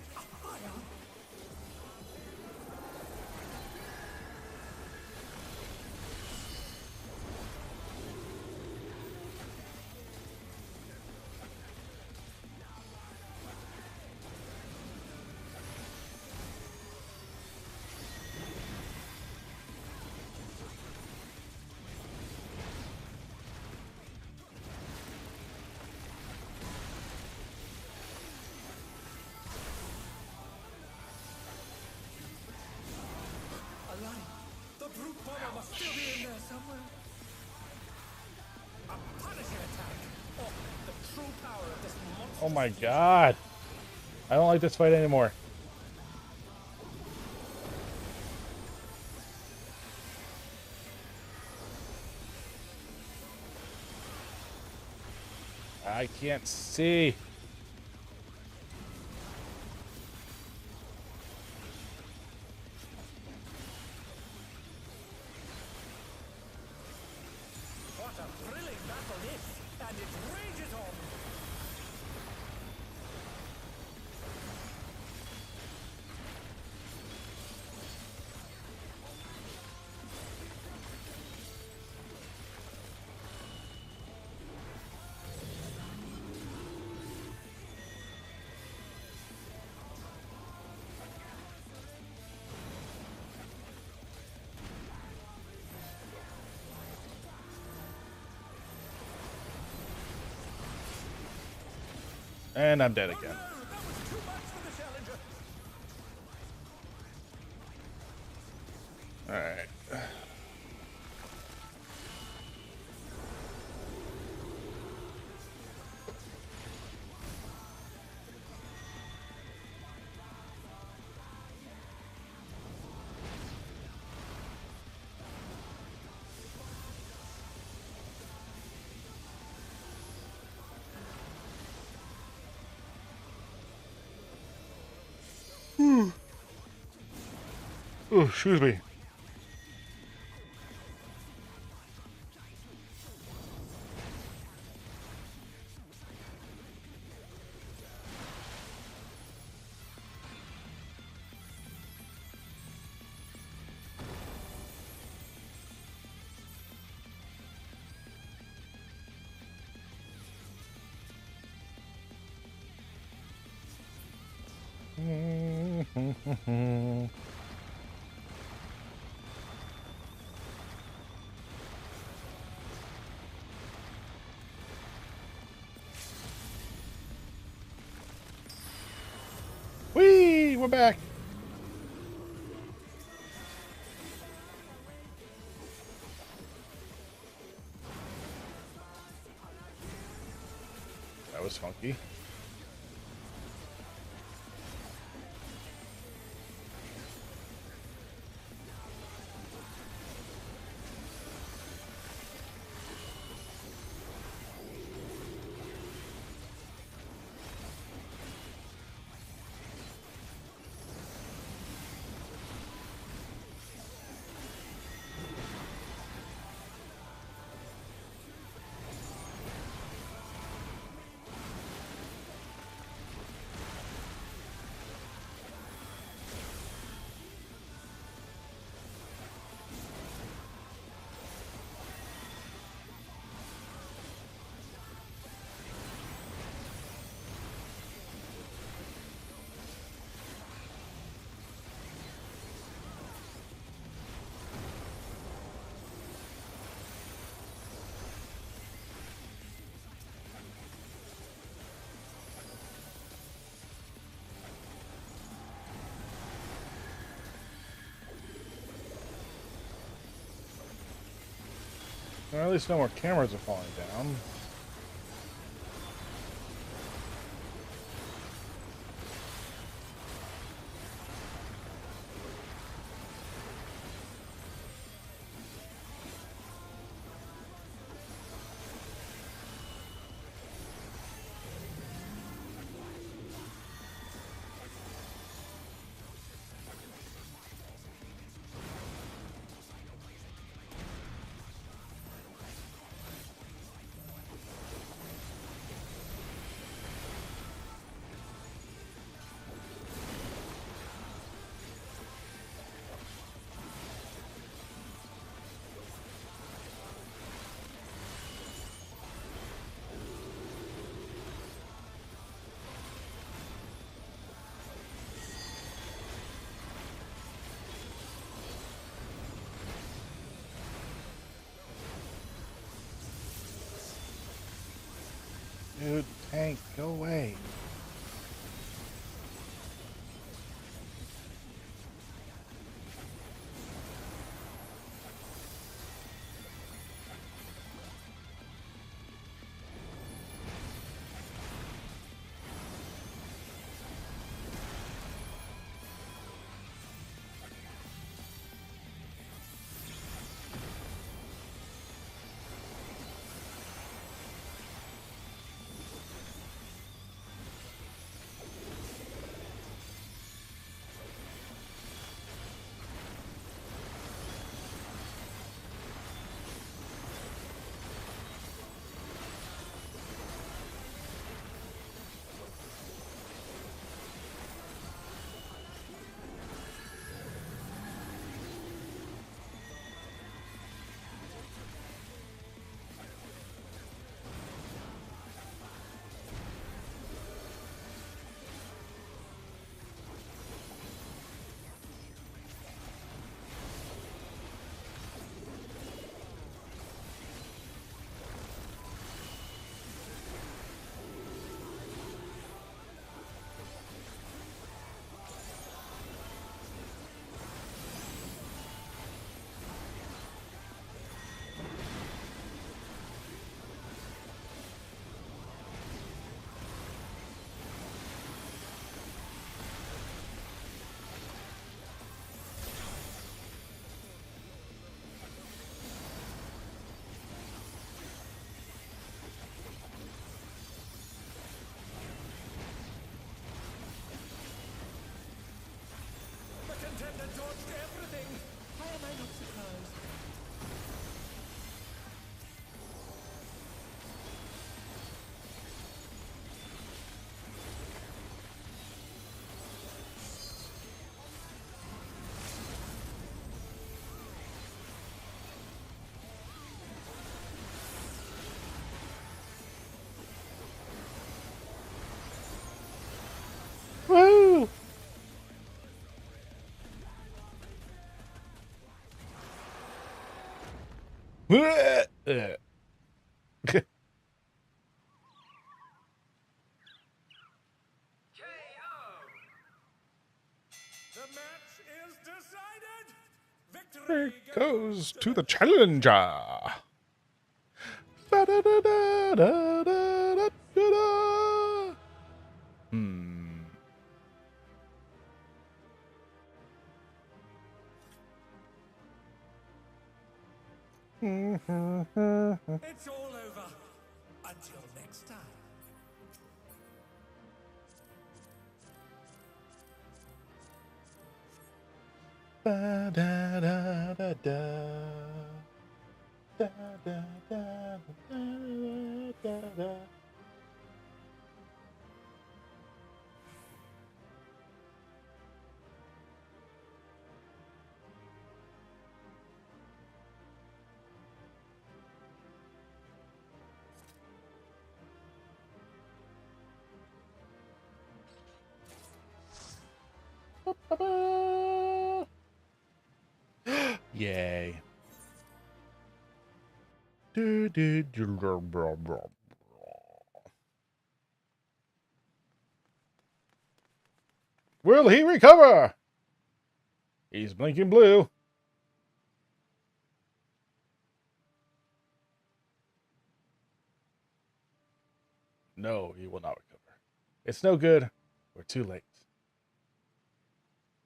The brute bomber must still be in there somewhere. A punishing attack. Oh, the true power of this monster. Oh my god. I don't like this fight anymore. I can't see. What a thrilling battle this, and it rages on. And I'm dead again. Alright. Oh, excuse me. Whee! we're back. That was funky. Well, at least no more cameras are falling down. Dude, tank, go away. Contender dodged everything. Why am I not surprised? Woo! Here goes to the challenger. Ba-da-da-da-da-da-da-da. It's all over. Until next time. Ba-da-da-da-da. Da-da-da-da-da-da-da. Ba-ba-ba. Yay. Will he recover? He's blinking blue. No, he will not recover. It's no good. We're too late.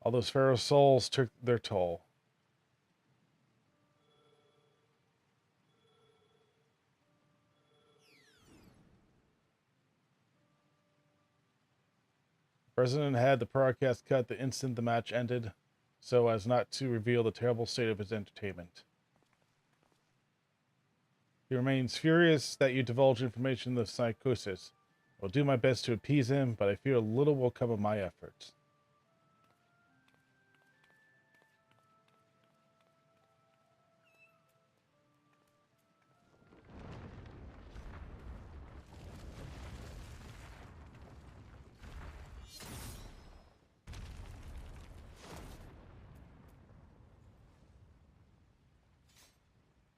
All those pharaoh souls took their toll. The president had the broadcast cut the instant the match ended, so as not to reveal the terrible state of his entertainment. He remains furious that you divulge information of psychosis. I'll do my best to appease him, but I fear little will come of my efforts.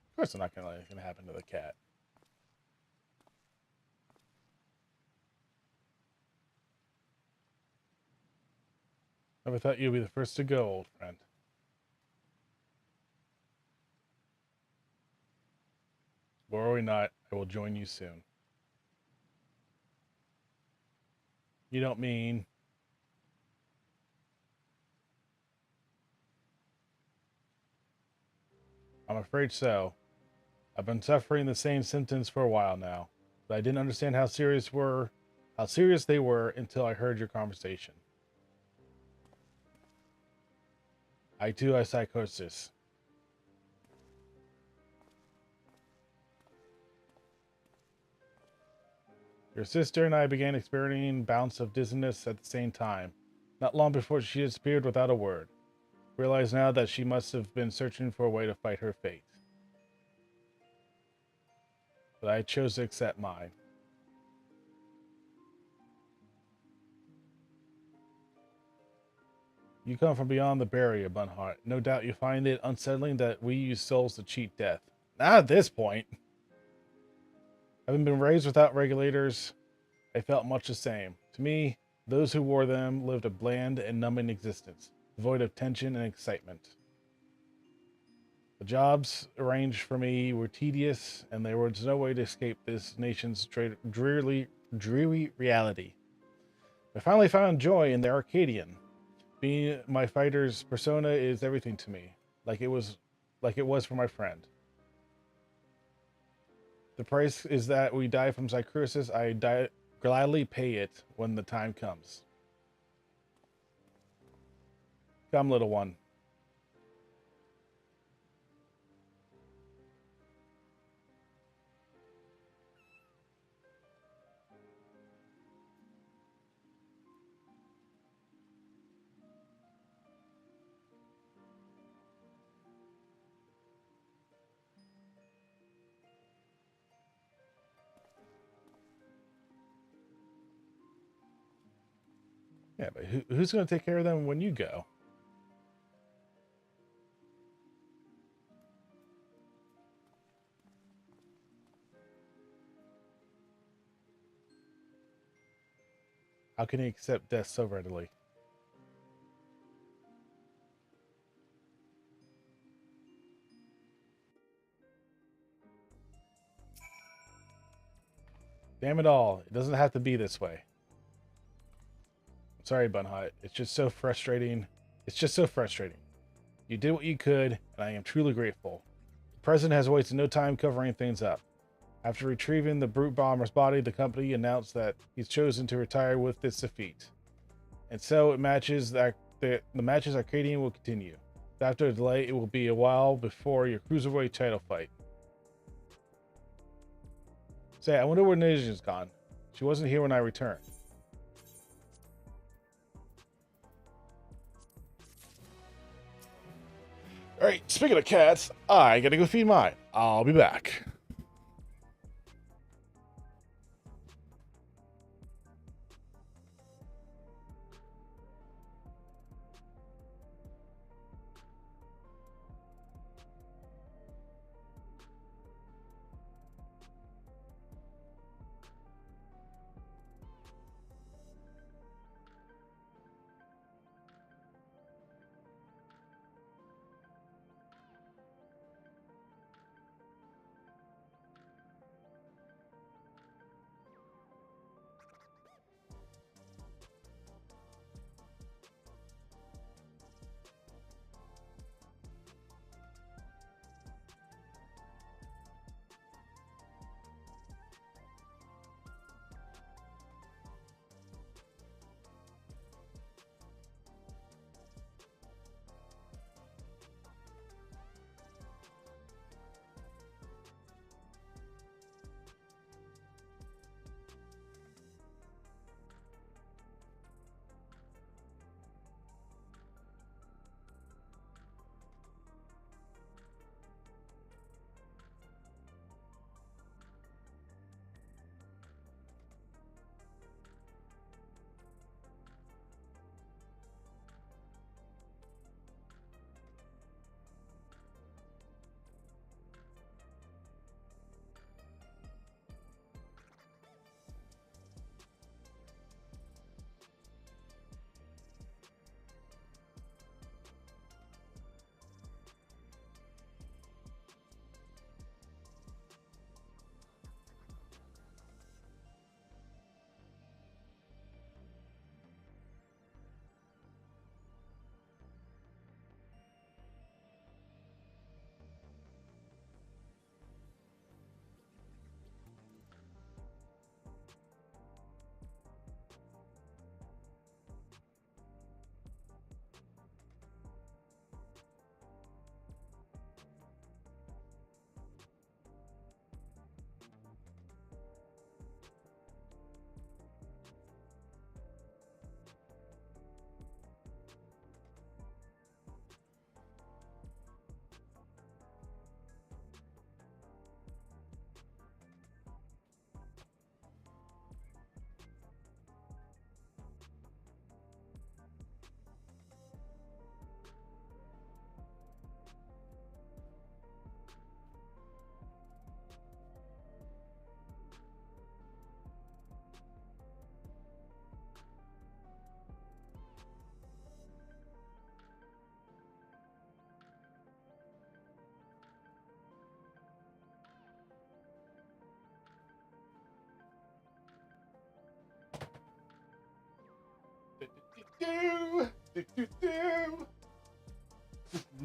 Of course, it's not going to happen to the cat. Never thought you'd be the first to go, old friend. Worry not, I will join you soon. You don't mean... I'm afraid so. I've been suffering the same symptoms for a while now, but I didn't understand how serious they were until I heard your conversation. I too have psychosis. Your sister and I began experiencing bouts of dizziness at the same time, not long before she disappeared without a word. Realize now that she must have been searching for a way to fight her fate. But I chose to accept mine. You come from beyond the barrier, Bunhart. No doubt you find it unsettling that we use souls to cheat death. Not at this point. Having been raised without regulators, I felt much the same. To me, those who wore them lived a bland and numbing existence, devoid of tension and excitement. The jobs arranged for me were tedious, and there was no way to escape this nation's dreary reality. I finally found joy in the Arcadian. Being my fighter's persona is everything to me, like it was for my friend. The price is that we die from psychosis. I gladly pay it when the time comes. Come, little one. Yeah, but who's going to take care of them when you go? How can he accept death so readily? Damn it all. It doesn't have to be this way. Sorry, Bunhot. It's just so frustrating. It's just so frustrating. You did what you could, and I am truly grateful. The President has wasted no time covering things up. After retrieving the brute bomber's body, the company announced that he's chosen to retire with this defeat. And so it matches that the matches Arcadian will continue. After a delay, it will be a while before your cruiserweight title fight. Say, I wonder where Nasia's gone. She wasn't here when I returned. Alright, speaking of cats, I gotta go feed mine. I'll be back.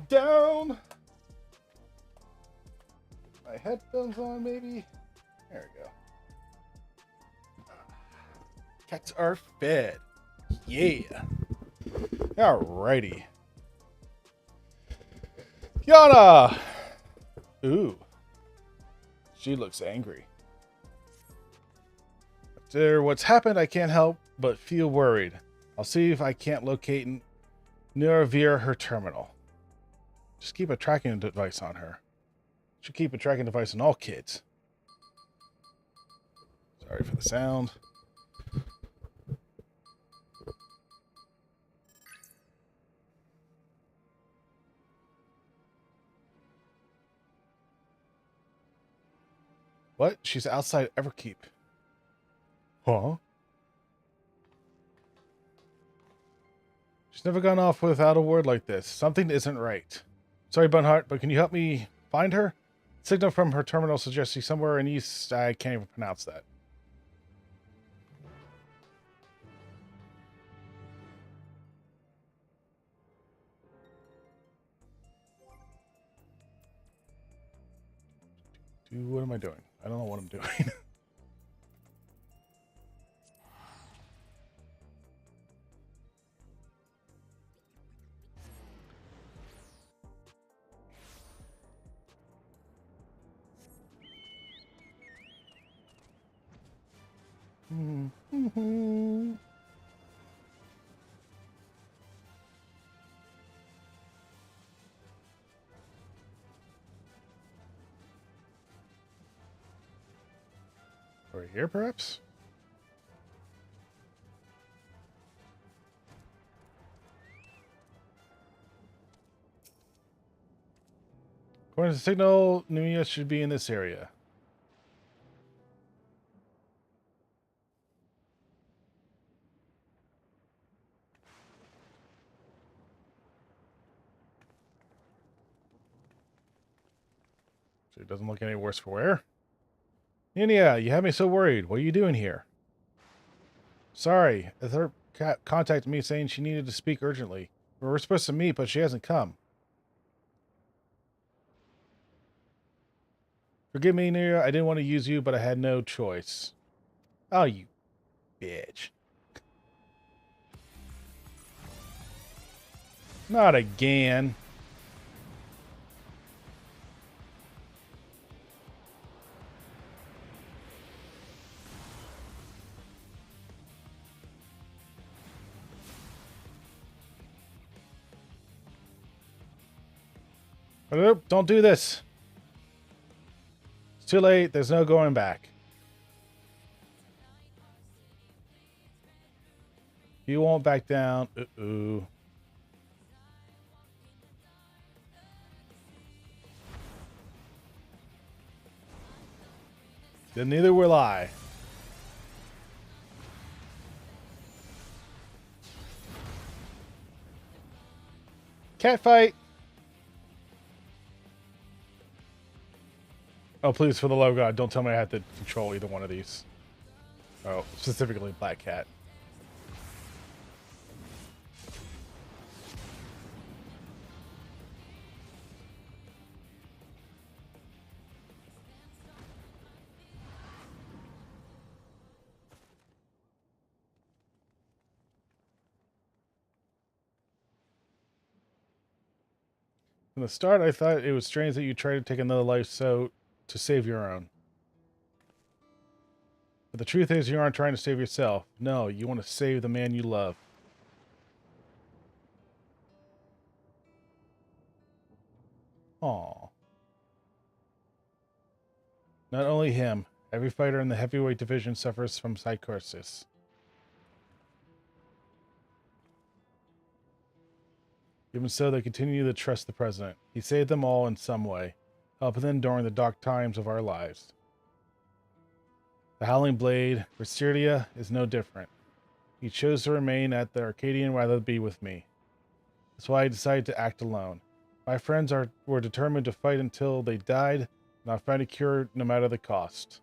Down. My headphones on, maybe. There we go. Cats are fed. Yeah. Alrighty. Yana! Ooh. She looks angry. After what's happened, I can't help but feel worried. I'll see if I can't locate and near her terminal. Just keep a tracking device on her. Should keep a tracking device on all kids. Sorry for the sound. What? She's outside Everkeep. Huh? She's never gone off without a word like this. Something isn't right. Sorry, Bunhart, but can you help me find her? Signal from her terminal suggests she's somewhere in east. I can't even pronounce that. What am I doing? I don't know what I'm doing. Right here, perhaps? According to the signal, Numia should be in this area. So it doesn't look any worse for wear. Nunia, you have me so worried. What are you doing here? Sorry, Ether contacted me saying she needed to speak urgently. We were supposed to meet, but she hasn't come. Forgive me, Nunia. I didn't want to use you, but I had no choice. Oh, you bitch. Not again. Nope, don't do this. It's too late. There's no going back. You won't back down. Uh-oh. Then neither will I. Cat fight. Oh, please, for the love of God, don't tell me I have to control either one of these. Oh, specifically Black Cat. From the start, I thought it was strange that you tried to take another life to save your own. But the truth is, you aren't trying to save yourself. No, you want to save the man you love. Aww. Not only him, every fighter in the heavyweight division suffers from psychosis. Even so, they continue to trust the president. He saved them all in some way, helping them during the dark times of our lives. The Howling Blade, Visteria, is no different. He chose to remain at the Arcadian rather than be with me. That's why I decided to act alone. My friends were determined to fight until they died, and I'll find a cure no matter the cost.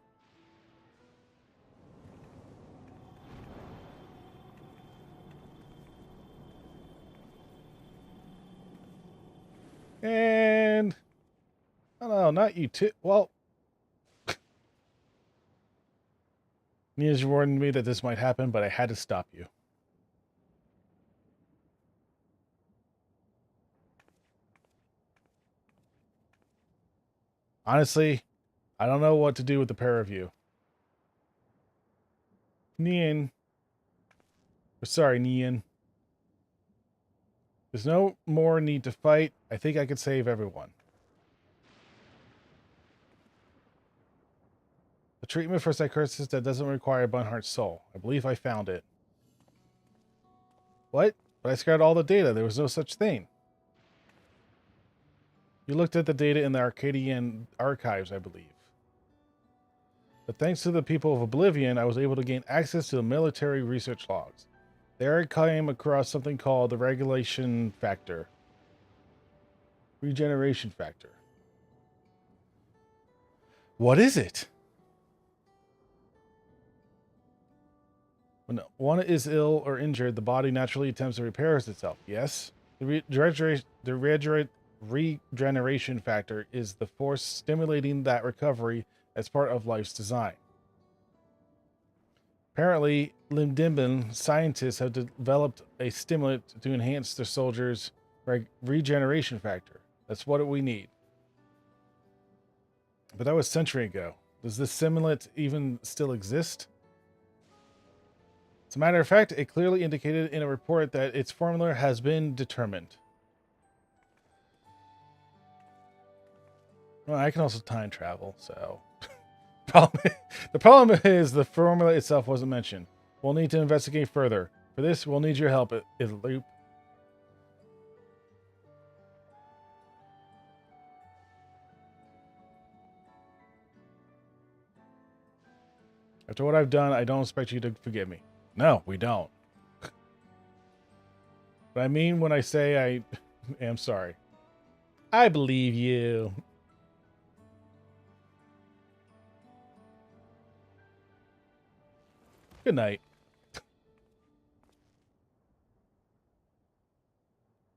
And... oh no, not you too. Well... Nia's warned me that this might happen, but I had to stop you. Honestly, I don't know what to do with the pair of you. Nian. Sorry, Nian. There's no more need to fight. I think I could save everyone. A treatment for psychosis that doesn't require Bunhart's soul. I believe I found it. What? But I scoured all the data. There was no such thing. You looked at the data in the Arcadian archives, I believe. But thanks to the people of Oblivion, I was able to gain access to the military research logs. There I came across something called the regeneration factor. What is it? When one is ill or injured, the body naturally attempts to repair itself. Yes? The regeneration factor is the force stimulating that recovery as part of life's design. Apparently, Limdimban scientists have developed a stimulant to enhance their soldiers' regeneration factor. That's what we need. But that was a century ago. Does this stimulant even still exist? As a matter of fact, it clearly indicated in a report that its formula has been determined. Well, I can also time travel, so... The problem is the formula itself wasn't mentioned. We'll need to investigate further. For this, we'll need your help, Loop. After what I've done, I don't expect you to forgive me. No, we don't. But I mean when I say I am sorry. I believe you. Good night.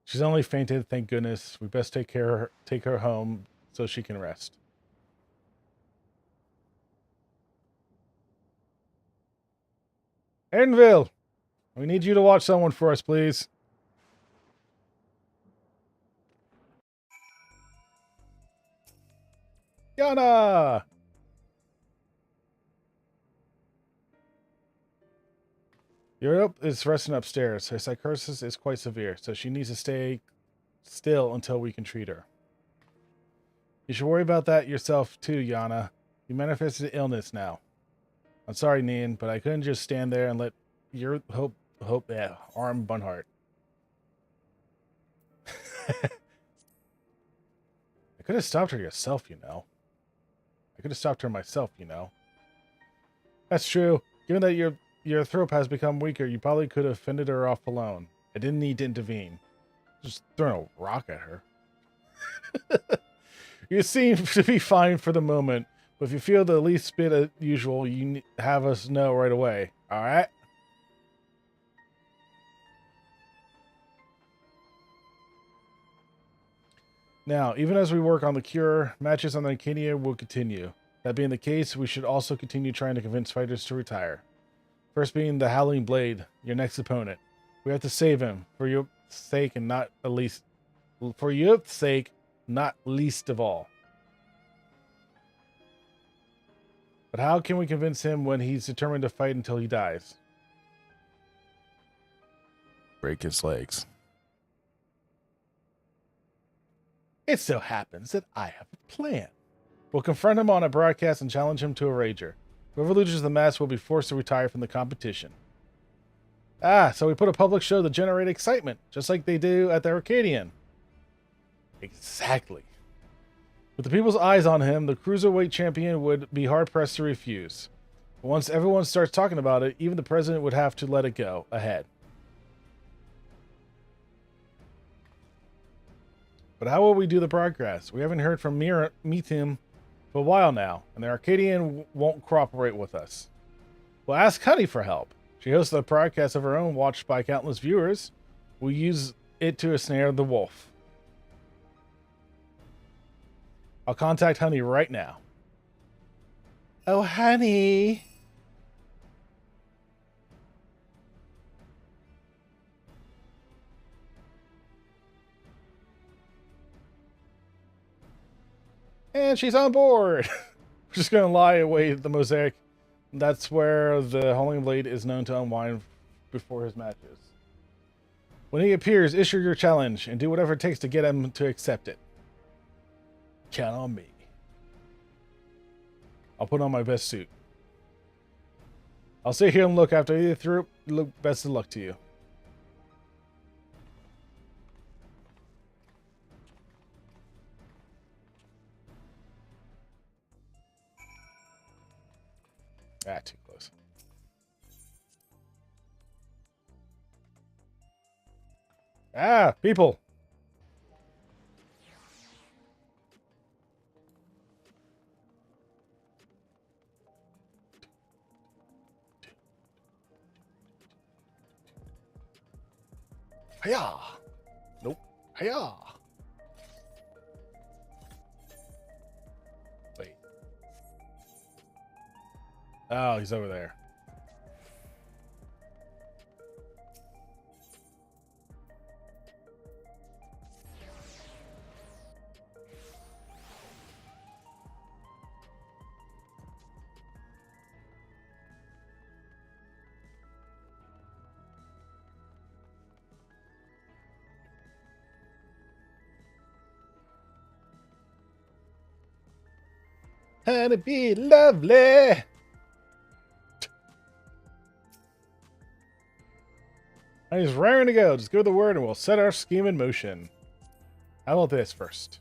She's only fainted, thank goodness. We best take her home so she can rest. Edenville, we need you to watch someone for us, please. Yana! Europe is resting upstairs. Her psychosis is quite severe, so she needs to stay still until we can treat her. You should worry about that yourself too, Yana. You manifested illness now. I'm sorry, Nian, but I couldn't just stand there and let your arm Bunhart. I could have stopped her yourself, you know. I could have stopped her myself, you know. That's true. Given that your throat has become weaker, you probably could have fended her off alone. I didn't need to intervene. Just throwing a rock at her. You seem to be fine for the moment, but if you feel the least bit unusual, you have us know right away. All right? Now, even as we work on the cure, matches on the Arcadia will continue. That being the case, we should also continue trying to convince fighters to retire. First being the Howling Blade, your next opponent. We have to save him for your sake and not at least for your sake, not least of all. But how can we convince him when he's determined to fight until he dies? Break his legs. It so happens that I have a plan. We'll confront him on a broadcast and challenge him to a rager. Whoever loses the match will be forced to retire from the competition. Ah, so we put a public show to generate excitement, just like they do at the Arcadian. Exactly. With the people's eyes on him, the cruiserweight champion would be hard-pressed to refuse. But once everyone starts talking about it, even the president would have to let it go ahead. But how will we do the broadcast? We haven't heard from Meethim for a while now, and the Arcadian won't cooperate with us. We'll ask Honey for help. She hosts a broadcast of her own watched by countless viewers. We'll use it to ensnare the wolf. I'll contact Honey right now. Oh, Honey. And she's on board. We're just going to lie away at the mosaic. That's where the Howling Blade is known to unwind before his matches. When he appears, issue your challenge and do whatever it takes to get him to accept it. Count on me. I'll put on my best suit. I'll sit here and look after you through. Look, best of luck to you. Ah, too close. Ah, people. Hiya! Nope. Hiya! Oh, he's over there. Honey, be lovely. He's raring to go. Just give the word and we'll set our scheme in motion. How about this first?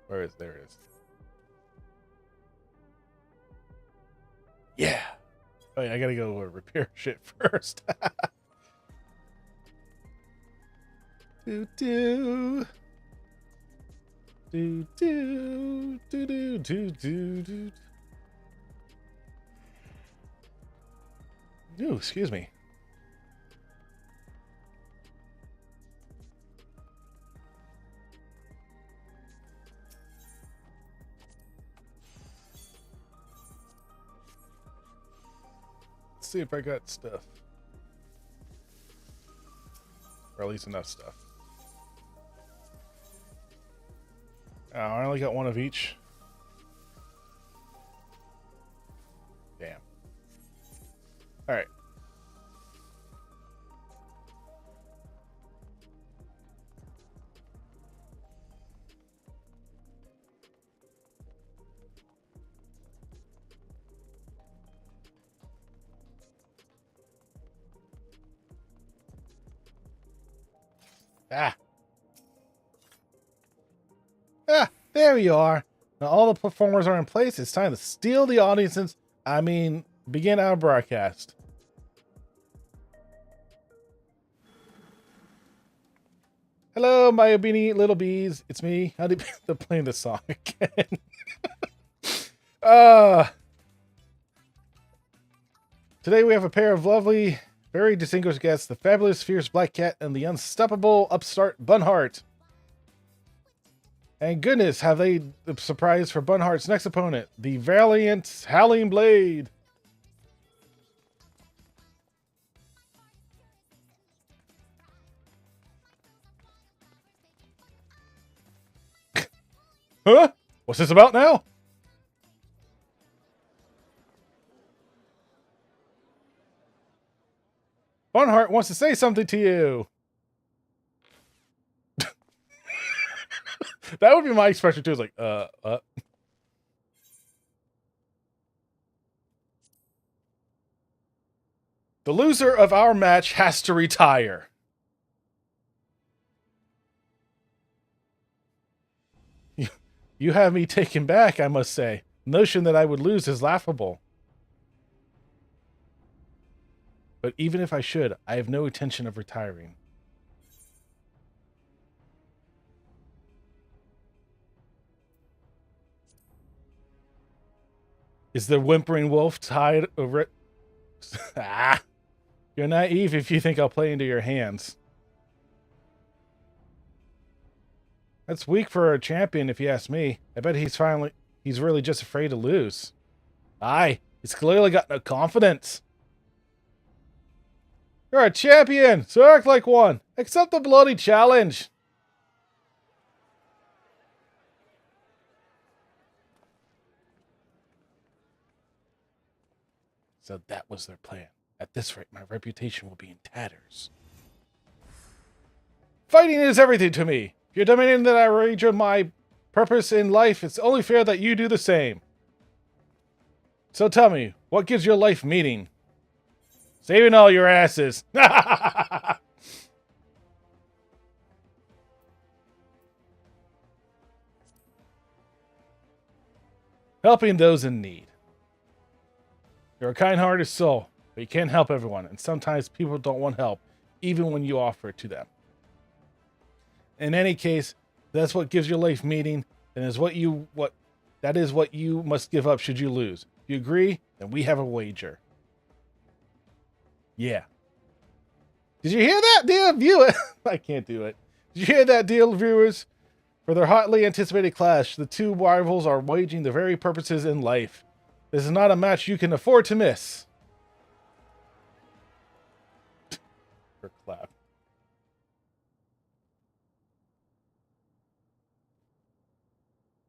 Where is there it is. Yeah. Oh, yeah, I gotta go repair shit first. do do. Do do do do do do do. Ooh, excuse me. Let's see if I got stuff. Or at least enough stuff. Oh, I only got one of each. Damn. Alright. Ah. Ah, there you are. Now all the performers are in place. It's time to steal the audiences. I mean, begin our broadcast. Hello, my obedient little bees. It's me. How did they're playing this song again? Today we have a pair of lovely, very distinguished guests, the fabulous Fierce Black Cat and the unstoppable upstart Bunhart. And goodness, have they the surprise for Bunhart's next opponent, the valiant Howling Blade. Huh? What's this about now? Bunhart wants to say something to you. That would be my expression too. It's like, The loser of our match has to retire. You have me taken back, I must say. Notion that I would lose is laughable. But even if I should, I have no intention of retiring. Is the whimpering wolf tied over? Ah, you're naive if you think I'll play into your hands. That's weak for a champion, if you ask me. I bet he's really just afraid to lose. Aye, he's clearly got no confidence. You're a champion, so act like one. Accept the bloody challenge. So that was their plan. At this rate, my reputation will be in tatters. Fighting is everything to me. If you're demanding that I rage on my purpose in life, it's only fair that you do the same. So tell me, what gives your life meaning? Saving all your asses. Helping those in need. You're a kind-hearted soul, but you can't help everyone, and sometimes people don't want help, even when you offer it to them. In any case, that's what gives your life meaning, and that is what you must give up should you lose. If you agree, then we have a wager. Yeah. Did you hear that, dear viewer? I can't do it. Did you hear that, dear viewers? For their hotly anticipated clash, the two rivals are waging the very purposes in life. This is not a match you can afford to miss. For clap.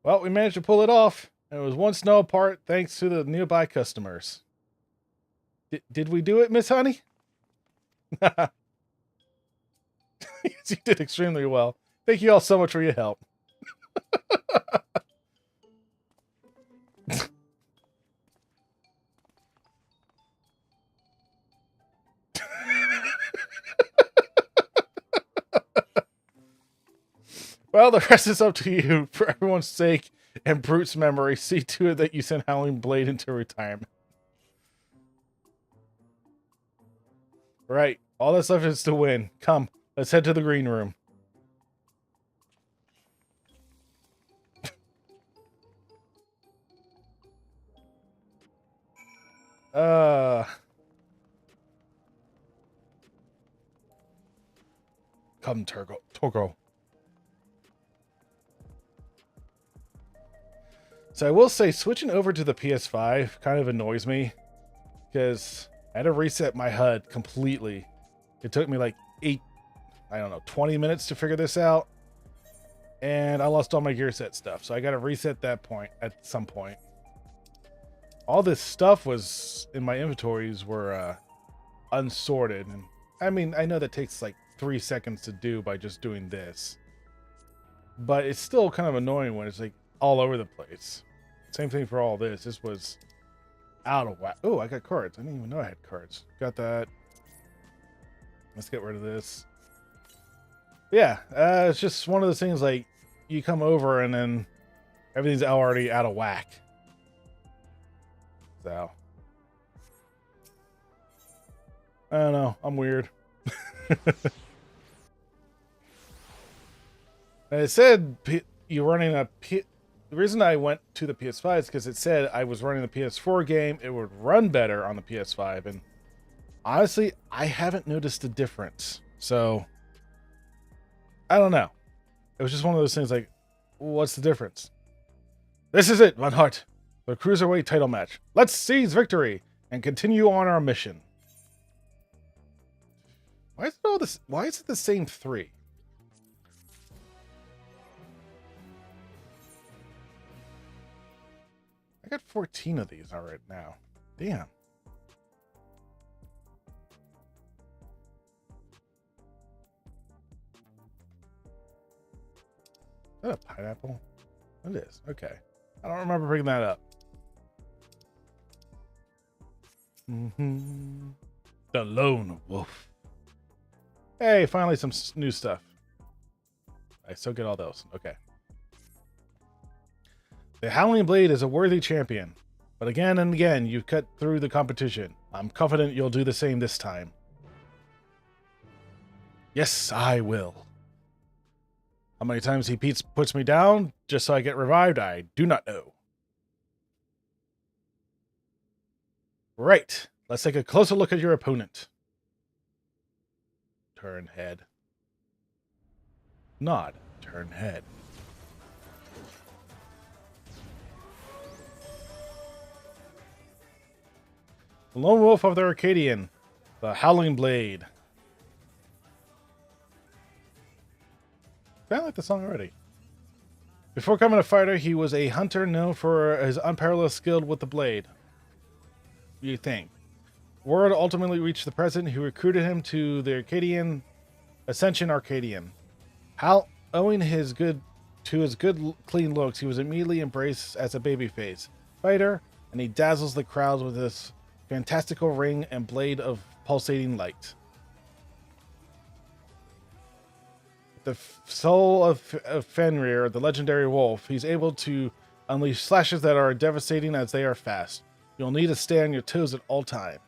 Well, we managed to pull it off. And it was one snow apart thanks to the nearby customers. Did we do it, Miss Honey? Yes, you did extremely well. Thank you all so much for your help. Well, the rest is up to you. For everyone's sake and Brute's memory, see to it that you send Howling Blade into retirement. Right. All that's left is to win. Come, let's head to the green room. Come, Torgo. So I will say, switching over to the PS5 kind of annoys me, because I had to reset my HUD completely. It took me like 20 minutes to figure this out, and I lost all my gear set stuff, so I got to reset that point at some point. All this stuff was in my inventories were unsorted, and I mean, I know that takes like 3 seconds to do by just doing this, but it's still kind of annoying when it's like all over the place. Same thing for all this. This was out of whack. Oh, I got cards. I didn't even know I had cards. Got that. Let's get rid of this. Yeah, it's just one of those things like you come over and then everything's already out of whack. So I don't know. I'm weird. It said you're running a the reason I went to the PS5 is because it said I was running the PS4 game. It would run better on the PS5. And honestly, I haven't noticed a difference. So, I don't know. It was just one of those things like, what's the difference? This is it, Von Hart. The Cruiserweight title match. Let's seize victory and continue on our mission. Why is it all this? Why is it the same 3? I got 14 of these already now. Damn. Is that a pineapple? It is. Okay. I don't remember picking that up. The Lone Wolf. Hey, finally some new stuff. I still get all those. Okay. The Howling Blade is a worthy champion, but again and again you've cut through the competition. I'm confident you'll do the same this time. Yes, I will. How many times he puts me down just so I get revived, I do not know. Right, let's take a closer look at your opponent. Turn head. Nod, turn head. The Lone Wolf of the Arcadian, the Howling Blade. I like the song already. Before becoming a fighter, he was a hunter known for his unparalleled skill with the blade. You think? Word ultimately reached the president, who recruited him to the Arcadian Ascension Arcadian. Owing to his good, clean looks, he was immediately embraced as a babyface fighter, and he dazzles the crowds with this fantastical ring and blade of pulsating light. The soul of Fenrir, the legendary wolf, he's able to unleash slashes that are devastating as they are fast. You'll need to stay on your toes at all time.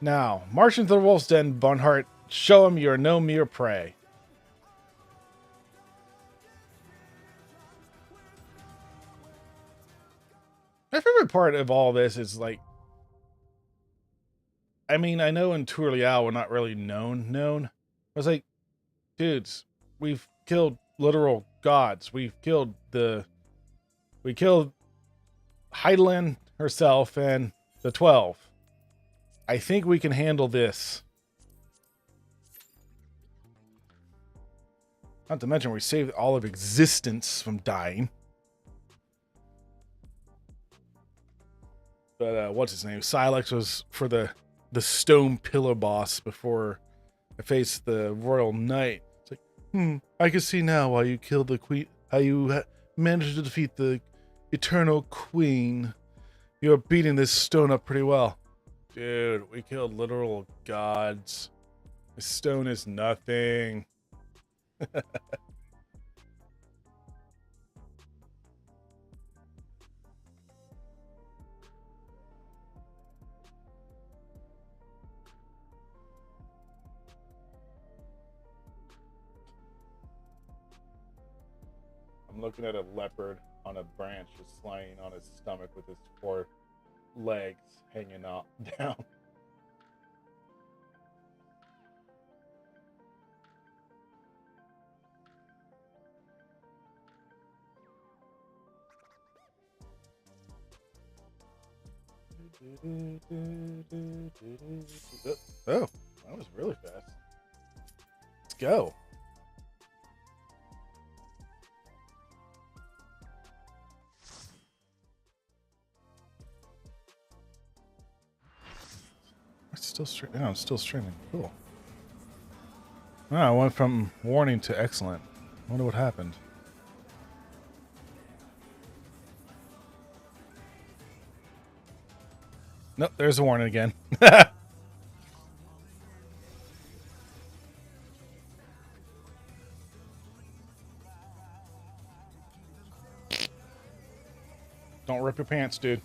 Now, march into the wolf's den, Bonhart. Show him you're no mere prey. My favorite part of all this is like, I mean, I know in Tour Liao we're not really known. I was like, dudes, we've killed literal gods. We killed Heidelin herself and the 12. I think we can handle this. Not to mention we saved all of existence from dying. But what's his name? Silex was for the stone pillar boss before I faced the royal knight. It's like, I can see now why you killed the queen. How you managed to defeat the eternal queen. You're beating this stone up pretty well. Dude, we killed literal gods. This stone is nothing. I'm looking at a leopard on a branch just lying on his stomach with his 4 legs hanging out down. Oh, that was really fast. Let's go. I'm still streaming. Cool. I went from warning to excellent. I wonder what happened. Nope, there's a warning again. Don't rip your pants, dude.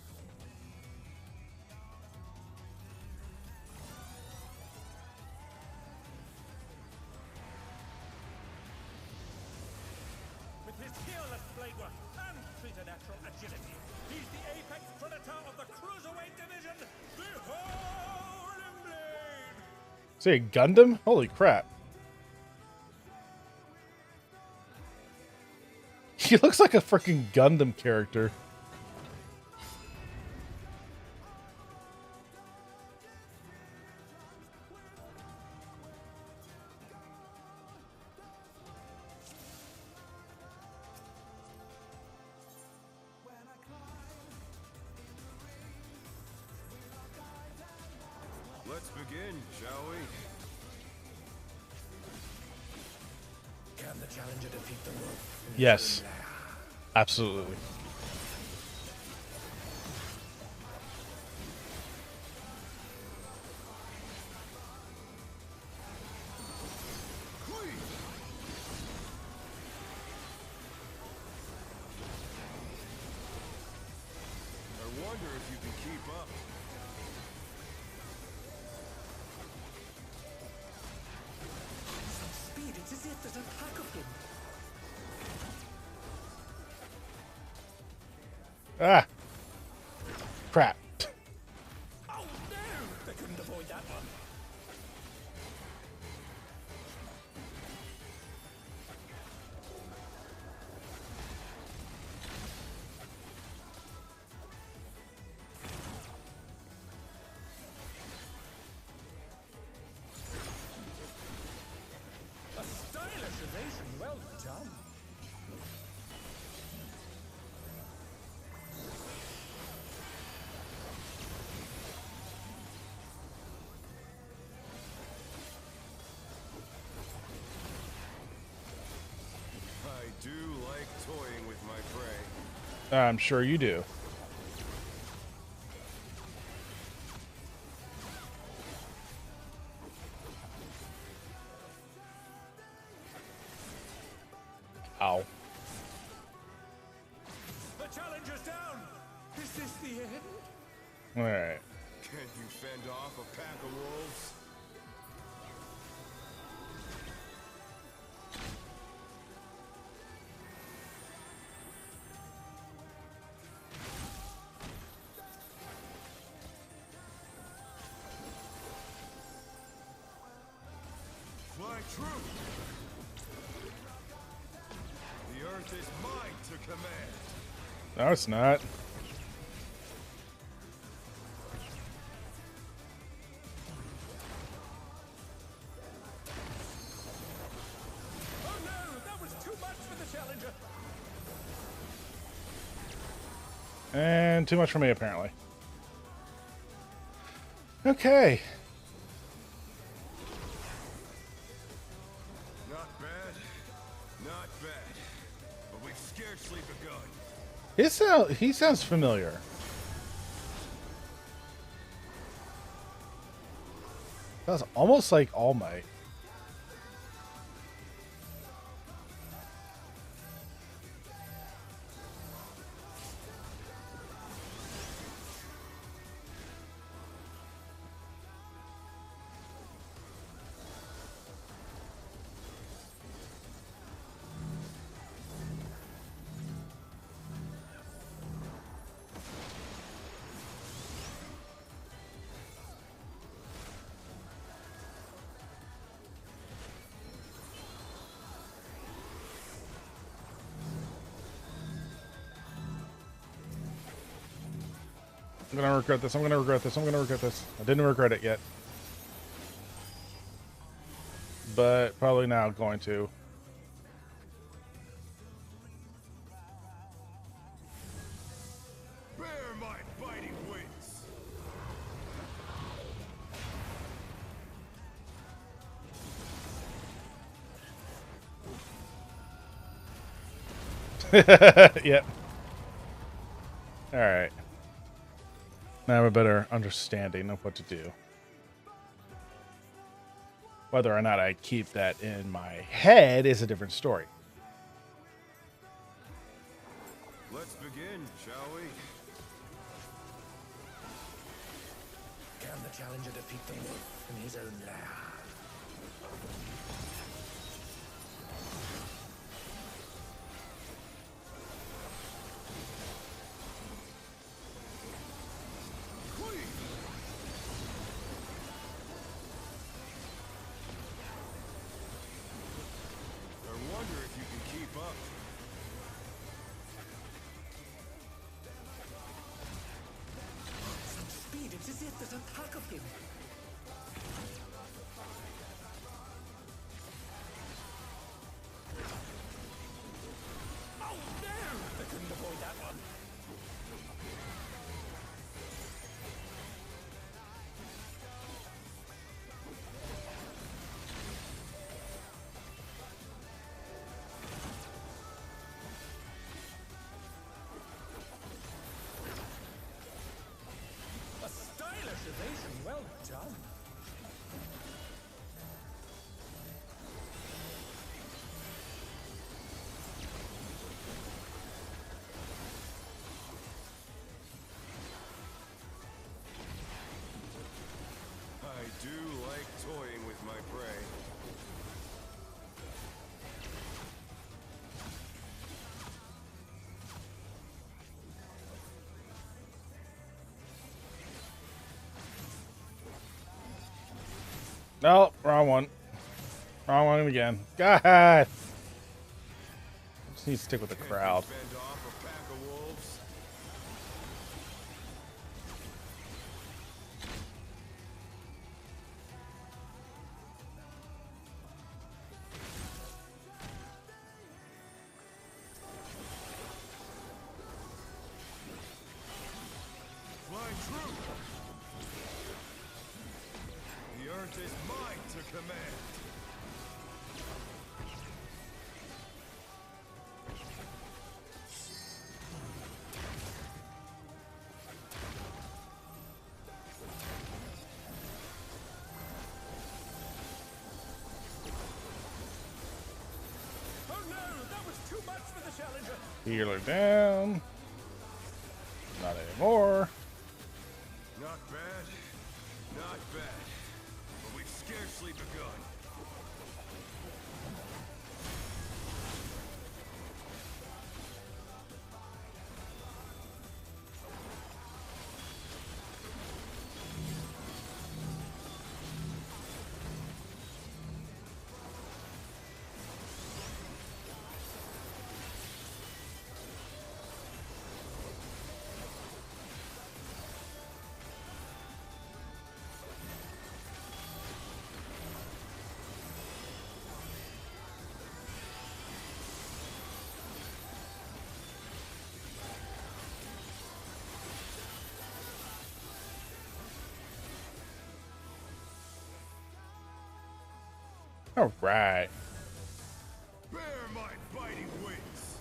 With his fearless blade work and preternatural agility, he's the apex predator of the cruiserweight division, the Holy Blade! Say Gundam? Holy crap. He looks like a freaking Gundam character. Let's begin, shall we? Can the challenger defeat the wolf? Yes. Absolutely. I wonder if you can keep up. Some speed, it's as if there's a pack of him. Ah. Crap. Oh no! They couldn't avoid that one. A stylish evasion, well done. I do like toying with my prey. I'm sure you do. Ow. The challenger's down! Is this the end? Alright. Can you fend off a pack of wolves? Fly true! command. No, it's not. Oh no, that was too much for the challenger. And too much for me, apparently. Okay. Not bad. Not bad. But we've scarcely begun. He sounds familiar. Sounds almost like All Might. I'm gonna regret this. I'm gonna regret this. I'm gonna regret this. I didn't regret it yet. But probably now going to. Bear my biting wings. Yep. Alright. Now I have a better understanding of what to do. Whether or not I keep that in my head is a different story. Let's begin, shall we? Can the challenger defeat the wolf in his own lair? I wonder if you can keep up. Some speed, it's as if there's a pack of him. Oh no! I couldn't avoid that one. A stylish evasion, well done. I do like toying with my prey. No, wrong one. Wrong one again. God! I just need to stick with the crowd. Fend off a pack of wolves. Fly true. The earth is mine to command. Oh no, that was too much for the challenger. Healer down. Not anymore. Not bad. Not bad. But we've scarcely begun. All right. Bear my biting wings.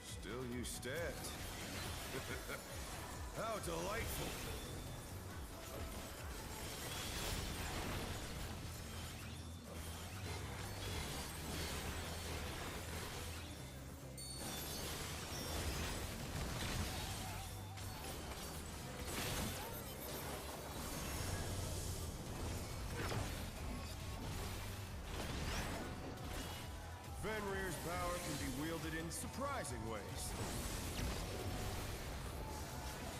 Still you stand. How delightful. Fenrir's power can be wielded in surprising ways.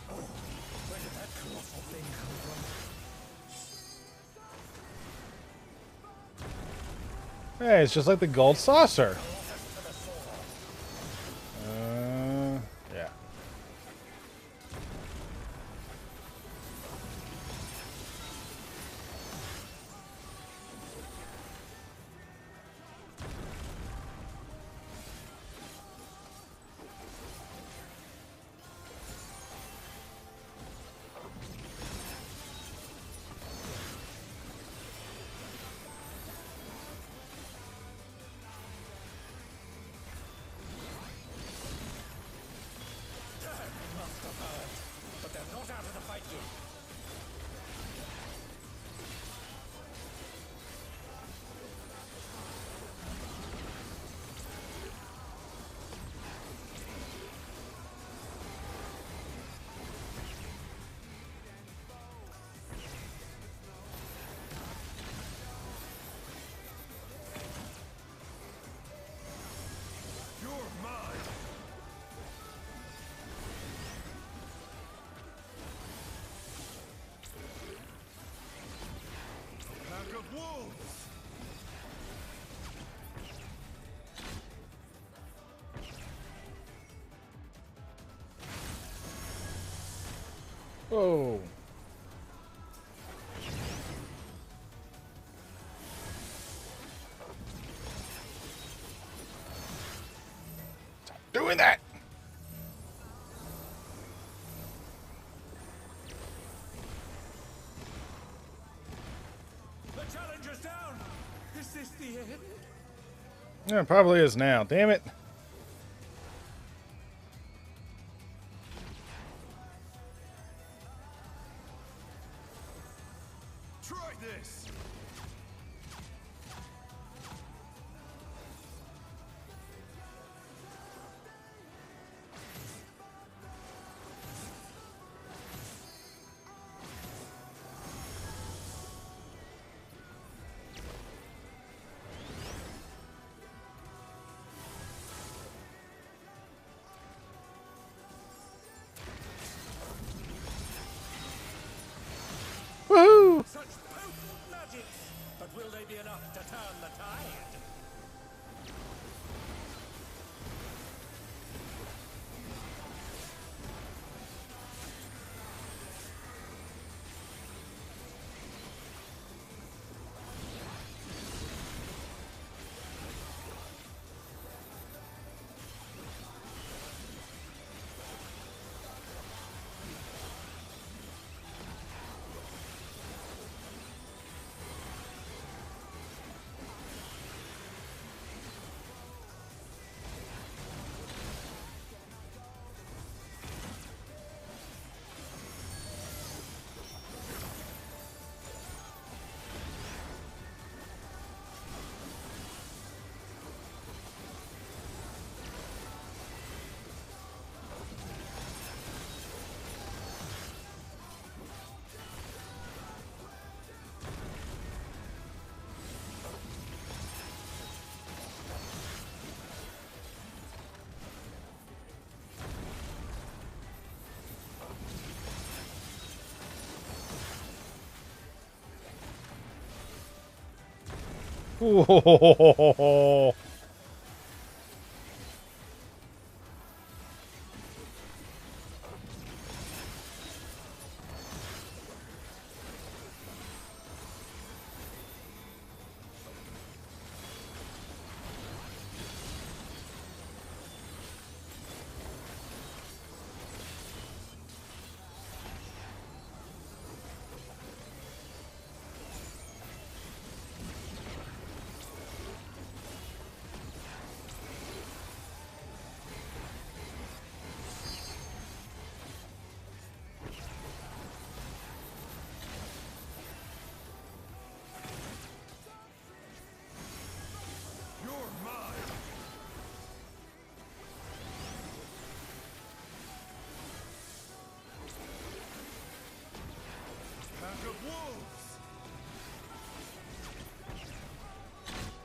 Oh, where did that colossal thing come from? Hey, it's just like the gold saucer. Yeah. But they're not out of the fight yet. You're mine. Pack of wolves. Whoa. Stop doing that. The challenger's down. Is this the end? Yeah, it probably is now. Damn it. Try this. Woohoo! Such potent magics! But will they be enough to turn the tide? Whoa.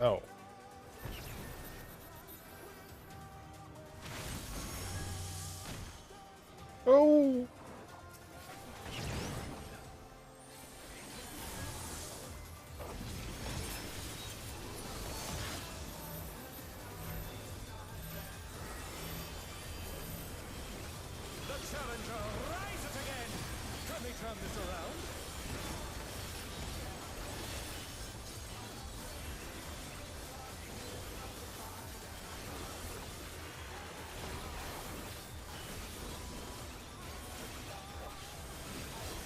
Oh. Oh. The challenger rises again! Can they turn this around?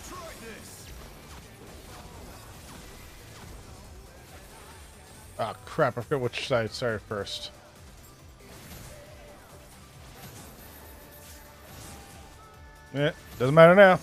Try this! Ah, crap. I forget which side started first. Yeah, doesn't matter now.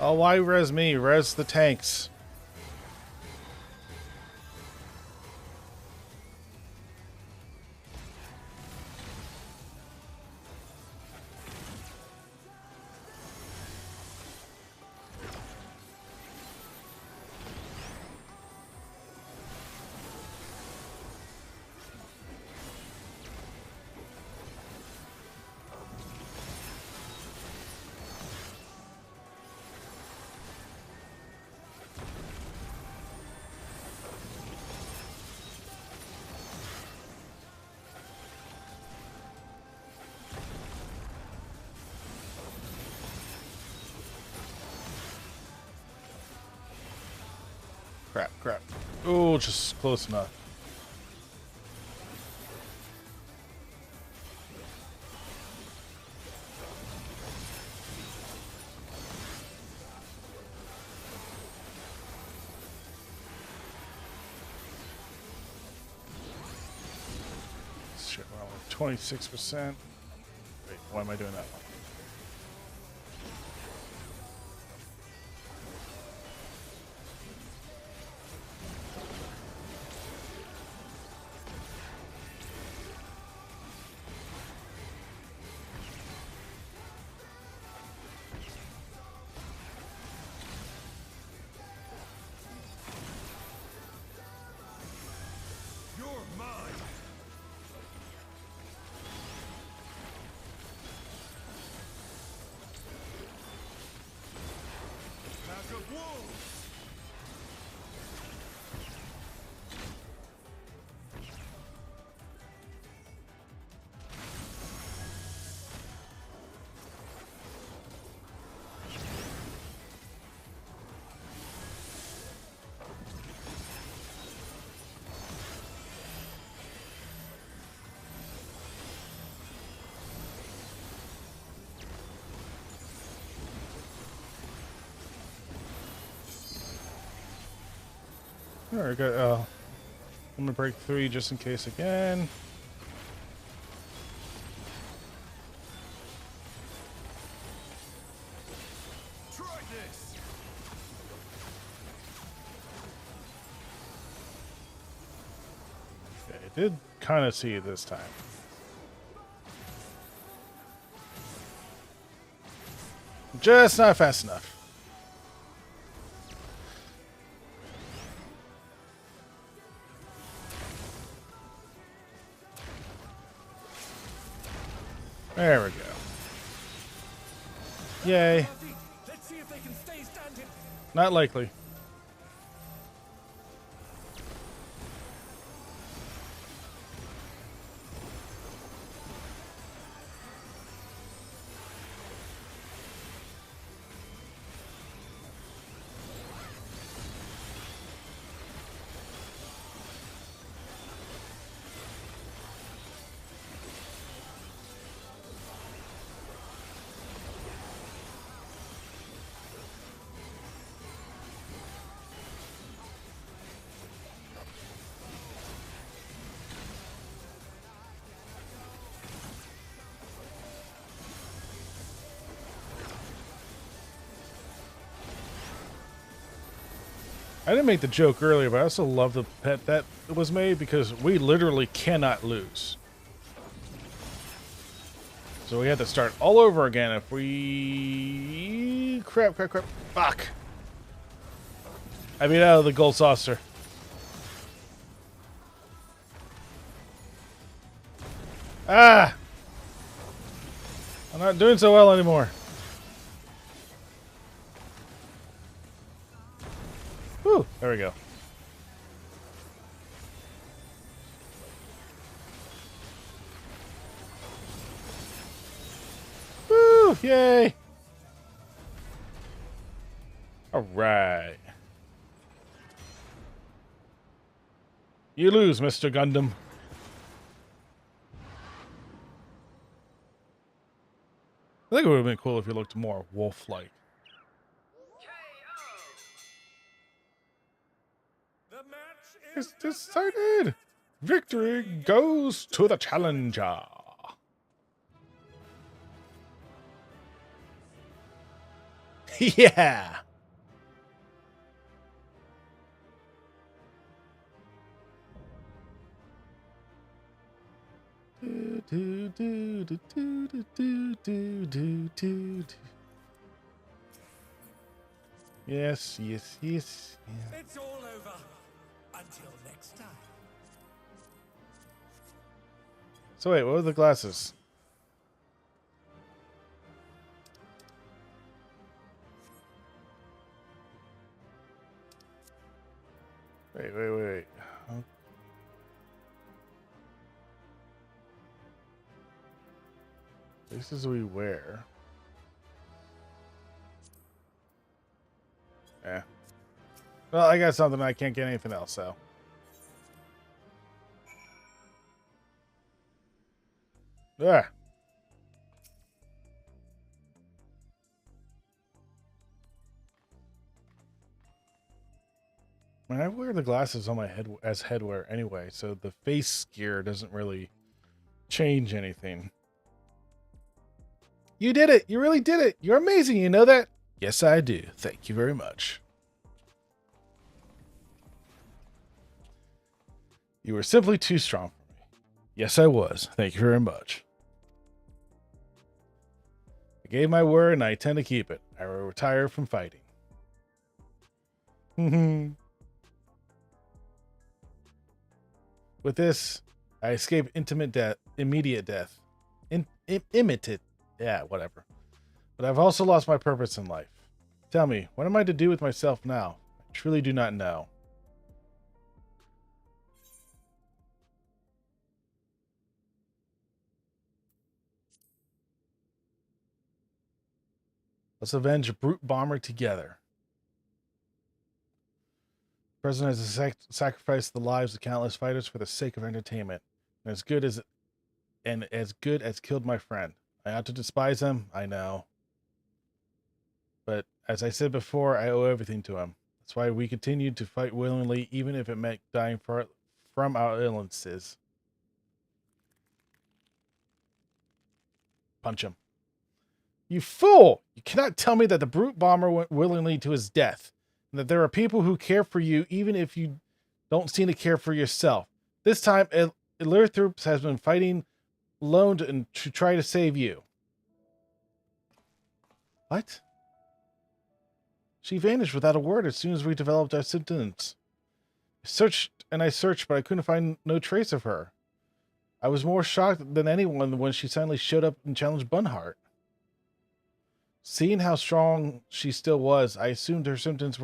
Oh, why res me? Res the tanks. Crap. Oh, just close enough. Shit, we're only 26%. Wait, why am I doing that one? You're mine! Pack of wolves! Alright, got I'm gonna break 3 just in case again. Try this! Okay, I did kind of see it this time. Just not fast enough. There we go. Yay. Let's see if they can stay standing. Not likely. I didn't make the joke earlier, but I also love the pet that was made because we literally cannot lose. So we have to start all over again if we... Crap. Fuck. I beat out of the gold saucer. Ah! I'm not doing so well anymore. Whew, there we go. Woo, yay! All right. You lose, Mr. Gundam. I think it would have been cool if you looked more wolf-like. It's decided. Victory goes to the challenger. Yeah. Yes. It's all over. Until next time. So wait, what were the glasses? Wait. Huh? Places we wear. Yeah. Well, I got something. I can't get anything else, so. Yeah. I mean, I wear the glasses on my head as headwear anyway, so the face gear doesn't really change anything. You did it! You really did it! You're amazing, you know that? Yes, I do. Thank you very much. You were simply too strong for me. Yes, I was. Thank you very much. I gave my word and I intend to keep it. I will retire from fighting. With this, I escape immediate death. Imminent. Yeah, whatever. But I've also lost my purpose in life. Tell me, what am I to do with myself now? I truly do not know. Let's avenge a brute bomber together. The president has sacrificed the lives of countless fighters for the sake of entertainment, and as good as killed my friend. I ought to despise him, I know. But as I said before, I owe everything to him. That's why we continued to fight willingly, even if it meant dying from our illnesses. Punch him. You fool! You cannot tell me that the brute bomber went willingly to his death, and that there are people who care for you even if you don't seem to care for yourself. This time, Elirthrops has been fighting alone to try to save you. What? She vanished without a word as soon as we developed our symptoms. I searched, but I couldn't find no trace of her. I was more shocked than anyone when she suddenly showed up and challenged Bunhart. Seeing how strong she still was, I assumed her symptoms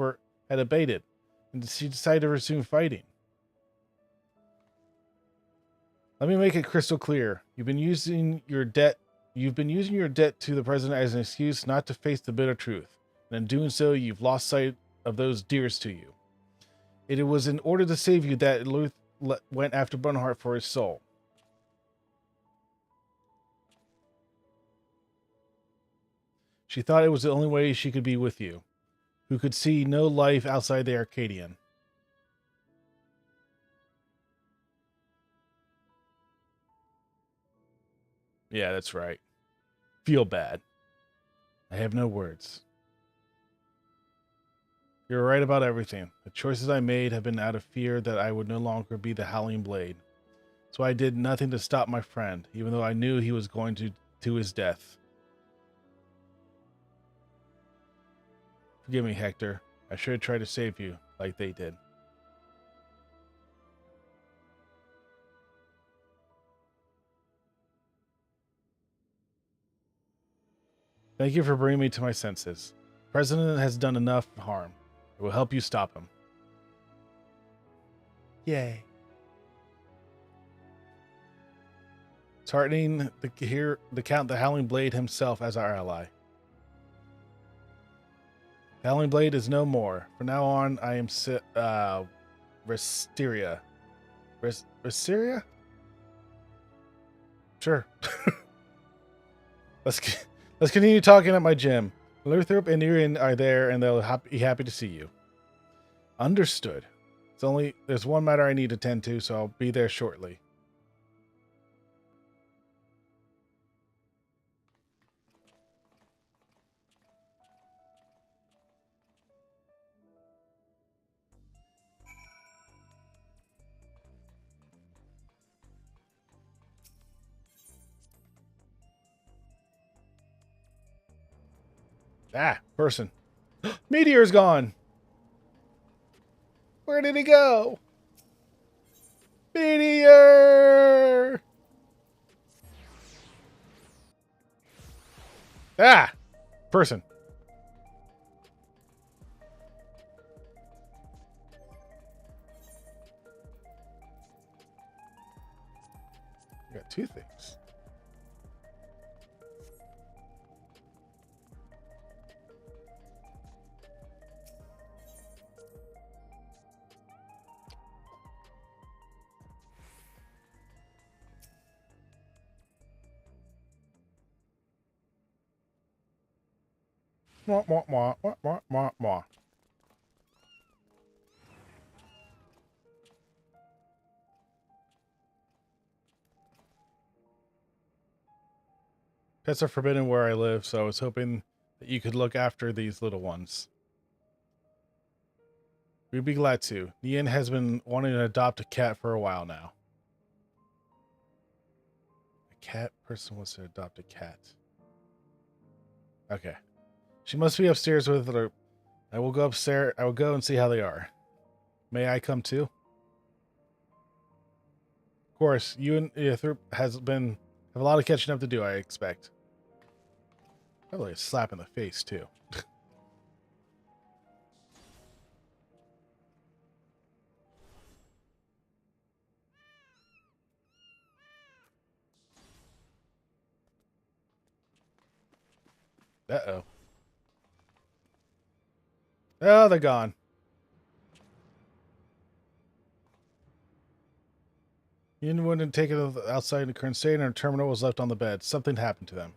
had abated, and she decided to resume fighting. Let me make it crystal clear. You've been using your debt to the president as an excuse not to face the bitter truth, and in doing so, you've lost sight of those dearest to you. It was in order to save you that Luth went after Bunhart for his soul. She thought it was the only way she could be with you, who could see no life outside the Arcadian. Yeah, that's right. Feel bad. I have no words. You're right about everything. The choices I made have been out of fear that I would no longer be the Howling Blade. So I did nothing to stop my friend, even though I knew he was going to his death. Forgive me, Hector. I should have tried to save you, like they did. Thank you for bringing me to my senses. The President has done enough harm. It will help you stop him. Yay. It's heartening to hear the Count the Howling Blade himself as our ally. The Howling Blade is no more. From now on, I am Wisteria. Wisteria? Sure. Let's continue talking at my gym. Luthrop and Irian are there, and they'll be happy to see you. Understood. There's one matter I need to tend to, so I'll be there shortly. Ah, person. Meteor's gone. Where did he go? Meteor! Ah! Person. You got two things. Mwah, mwah, mwah, mwah, mwah, mwah, mwah. Pets are forbidden where I live, so I was hoping that you could look after these little ones. We'd be glad to. Ian has been wanting to adopt a cat for a while now. A cat person wants to adopt a cat. Okay. She must be upstairs with her. I will go upstairs. I will go and see how they are. May I come too? Of course, you and Ithrup have a lot of catching up to do, I expect. Probably a slap in the face too. Uh-oh. Oh, they're gone. Ian wouldn't take it outside the current state, and her terminal was left on the bed. Something happened to them.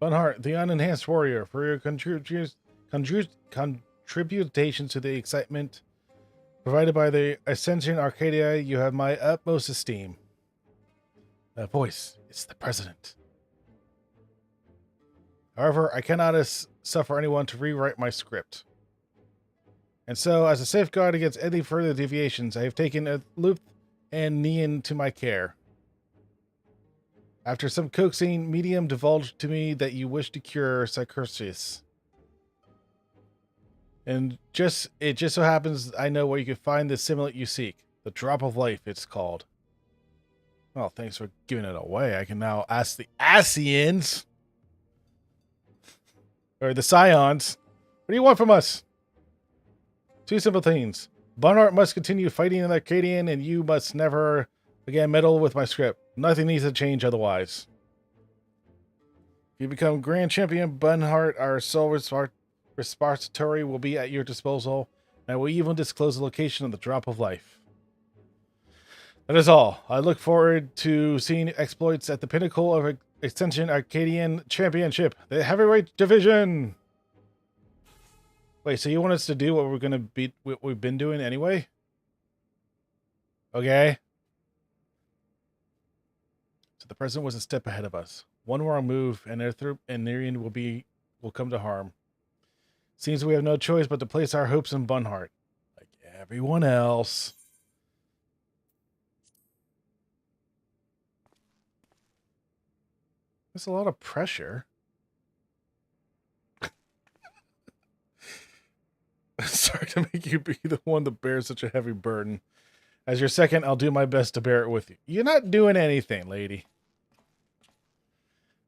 Bunhart, the unenhanced warrior, for your contributions to the excitement provided by the Ascension Arcadia, you have my utmost esteem. That voice, it's the President. However, I cannot suffer anyone to rewrite my script. And so, as a safeguard against any further deviations, I have taken Luth and Nian to my care. After some coaxing, Medium divulged to me that you wish to cure Psychursis. And it just so happens I know where you can find the simulant you seek. The Drop of Life, it's called. Well, thanks for giving it away. I can now ask the Asians. Or the Scions. What do you want from us? Two simple things. Bunhart must continue fighting in the Arcadian, and you must never again meddle with my script. Nothing needs to change otherwise. If you become Grand Champion Bunhart, our sole repository will be at your disposal, and I will even disclose the location of the Drop of Life. That is all. I look forward to seeing exploits at the pinnacle of Extension Arcadian Championship, the heavyweight division. Wait, so you want us to do what we're gonna be, what we've been doing anyway? Okay. So the president was a step ahead of us. One wrong move, and Nerian will come to harm. Seems we have no choice but to place our hopes in Bunhart, like everyone else. There's a lot of pressure. Sorry to make you be the one that bears such a heavy burden. As your second, I'll do my best to bear it with you. You're not doing anything, lady.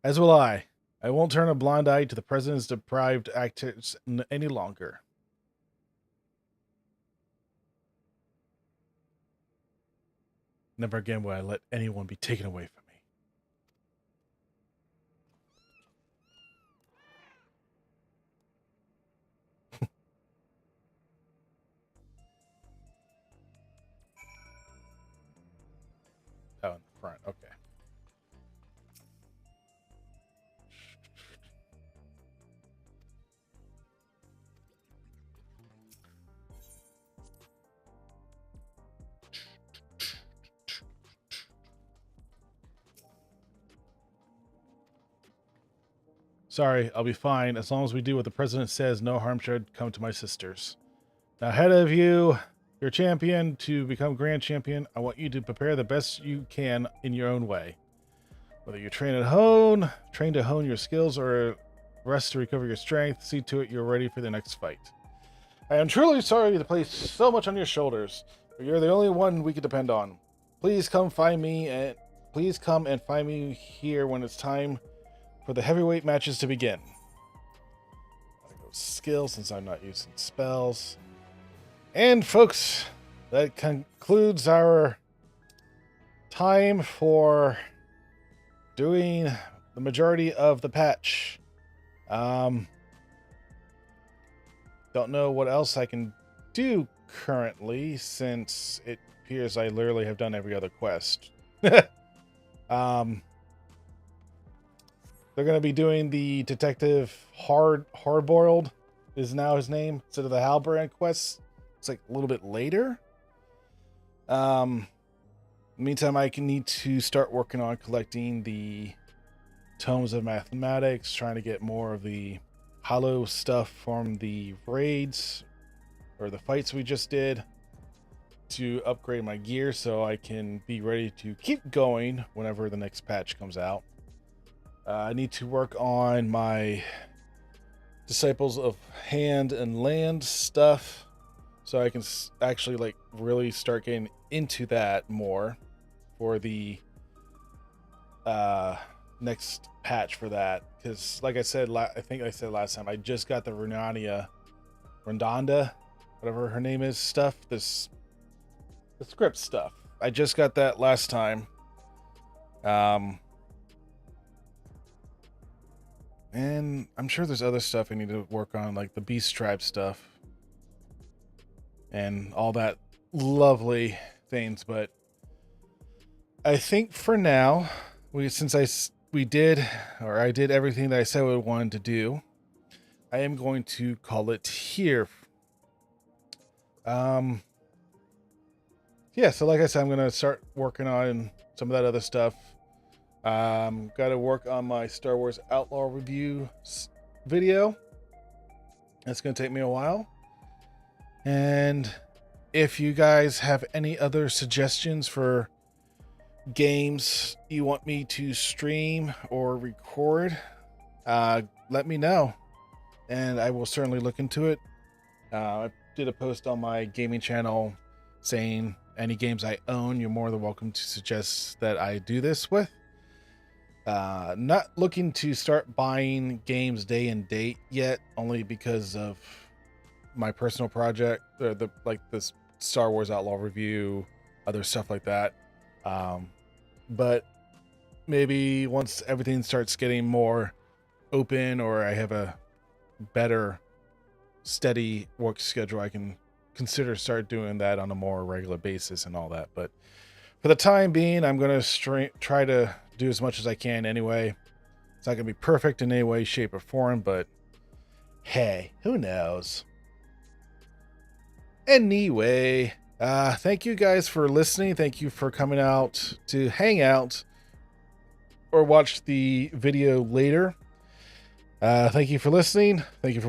As will I. I won't turn a blind eye to the president's deprived actors any longer. Never again will I let anyone be taken away from me. Oh, in the front. Okay. Sorry, I'll be fine. As long as we do what the president says, no harm should come to my sisters. Now, ahead of you, your champion, to become grand champion, I want you to prepare the best you can in your own way. Whether you train to hone your skills, or rest to recover your strength, see to it you're ready for the next fight. I am truly sorry to place so much on your shoulders, but you're the only one we can depend on. Please come and find me here when it's time for the heavyweight matches to begin. Gotta go skill since I'm not using spells. And folks, that concludes our time for doing the majority of the patch. Don't know what else I can do currently, since it appears I literally have done every other quest. They're going to be doing the detective Hardboiled is now his name, instead of the Halbrand quest. It's like a little bit later. Meantime, I need to start working on collecting the tomes of mathematics, trying to get more of the hollow stuff from the raids or the fights we just did to upgrade my gear so I can be ready to keep going whenever the next patch comes out. I need to work on my Disciples of Hand and Land stuff so I can actually like really start getting into that more for the next patch for that, because like I said, I think I said last time, I just got the Rondonda, whatever her name is, stuff, the script stuff. I just got that last time. And I'm sure there's other stuff I need to work on, like the Beast Tribe stuff and all that lovely things. But I think for now, I did everything that I said I wanted to do, I am going to call it here. Yeah, so like I said, I'm going to start working on some of that other stuff. Got to work on my Star Wars Outlaw review video. That's going to take me a while. And if you guys have any other suggestions for games you want me to stream or record, let me know, and I will certainly look into it. I did a post on my gaming channel saying any games I own, you're more than welcome to suggest that I do this with. Not looking to start buying games day and date yet, only because of my personal project, or this Star Wars Outlaw review, other stuff like that. But maybe once everything starts getting more open, or I have a better steady work schedule, I can consider start doing that on a more regular basis and all that. But for the time being, I'm going to try to do as much as I can anyway. It's not going to be perfect in any way, shape, or form, but hey, who knows? Anyway, thank you guys for listening. Thank you for coming out to hang out or watch the video later. Thank you for listening. Thank you for